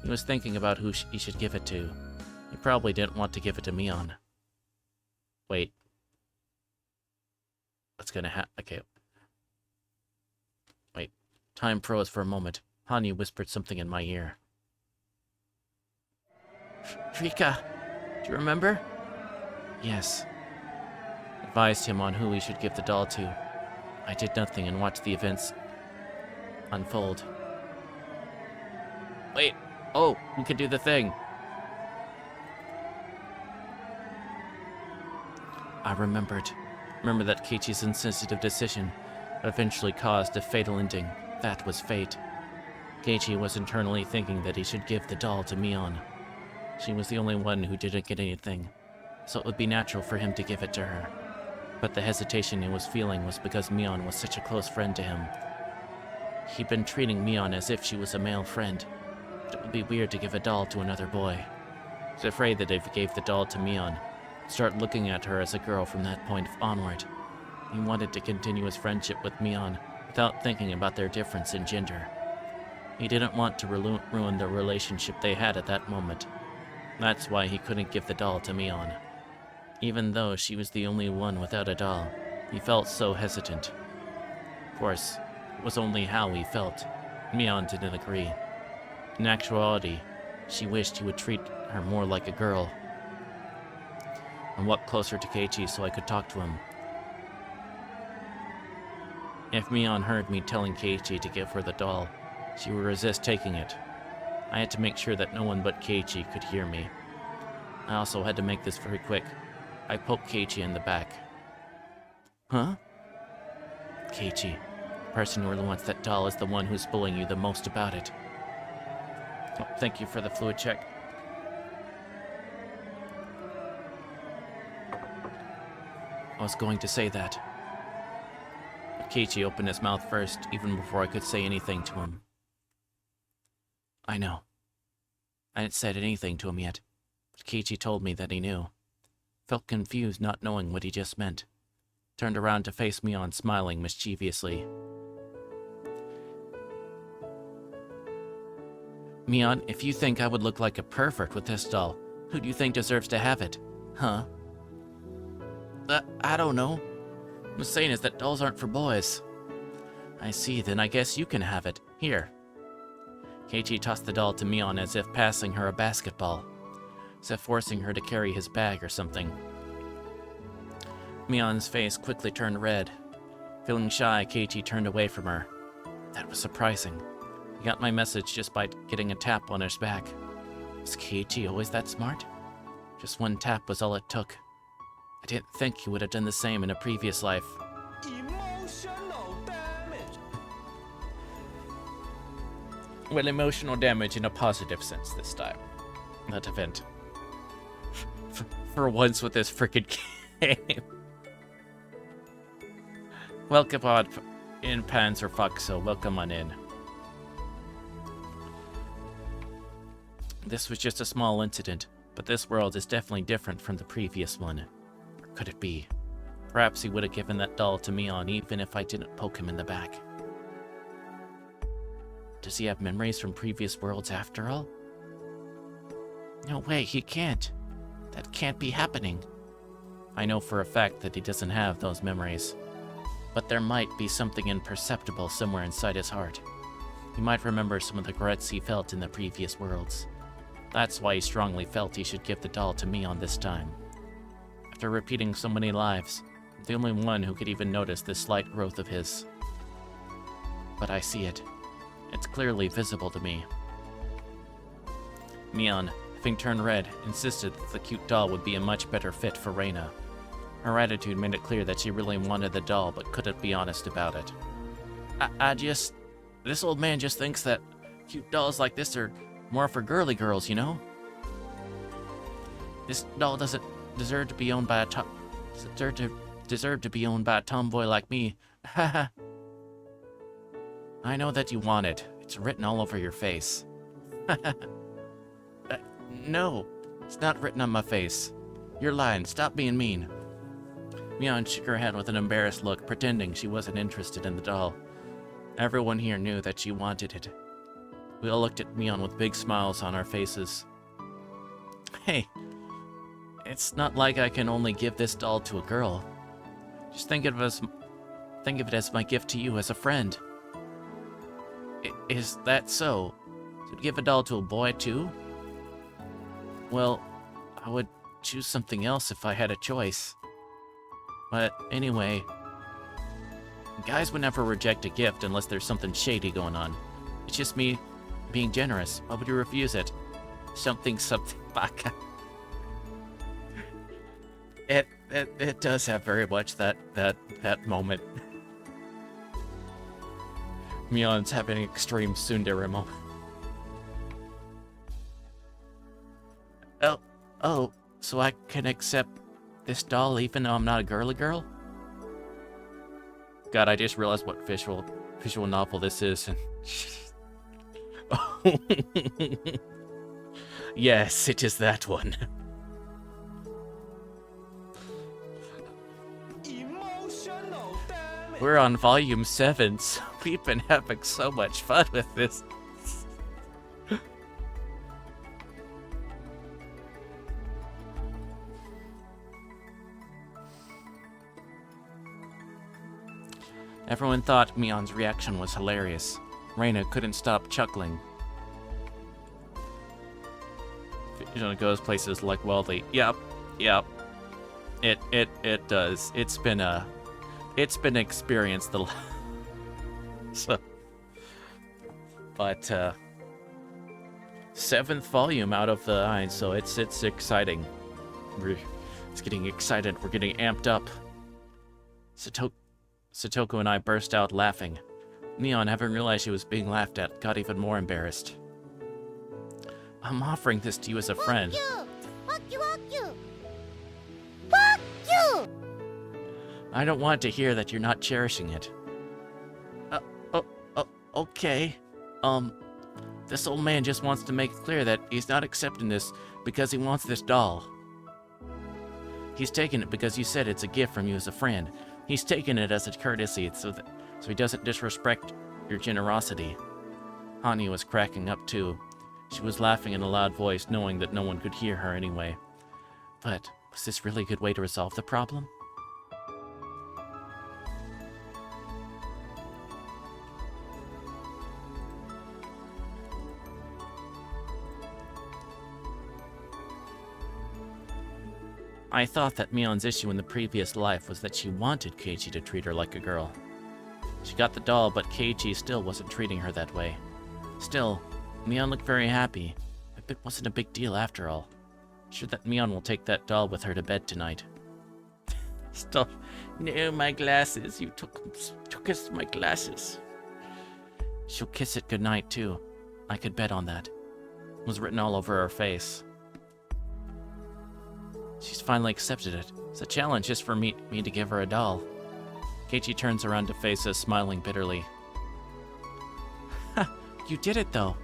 He was thinking about who he should give it to. He probably didn't want to give it to Mion. Wait. What's gonna happen? Okay. Wait. Time froze for a moment. Hani whispered something in my ear. Rika, do you remember? Yes. Advised him on who he should give the doll to. I did nothing and watched the events unfold. Wait. Oh, we can do the thing. I remembered. Remember that Keiichi's insensitive decision eventually caused a fatal ending. That was fate. Keiichi was internally thinking that he should give the doll to Mion. She was the only one who didn't get anything, so it would be natural for him to give it to her. But the hesitation he was feeling was because Mion was such a close friend to him. He'd been treating Mion as if she was a male friend. But it would be weird to give a doll to another boy. He was afraid that if he gave the doll to Mion, he'd start looking at her as a girl from that point onward. He wanted to continue his friendship with Mion without thinking about their difference in gender. He didn't want to ruin the relationship they had at that moment. That's why he couldn't give the doll to Mion. Even though she was the only one without a doll, he felt so hesitant. Of course, it was only how he felt. Mion didn't agree. In actuality, she wished he would treat her more like a girl. I walked closer to Keiichi so I could talk to him. If Mion heard me telling Keiichi to give her the doll, she would resist taking it. I had to make sure that no one but Keiichi could hear me. I also had to make this very quick. I poked Keiichi in the back. Huh? Keiichi, the person who really wants that doll is the one who's bullying you the most about it. Oh, thank you for the fluid check. I was going to say that. But Keiichi opened his mouth first, even before I could say anything to him. I know. I hadn't said anything to him yet, but Keiichi told me that he knew. Felt confused, not knowing what he just meant. Turned around to face Mion, smiling mischievously. Mion, if you think I would look like a pervert with this doll, who do you think deserves to have it? Huh? I don't know. What I'm saying is that dolls aren't for boys. I see, then I guess you can have it. Here. Keiichi tossed the doll to Mion as if passing her a basketball, as if forcing her to carry his bag or something. Mion's face quickly turned red. Feeling shy, Keiichi turned away from her. That was surprising. He got my message just by getting a tap on his back. Was Keiichi always that smart? Just one tap was all it took. I didn't think he would have done the same in a previous life. Emotional damage. Well, emotional damage in a positive sense this time. That event. For once with this frickin' game. Welcome on in Panzer Foxo. Welcome on in. This was just a small incident, but this world is definitely different from the previous one. Or could it be? Perhaps he would have given that doll to Mion even if I didn't poke him in the back. Does he have memories from previous worlds after all? No way, he can't. That can't be happening. I know for a fact that he doesn't have those memories. But there might be something imperceptible somewhere inside his heart. He might remember some of the regrets he felt in the previous worlds. That's why he strongly felt he should give the doll to Mion this time. After repeating so many lives, I'm the only one who could even notice this slight growth of his. But I see it. It's clearly visible to me. Mion, having turned red, insisted that the cute doll would be a much better fit for Reina. Her attitude made it clear that she really wanted the doll, but couldn't be honest about it. This old man just thinks that cute dolls like this are more for girly girls, you know? This doll doesn't deserve to be owned by deserve to be owned by a tomboy like me. Haha. I know that you want it. It's written all over your face. No, it's not written on my face. You're lying. Stop being mean. Mion shook her head with an embarrassed look, pretending she wasn't interested in the doll. Everyone here knew that she wanted it. We all looked at Mion with big smiles on our faces. Hey, it's not like I can only give this doll to a girl. Just think of it as my gift to you as a friend. Is that so? To give a doll to a boy too? Well, I would choose something else if I had a choice. But anyway, guys would never reject a gift unless there's something shady going on. It's just me being generous. Why would you refuse it? Something baka. It does have very much that moment. Mion's having an extreme tsundere moment. Oh, so I can accept this doll even though I'm not a girly girl? God, I just realized what visual novel this is. Yes, it is that one. Emotional damage. We're on volume 7, so we've been having so much fun with this. Everyone thought Mion's reaction was hilarious. Reina couldn't stop chuckling. It goes places like Wealthy. Yep. It does. It's been experienced the so, but 7th volume out of the 9, so it's exciting. It's getting excited. We're getting amped up. Satoko and I burst out laughing. Mion, having realized she was being laughed at, got even more embarrassed. I'm offering this to you as a friend. Fuck you! Fuck you! Fuck you! I don't want to hear that you're not cherishing it. Okay. This old man just wants to make it clear that he's not accepting this because he wants this doll. He's taking it because you said it's a gift from you as a friend. He's taking it as a courtesy so he doesn't disrespect your generosity. Hani was cracking up too. She was laughing in a loud voice, knowing that no one could hear her anyway. But was this really a good way to resolve the problem? I thought that Mion's issue in the previous life was that she wanted Keiichi to treat her like a girl. She got the doll, but Keiichi still wasn't treating her that way. Still, Mion looked very happy. It wasn't a big deal after all. Sure that Mion will take that doll with her to bed tonight. Stop. No, my glasses. You took us my glasses. She'll kiss it goodnight, too. I could bet on that. It was written all over her face. She's finally accepted it. It's a challenge just for me to give her a doll. Keiichi turns around to face us, smiling bitterly. Ha! You did it, though.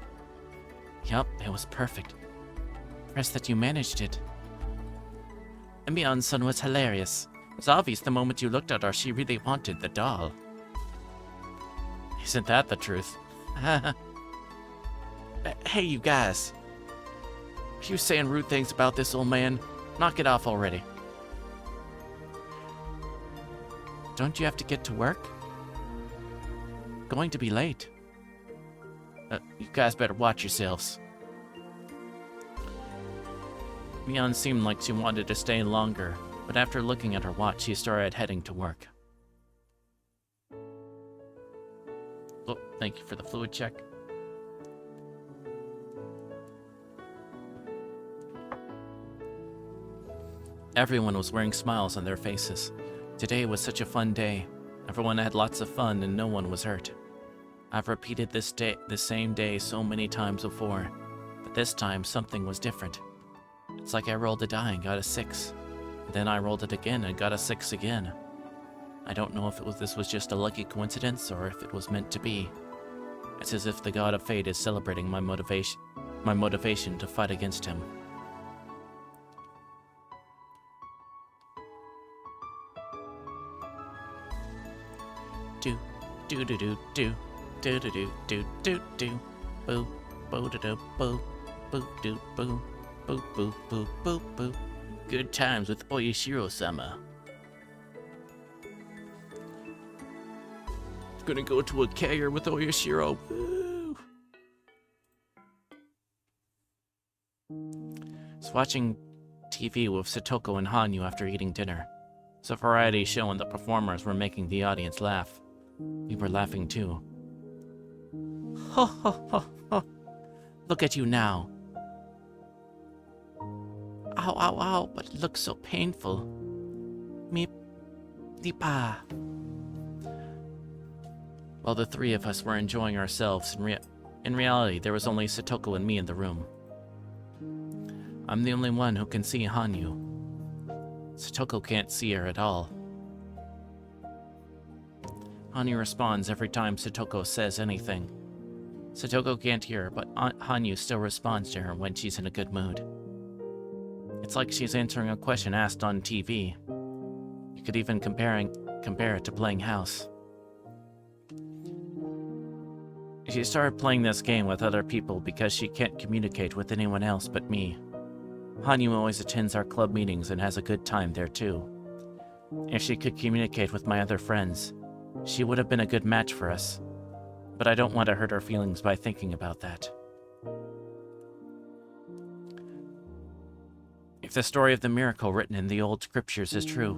Yup, it was perfect. Impressed that you managed it. And Mion's son was hilarious. It was obvious the moment you looked at her, she really wanted the doll. Isn't that the truth? Hey, you guys. Are you saying rude things about this old man? Knock it off already. Don't you have to get to work? Going to be late. You guys better watch yourselves. Mion seemed like she wanted to stay longer, but after looking at her watch, she started heading to work. Oh, thank you for the fluid check. Everyone was wearing smiles on their faces. Today was such a fun day. Everyone had lots of fun and no one was hurt. I've repeated the same day so many times before, but this time something was different. It's like I rolled a die and got a 6. Then I rolled it again and got a 6 again. I don't know if this was just a lucky coincidence or if it was meant to be. It's as if the god of fate is celebrating my motivation to fight against him. Do do do do do do do do do do do boo boo do do boo boo do boo boo boo boo boo boo. Good times with Oyashiro-sama. Gonna go to a kegger with Oyashiro. Woo. Was watching TV with Satoko and Hanyu after eating dinner. It's a variety show and the performers were making the audience laugh. We were laughing too. Ho ho ho ho. Look at you now. Ow ow ow, but it looks so painful. Me Nipa. While the three of us were enjoying ourselves, in reality there was only Satoko and me in the room. I'm the only one who can see Hanyu. Satoko can't see her at all. Hanyu responds every time Satoko says anything. Satoko can't hear her, but Hanyu still responds to her when she's in a good mood. It's like she's answering a question asked on TV. You could even compare it to playing house. She started playing this game with other people because she can't communicate with anyone else but me. Hanyu always attends our club meetings and has a good time there too. If she could communicate with my other friends, she would have been a good match for us. But I don't want to hurt her feelings by thinking about that. If the story of the miracle written in the old scriptures is true,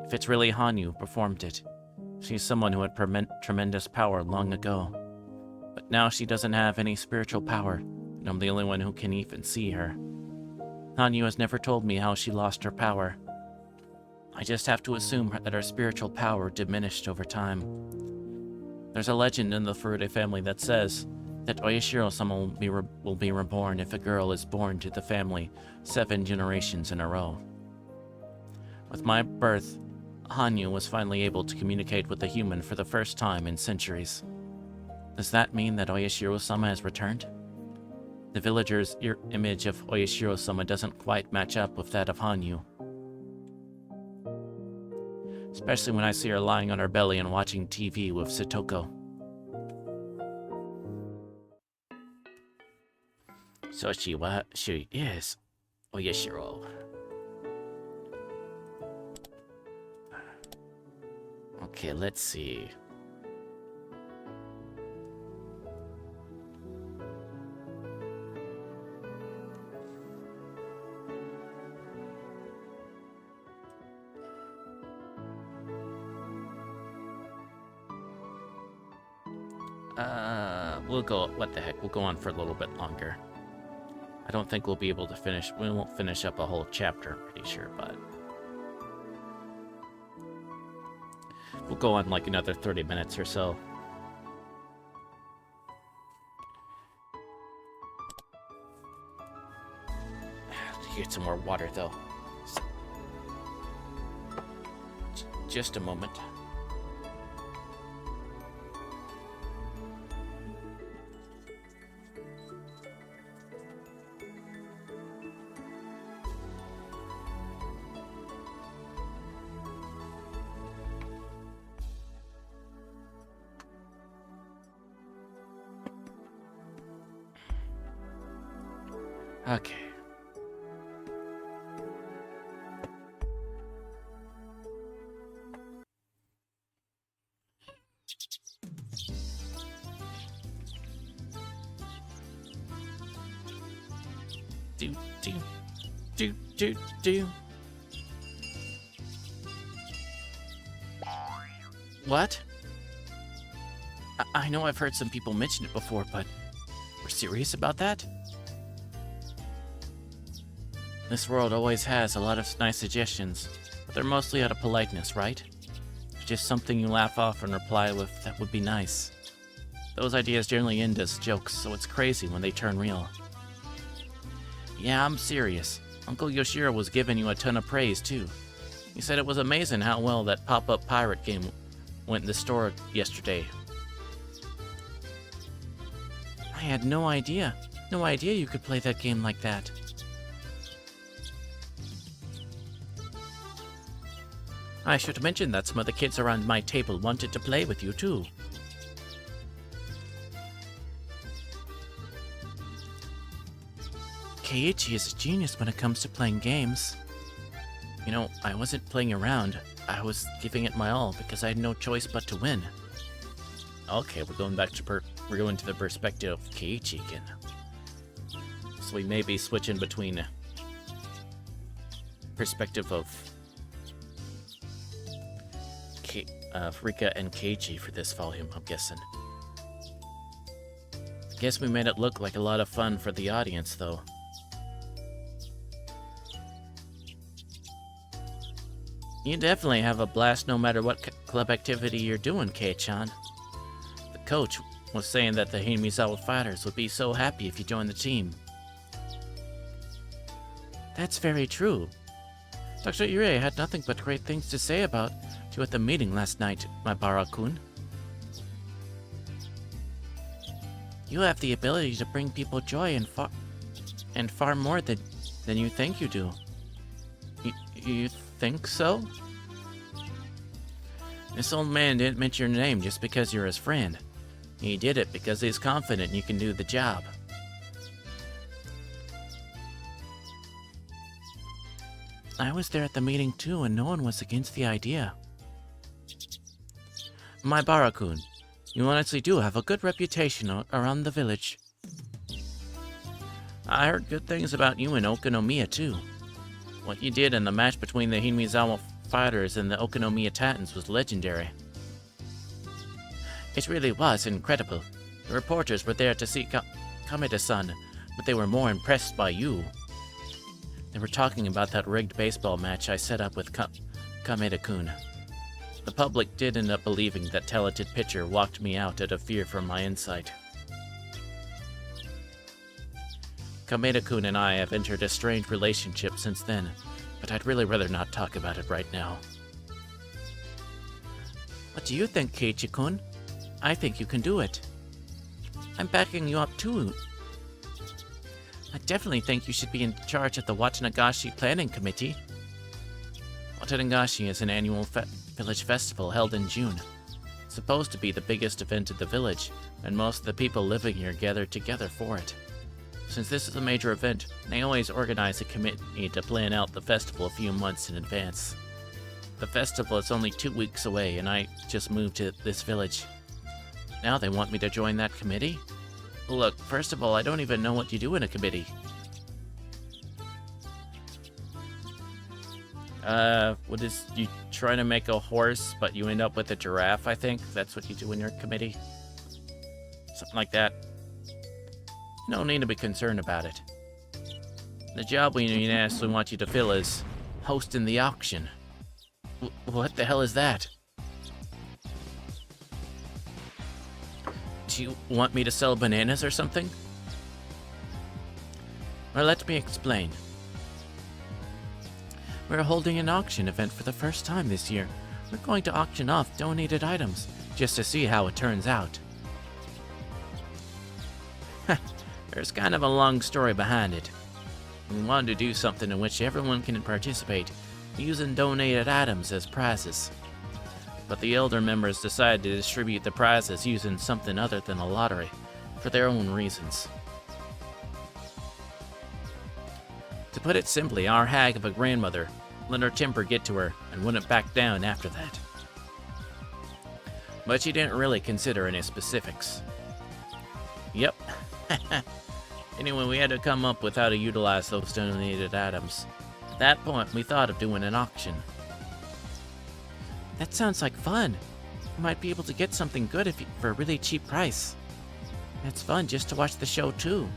if it's really Hanyu who performed it, she's someone who had tremendous power long ago. But now she doesn't have any spiritual power, and I'm the only one who can even see her. Hanyu has never told me how she lost her power. I just have to assume that her spiritual power diminished over time. There's a legend in the Furude family that says that Oyashiro-sama will be reborn if a girl is born to the family 7 generations in a row. With my birth, Hanyu was finally able to communicate with a human for the first time in centuries. Does that mean that Oyashiro-sama has returned? The villager's image of Oyashiro-sama doesn't quite match up with that of Hanyu. Especially when I see her lying on her belly and watching TV with Satoko. So she is Oyashiro. Okay, let's see. We'll go, what the heck, we'll go on for a little bit longer. I don't think we'll be able to finish, we won't finish up a whole chapter, I'm pretty sure, but... we'll go on like another 30 minutes or so. Get some more water, though. Just a moment. Okay. Do. What? I know I've heard some people mention it before, but we're serious about that? This world always has a lot of nice suggestions, but they're mostly out of politeness, right? Just something you laugh off and reply with, that would be nice. Those ideas generally end as jokes, so it's crazy when they turn real. Yeah, I'm serious. Uncle Yoshiro was giving you a ton of praise, too. He said it was amazing how well that pop-up pirate game went in the store yesterday. I had no idea. No idea you could play that game like that. I should mention that some of the kids around my table wanted to play with you, too. Keiichi is a genius when it comes to playing games. You know, I wasn't playing around. I was giving it my all because I had no choice but to win. Okay, we're going back to we're going to the perspective of Keiichi again. So we may be switching between perspective of Rika and Keiichi for this volume, I'm guessing. I guess we made it look like a lot of fun for the audience, though. You definitely have a blast no matter what club activity you're doing, Kei-chan. The coach was saying that the Hinamizawa Fighters would be so happy if you joined the team. That's very true. Dr. Irie had nothing but great things to say about you at the meeting last night, my Bara-kun. You have the ability to bring people joy and far more than you think you do. You think so? This old man didn't mention your name just because you're his friend. He did it because he's confident you can do the job. I was there at the meeting too, and no one was against the idea. My Bara-kun, you honestly do have a good reputation around the village. I heard good things about you in Okonomiya too. What you did in the match between the Hinamizawa Fighters and the Okonomiya Titans was legendary. It really was incredible. The reporters were there to see Kameda-san, but they were more impressed by you. They were talking about that rigged baseball match I set up with Kameda-kun. The public did end up believing that talented pitcher walked me out out of fear for my insight. Kameda-kun and I have entered a strained relationship since then, but I'd really rather not talk about it right now. What do you think, Keiichi-kun? I think you can do it. I'm backing you up too. I definitely think you should be in charge of the Watanagashi Planning Committee. Watanagashi is an annual village festival held in June. It's supposed to be the biggest event in the village, and most of the people living here gather together for it. Since this is a major event, they always organize a committee to plan out the festival a few months in advance. The festival is only 2 weeks away, and I just moved to this village. Now they want me to join that committee? Look, first of all, I don't even know what you do in a committee. What is, you trying to make a horse, but you end up with a giraffe, I think? That's what you do in your committee? Something like that. No need to be concerned about it. The job we actually want you to fill is hosting the auction. What the hell is that? Do you want me to sell bananas or something? Well, let me explain. We're holding an auction event for the first time this year. We're going to auction off donated items, just to see how it turns out. There's kind of a long story behind it. We wanted to do something in which everyone can participate, using donated items as prizes. But the elder members decided to distribute the prizes using something other than a lottery, for their own reasons. To put it simply, our hag of a grandmother let her temper get to her and wouldn't back down after that. But she didn't really consider any specifics. Yep. Anyway, we had to come up with how to utilize those donated items. At that point, we thought of doing an auction. That sounds like fun. You might be able to get something good for a really cheap price. It's fun just to watch the show too.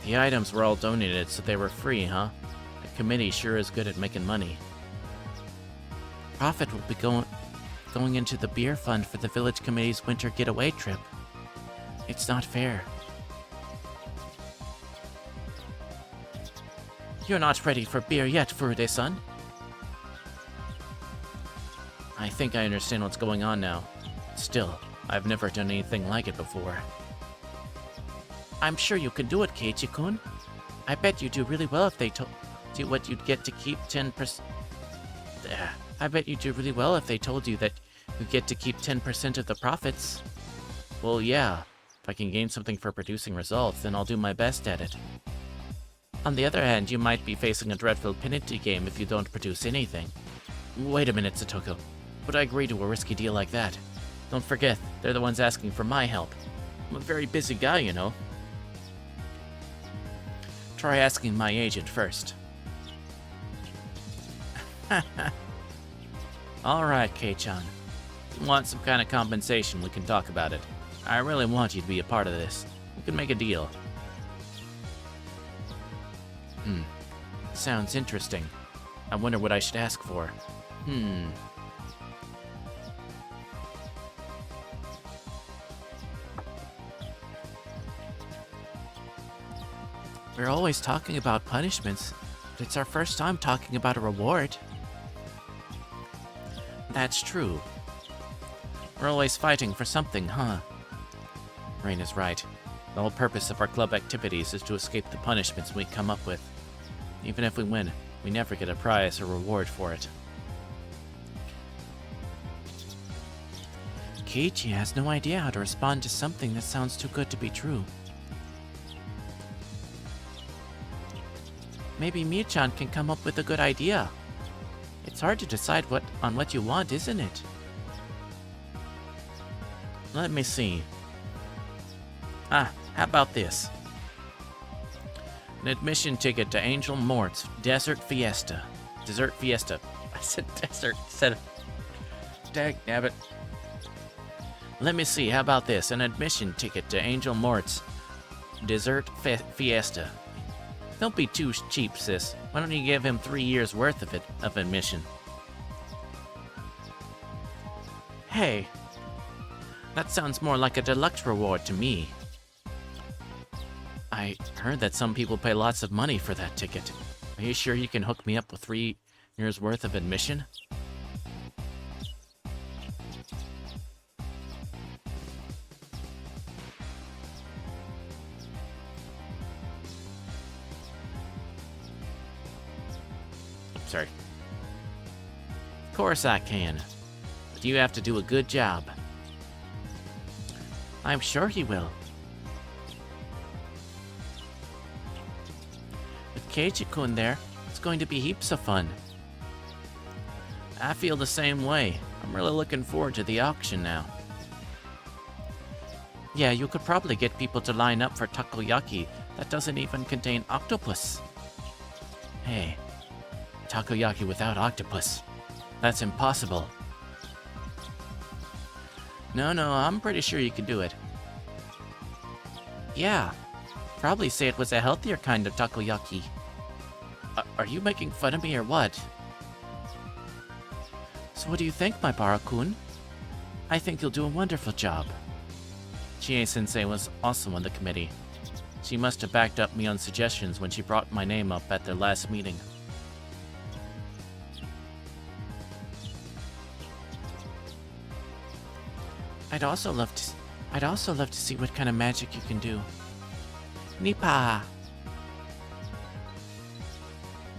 The items were all donated, so they were free, huh? The committee sure is good at making money. Profit will be going into the beer fund for the village committee's winter getaway trip. It's not fair. You're not ready for beer yet, Furude-san. I think I understand what's going on now. Still, I've never done anything like it before. I'm sure you can do it, Keiichi-kun. I bet you'd do really well if they told you what you'd get to keep 10%. I bet you'd do really well if they told you that you get to keep 10% of the profits. Well, yeah. If I can gain something for producing results, then I'll do my best at it. On the other hand, you might be facing a dreadful penalty game if you don't produce anything. Wait a minute, Satoko. Would I agree to a risky deal like that? Don't forget, they're the ones asking for my help. I'm a very busy guy, you know. Try asking my agent first. Alright, Kei-chan. If you want some kind of compensation, we can talk about it. I really want you to be a part of this. We can make a deal. Sounds interesting. I wonder what I should ask for. We're always talking about punishments, but it's our first time talking about a reward. That's true. We're always fighting for something, huh? Rain is right. The whole purpose of our club activities is to escape the punishments we come up with. Even if we win, we never get a prize or reward for it. Keiichi has no idea how to respond to something that sounds too good to be true. Maybe Mii-chan can come up with a good idea. It's hard to decide on what you want, isn't it? Let me see. How about this? An admission ticket to Angel Mort's Desert Fiesta. Dessert Fiesta. I said desert instead of... Dagnabbit. Let me see, how about this? An admission ticket to Angel Mort's Dessert Fiesta. Don't be too cheap, sis. Why don't you give him 3 years worth of admission? Hey, that sounds more like a deluxe reward to me. I heard that some people pay lots of money for that ticket. Are you sure you can hook me up with 3 years worth of admission? Sorry. Of course I can. But you have to do a good job. I'm sure he will. With Keiichi-kun there, it's going to be heaps of fun. I feel the same way. I'm really looking forward to the auction now. Yeah, you could probably get people to line up for takoyaki that doesn't even contain octopus. Hey, takoyaki without octopus. That's impossible. No, I'm pretty sure you could do it. Yeah, probably say it was a healthier kind of takoyaki. Are you making fun of me or what? So what do you think, my Bara-kun? I think you'll do a wonderful job. Chie-sensei was also on the committee. She must have backed up Mion's suggestions when she brought my name up at their last meeting. I'd also love to see what kind of magic you can do. Nipa!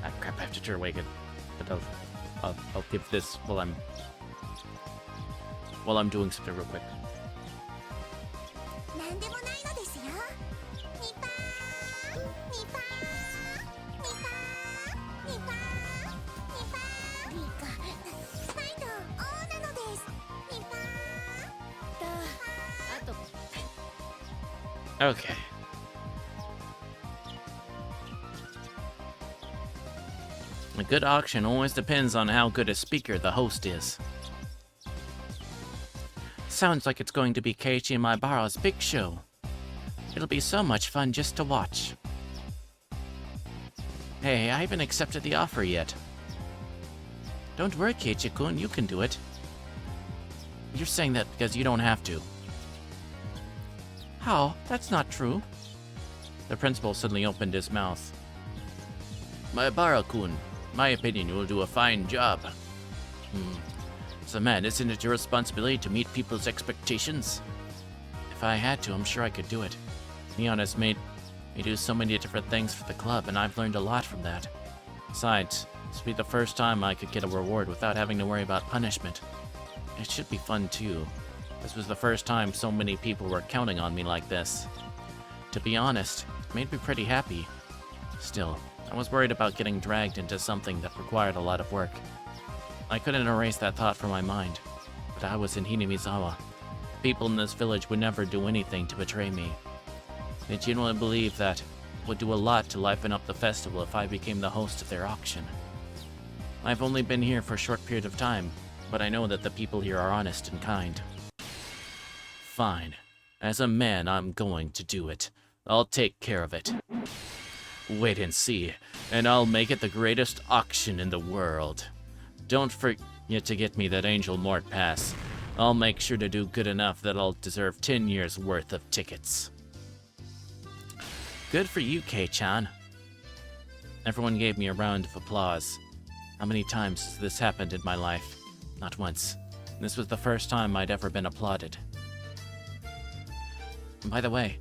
Ah, crap, I have to turn away again. But I'll give this while I'm doing something real quick. Okay. A good auction always depends on how good a speaker the host is. Sounds like it's going to be Keiichi Maibara's big show. It'll be so much fun just to watch. Hey, I haven't accepted the offer yet. Don't worry, Keiichi-kun, you can do it. You're saying that because you don't have to. How? That's not true. The principal suddenly opened his mouth. Maibara-kun, my opinion, you will do a fine job. So man, isn't it your responsibility to meet people's expectations? If I had to, I'm sure I could do it. Mion has made me do so many different things for the club, and I've learned a lot from that. Besides, this will be the first time I could get a reward without having to worry about punishment. It should be fun too. This was the first time so many people were counting on me like this. To be honest, it made me pretty happy. Still, I was worried about getting dragged into something that required a lot of work. I couldn't erase that thought from my mind, but I was in Hinamizawa. People in this village would never do anything to betray me. They genuinely believe that it would do a lot to liven up the festival if I became the host of their auction. I've only been here for a short period of time, but I know that the people here are honest and kind. Fine. As a man, I'm going to do it. I'll take care of it. Wait and see, and I'll make it the greatest auction in the world. Don't forget to get me that Angel Mort pass. I'll make sure to do good enough that I'll deserve 10 years worth of tickets. Good for you, Kei-chan. Everyone gave me a round of applause. How many times has this happened in my life? Not once. This was the first time I'd ever been applauded. By the way,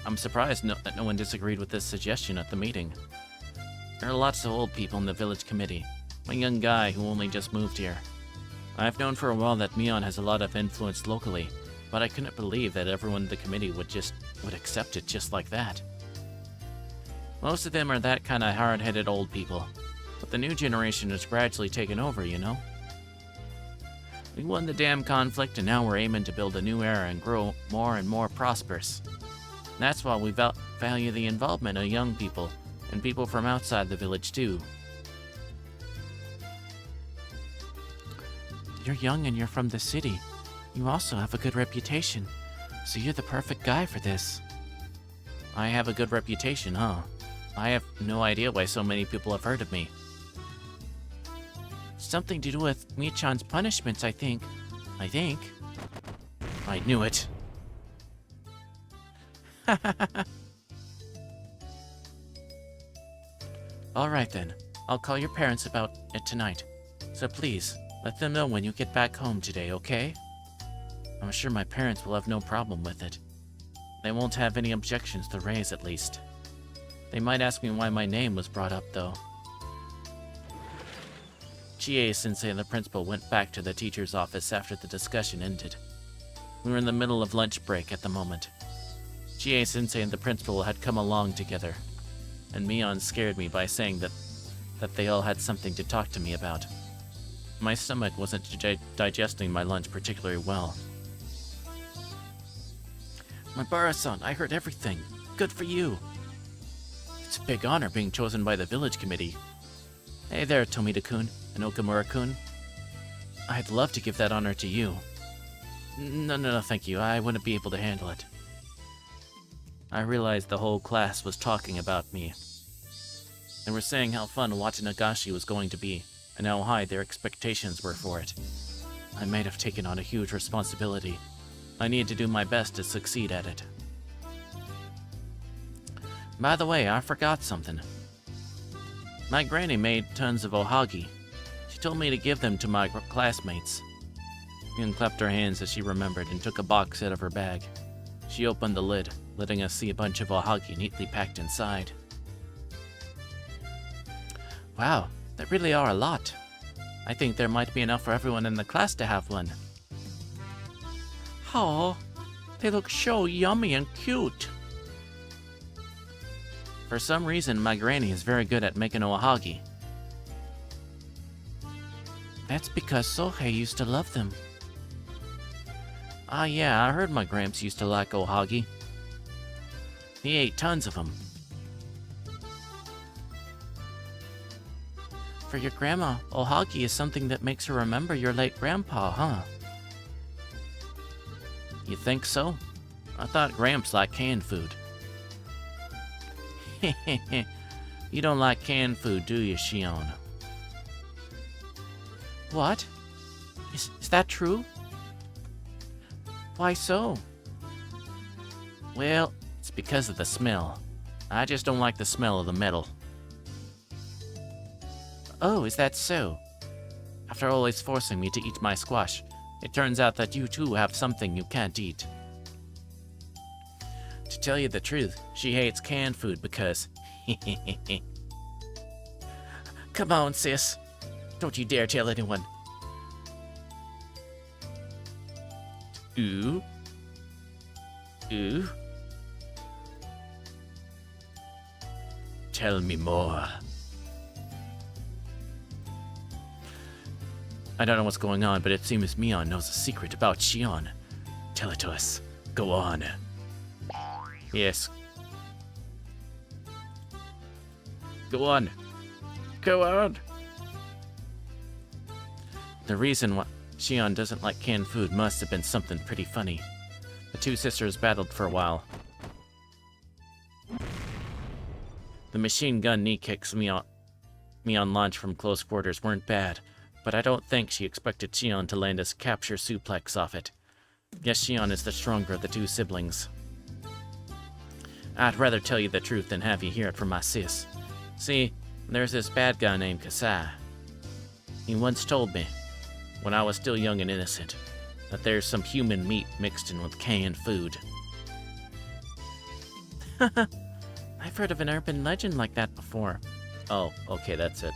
I'm surprised that no one disagreed with this suggestion at the meeting. There are lots of old people in the village committee. I'm a young guy who only just moved here. I've known for a while that Mion has a lot of influence locally, but I couldn't believe that everyone in the committee would accept it just like that. Most of them are that kind of hard-headed old people, but the new generation has gradually taken over, you know? We won the damn conflict, and now we're aiming to build a new era and grow more and more prosperous. That's why we value the involvement of young people, and people from outside the village too. You're young and you're from the city. You also have a good reputation, so you're the perfect guy for this. I have a good reputation, huh? I have no idea why so many people have heard of me. Something to do with Mii-chan's punishments, I think. I knew it. Alright then, I'll call your parents about it tonight. So please, let them know when you get back home today, okay? I'm sure my parents will have no problem with it. They won't have any objections to raise, at least. They might ask me why my name was brought up, though. Chie-sensei and the principal went back to the teacher's office after the discussion ended. We were in the middle of lunch break at the moment. Chie-sensei and the principal had come along together, and Mion scared me by saying that they all had something to talk to me about. My stomach wasn't digesting my lunch particularly well. Mabara-san, I heard everything. Good for you. It's a big honor being chosen by the village committee. Hey there, Tomita-kun and Okamura-kun. I'd love to give that honor to you. No, thank you. I wouldn't be able to handle it. I realized the whole class was talking about me. They were saying how fun Watanagashi was going to be, and how high their expectations were for it. I might have taken on a huge responsibility. I need to do my best to succeed at it. By the way, I forgot something. My granny made tons of ohagi. She told me to give them to my classmates. Mion clapped her hands as she remembered and took a box out of her bag. She opened the lid, letting us see a bunch of ohagi neatly packed inside. Wow, there really are a lot. I think there might be enough for everyone in the class to have one. Oh, they look so yummy and cute. For some reason, my granny is very good at making ohagi. That's because Sohei used to love them. Ah yeah, I heard my gramps used to like ohagi. He ate tons of them. For your grandma, ohagi is something that makes her remember your late grandpa, huh? You think so? I thought Gramps liked canned food. You don't like canned food, do you, Shion? What? Is that true? Why so? Well, it's because of the smell. I just don't like the smell of the metal. Oh, is that so? After always forcing me to eat my squash, it turns out that you too have something you can't eat. To tell you the truth, she hates canned food because... Come on, sis. Don't you dare tell anyone. Ooh. Ooh. Tell me more. I don't know what's going on, but it seems Mion knows a secret about Shion. Tell it to us. Go on. Yes. Go on. Go on. The reason why Shion doesn't like canned food must have been something pretty funny. The two sisters battled for a while. The machine gun knee kicks Mion launch from close quarters weren't bad, but I don't think she expected Shion to land a capture suplex off it. Guess Shion is the stronger of the two siblings. I'd rather tell you the truth than have you hear it from my sis. See, there's this bad guy named Kasai. He once told me, when I was still young and innocent, that there's some human meat mixed in with canned food. I've heard of an urban legend like that before. Oh, okay, that's it.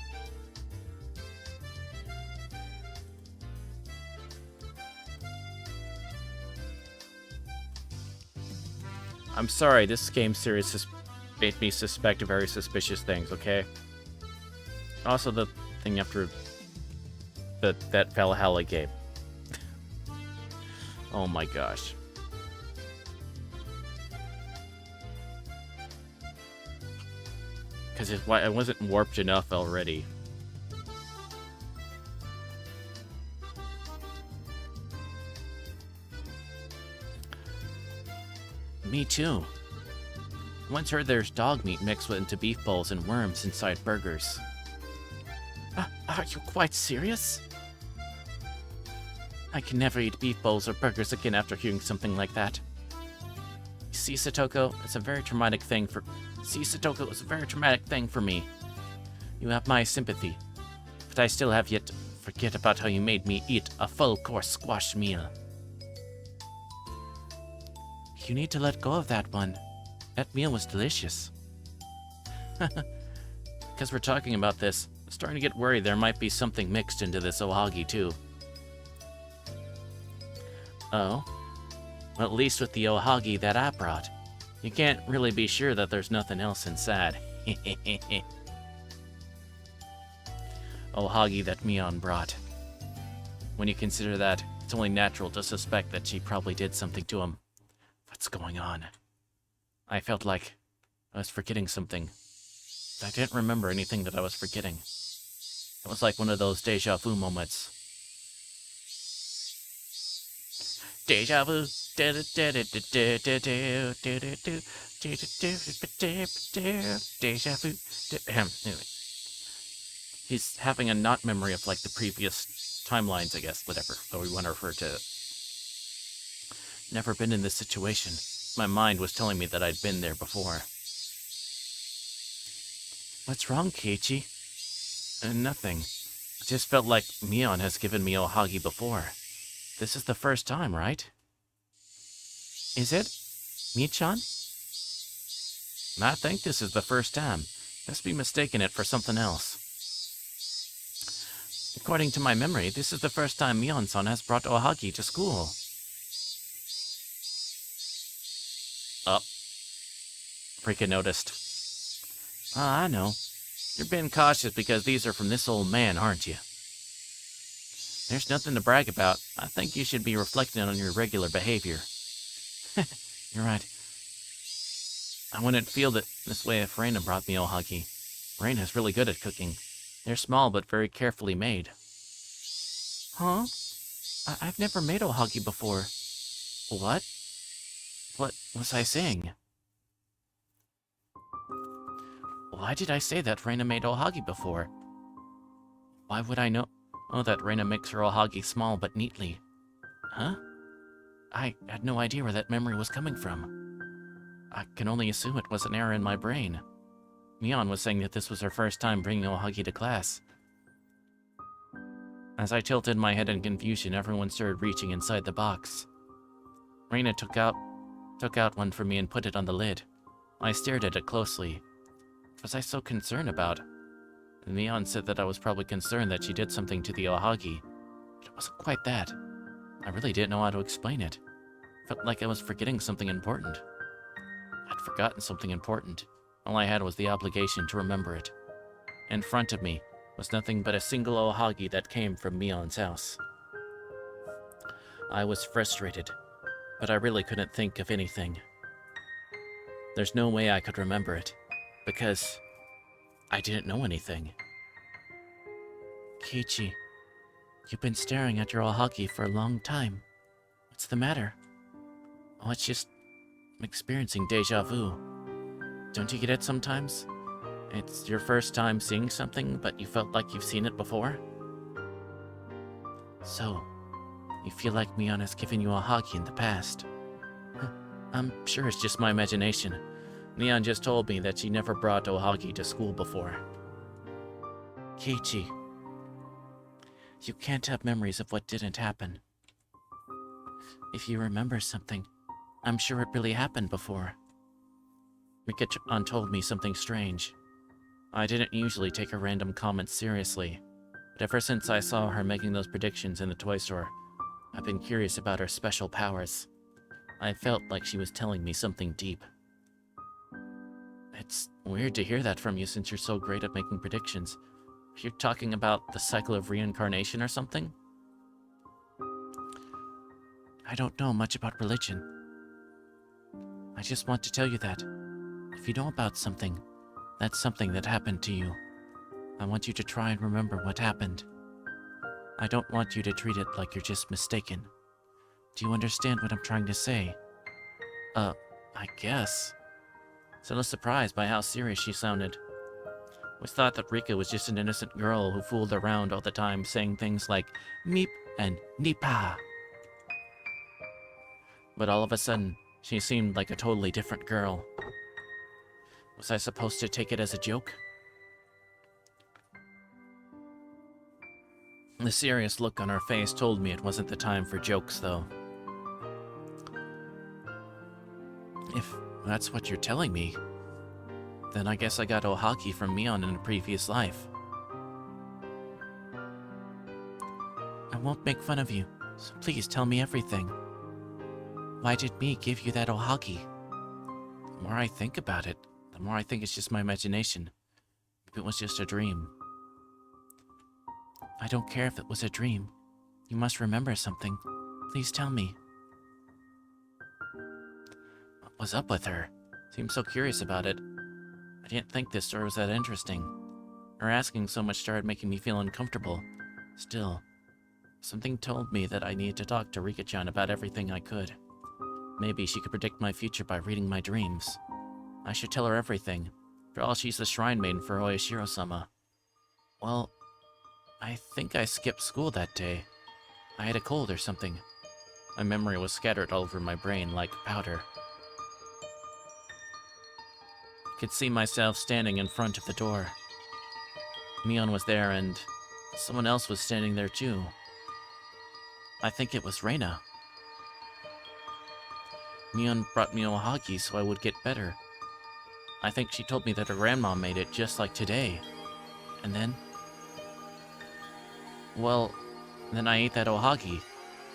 I'm sorry, this game series has made me suspect very suspicious things, okay? Also, the thing after that Valhalla game. Oh my gosh. Because it wasn't warped enough already. Me too. Once heard there's dog meat mixed into beef bowls and worms inside burgers. Are you quite serious? I can never eat beef bowls or burgers again after hearing something like that. See, Satoko, it's a very traumatic thing for me. You have my sympathy. But I still have yet to forget about how you made me eat a full-course squash meal. You need to let go of that one. That meal was delicious. Because we're talking about this, I'm starting to get worried there might be something mixed into this ohagi too. Oh? Well, at least with the ohagi that I brought, you can't really be sure that there's nothing else inside. Ohagi that Mion brought. When you consider that, it's only natural to suspect that she probably did something to him. What's going on? I felt like I was forgetting something. I didn't remember anything that I was forgetting. It was like one of those deja vu moments. Deja vu. Deja vu. Anyway. He's having a not memory of like the previous timelines, I guess, whatever, though we want to refer to it. Never been in this situation. My mind was telling me that I'd been there before. What's wrong, Keiichi? Nothing. I just felt like Mion has given me ohagi before. This is the first time, right? Is it? Mi-chan? I think this is the first time. Must be mistaken it for something else. According to my memory, this is the first time Mion-san has brought ohagi to school. Oh. Freaking noticed. Ah, I know. You're being cautious because these are from this old man, aren't you? There's nothing to brag about. I think you should be reflecting on your regular behavior. You're right. I wouldn't feel that this way if Reina brought me ohagi. Reina's really good at cooking. They're small but very carefully made. Huh? I've never made ohagi before. What? What was I saying? Why did I say that Reina made ohagi before? Why would I know? Oh, that Reina makes her ohagi small but neatly. Huh? I had no idea where that memory was coming from. I can only assume it was an error in my brain. Mion was saying that this was her first time bringing ohagi to class. As I tilted my head in confusion, everyone started reaching inside the box. Reina took out one for me and put it on the lid. I stared at it closely. What was I so concerned about? And Mion said that I was probably concerned that she did something to the ohagi. But it wasn't quite that. I really didn't know how to explain it. Felt like I was forgetting something important. I'd forgotten something important. All I had was the obligation to remember it. In front of me was nothing but a single ohagi that came from Mion's house. I was frustrated, but I really couldn't think of anything. There's no way I could remember it, because I didn't know anything. Keiichi, you've been staring at your ohagi for a long time. What's the matter? Oh, it's just I'm experiencing deja vu. Don't you get it sometimes? It's your first time seeing something, but you felt like you've seen it before? So, you feel like Mion has given you ohagi in the past. I'm sure it's just my imagination. Mion just told me that she never brought ohagi to school before. Keiichi, you can't have memories of what didn't happen. If you remember something, I'm sure it really happened before. Mika-chan told me something strange. I didn't usually take her random comments seriously, but ever since I saw her making those predictions in the toy store, I've been curious about her special powers. I felt like she was telling me something deep. It's weird to hear that from you since you're so great at making predictions. You're talking about the cycle of reincarnation or something? I don't know much about religion. I just want to tell you that if you know about something, that's something that happened to you. I want you to try and remember what happened. I don't want you to treat it like you're just mistaken. Do you understand what I'm trying to say? I guess. So I was surprised by how serious she sounded. I always thought that Rika was just an innocent girl who fooled around all the time, saying things like meep and nipa. But all of a sudden, she seemed like a totally different girl. Was I supposed to take it as a joke? The serious look on her face told me it wasn't the time for jokes, though. If that's what you're telling me, then I guess I got ohaki from Mion in a previous life. I won't make fun of you, so please tell me everything. Why did Mi give you that ohaki? The more I think about it, the more I think it's just my imagination. If it was just a dream. I don't care if it was a dream. You must remember something. Please tell me. What was up with her? Seemed so curious about it. I didn't think this story was that interesting. Her asking so much started making me feel uncomfortable. Still, something told me that I needed to talk to Rika-chan about everything I could. Maybe she could predict my future by reading my dreams. I should tell her everything. For all, she's the shrine maiden for Oyashiro-sama. Well, I think I skipped school that day. I had a cold or something. My memory was scattered all over my brain like powder. I could see myself standing in front of the door. Mion was there and someone else was standing there too. I think it was Reina. Mion brought me ohaki so I would get better. I think she told me that her grandma made it just like today. And then... well, then I ate that ohaki.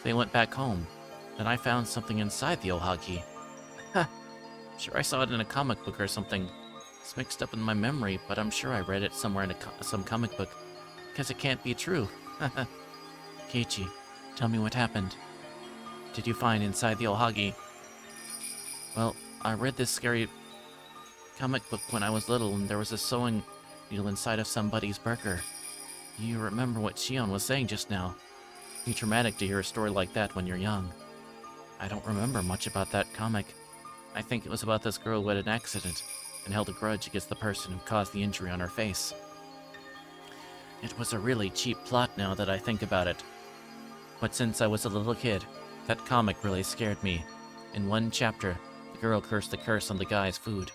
They went back home. Then I found something inside the ohaki. Ha! Sure I saw it in a comic book or something. It's mixed up in my memory, but I'm sure I read it somewhere in some comic book. Because it can't be true. Keiichi, tell me what happened. Did you find inside the ohagi? Well, I read this scary comic book when I was little, and there was a sewing needle inside of somebody's burger. You remember what Shion was saying just now. It's traumatic to hear a story like that when you're young. I don't remember much about that comic. I think it was about this girl who had an accident and held a grudge against the person who caused the injury on her face. It was a really cheap plot now that I think about it. But since I was a little kid, that comic really scared me. In one chapter, the girl cursed the curse on the guy's food.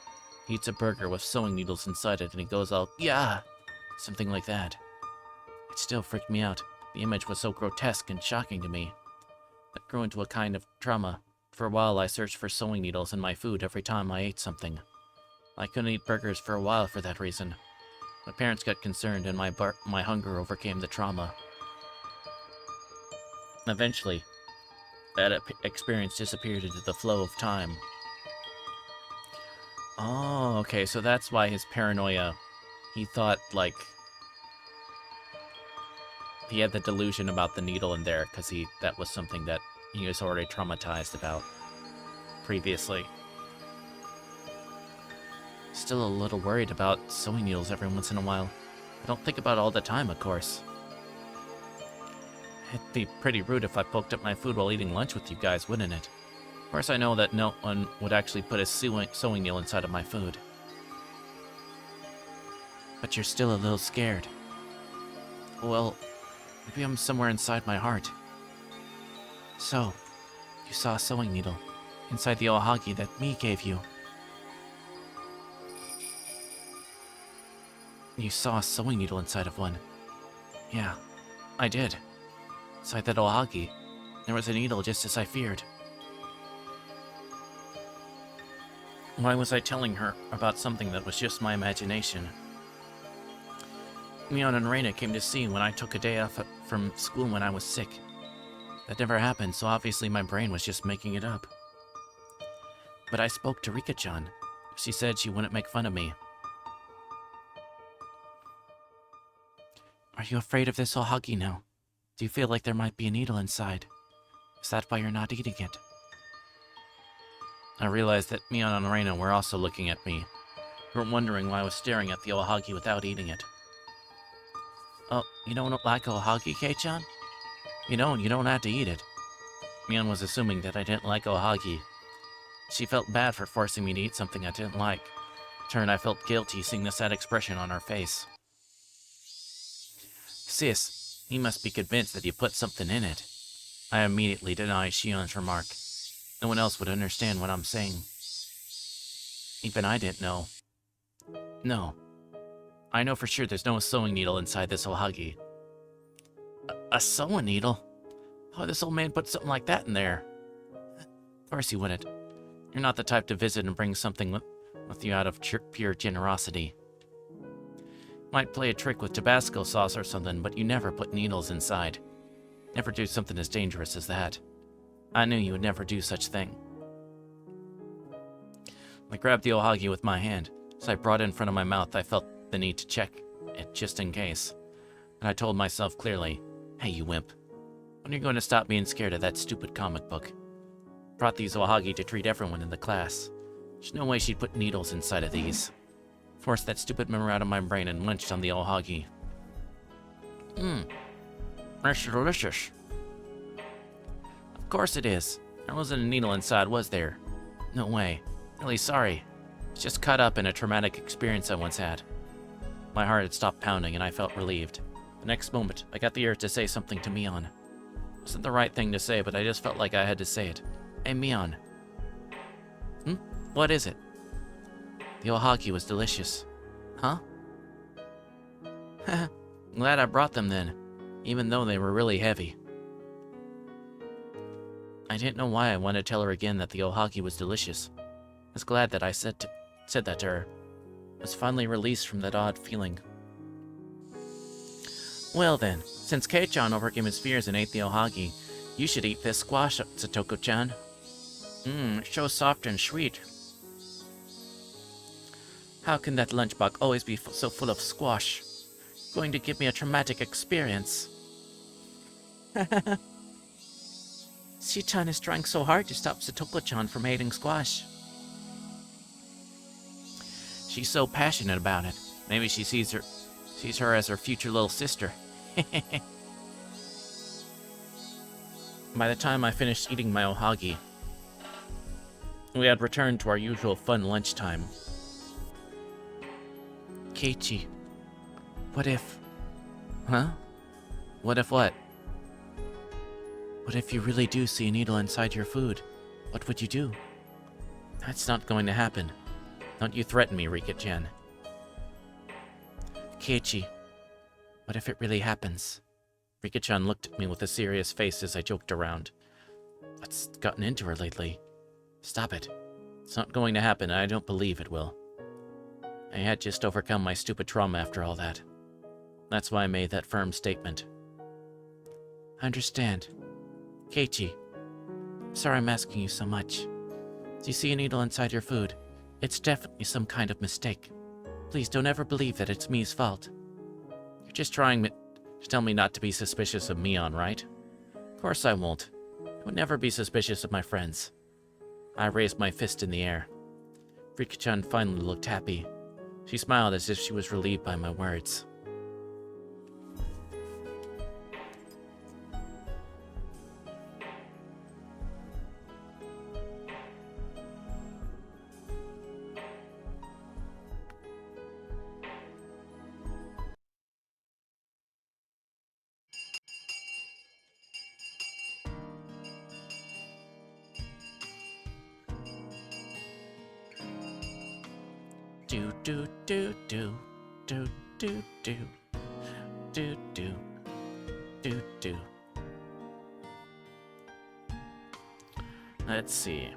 He eats a burger with sewing needles inside it and he goes all, yeah! Something like that. It still freaked me out. The image was so grotesque and shocking to me. That grew into a kind of trauma. For a while I searched for sewing needles in my food every time I ate something. I couldn't eat burgers for a while for that reason. My parents got concerned and my hunger overcame the trauma. Eventually, that experience disappeared into the flow of time. Oh, okay, so that's why his paranoia, he thought, like, he had the delusion about the needle in there, because that was something that he was already traumatized about previously. Still a little worried about sewing needles every once in a while. I don't think about it all the time, of course. It'd be pretty rude if I poked up my food while eating lunch with you guys, wouldn't it? Of course I know that no one would actually put a sewing needle inside of my food. But you're still a little scared. Well, maybe I'm somewhere inside my heart. So, you saw a sewing needle inside the ohagi that Mi gave you. You saw a sewing needle inside of one. Yeah, I did. Inside that ohagi, there was a needle just as I feared. Why was I telling her about something that was just my imagination? Mion and Reina came to see when I took a day off from school when I was sick. That never happened, so obviously my brain was just making it up. But I spoke to Rika-chan. She said she wouldn't make fun of me. Are you afraid of this ohagi now? Do you feel like there might be a needle inside? Is that why you're not eating it? I realized that Mion and Reina were also looking at me. They were wondering why I was staring at the ohagi without eating it. Oh, you don't like ohagi, Kei-chan? You don't have to eat it. Mion was assuming that I didn't like ohagi. She felt bad for forcing me to eat something I didn't like. In turn, I felt guilty seeing the sad expression on her face. Sis, he must be convinced that you put something in it. I immediately denied Shion's remark. No one else would understand what I'm saying. Even I didn't know. No. I know for sure there's no sewing needle inside this ohagi. A sewing needle? Oh, this old man put something like that in there. Of course he wouldn't. You're not the type to visit and bring something with you out of pure generosity. Might play a trick with Tabasco sauce or something, but you never put needles inside. Never do something as dangerous as that. I knew you would never do such thing. I grabbed the ohagi with my hand. As I brought it in front of my mouth, I felt the need to check it just in case. And I told myself clearly, hey, you wimp. When are you going to stop being scared of that stupid comic book? Brought these ohagi to treat everyone in the class. There's no way she'd put needles inside of these. Forced that stupid memory out of my brain and munched on the ohagi. That's delicious. Of course it is. There wasn't a needle inside, was there? No way. Really sorry. It's just caught up in a traumatic experience I once had. My heart had stopped pounding and I felt relieved. The next moment, I got the urge to say something to Mion. It wasn't the right thing to say, but I just felt like I had to say it. Hey, Mion. What is it? The ohagi was delicious. Huh? Glad I brought them then, even though they were really heavy. I didn't know why I wanted to tell her again that the ohagi was delicious. I was glad that I said that to her. I was finally released from that odd feeling. Well then, since Kei-chan overcame his fears and ate the ohagi, you should eat this squash, Satoko-chan. It's so soft and sweet. How can that lunchbox always be so full of squash? Going to give me a traumatic experience. Shi-chan is trying so hard to stop Satoko-chan from hating squash. She's so passionate about it. Maybe she sees her as her future little sister. By the time I finished eating my ohagi, we had returned to our usual fun lunchtime. Keiichi, what if... Huh? What if what? What if you really do see a needle inside your food? What would you do? That's not going to happen. Don't you threaten me, Rika-chan. Keiichi, what if it really happens? Rika-chan looked at me with a serious face as I joked around. What's gotten into her lately? Stop it. It's not going to happen, and I don't believe it will. I had just overcome my stupid trauma after all that. That's why I made that firm statement. I understand. Keiichi, I'm sorry I'm asking you so much. Do you see a needle inside your food? It's definitely some kind of mistake. Please don't ever believe that it's me's fault. You're just trying to tell me not to be suspicious of Mion, right? Of course I won't. I would never be suspicious of my friends. I raised my fist in the air. Rika-chan finally looked happy. She smiled as if she was relieved by my words. Do do do do do do do do do do do. Let's see.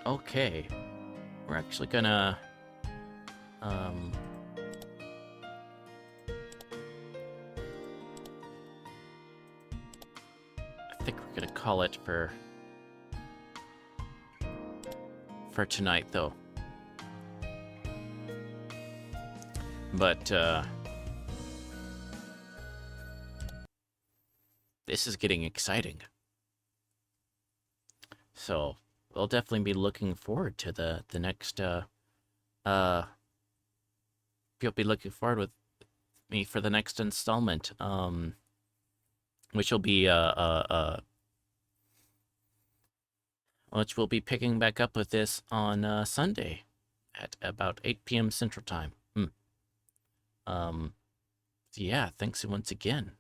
Okay, we're actually gonna I think we're gonna call it for tonight, though. But, this is getting exciting. So, we'll definitely be looking forward to the next, you'll be looking forward with me for the next installment, which will be, which we'll be picking back up with this on, Sunday at about 8 p.m. Central Time. Yeah, thanks once again.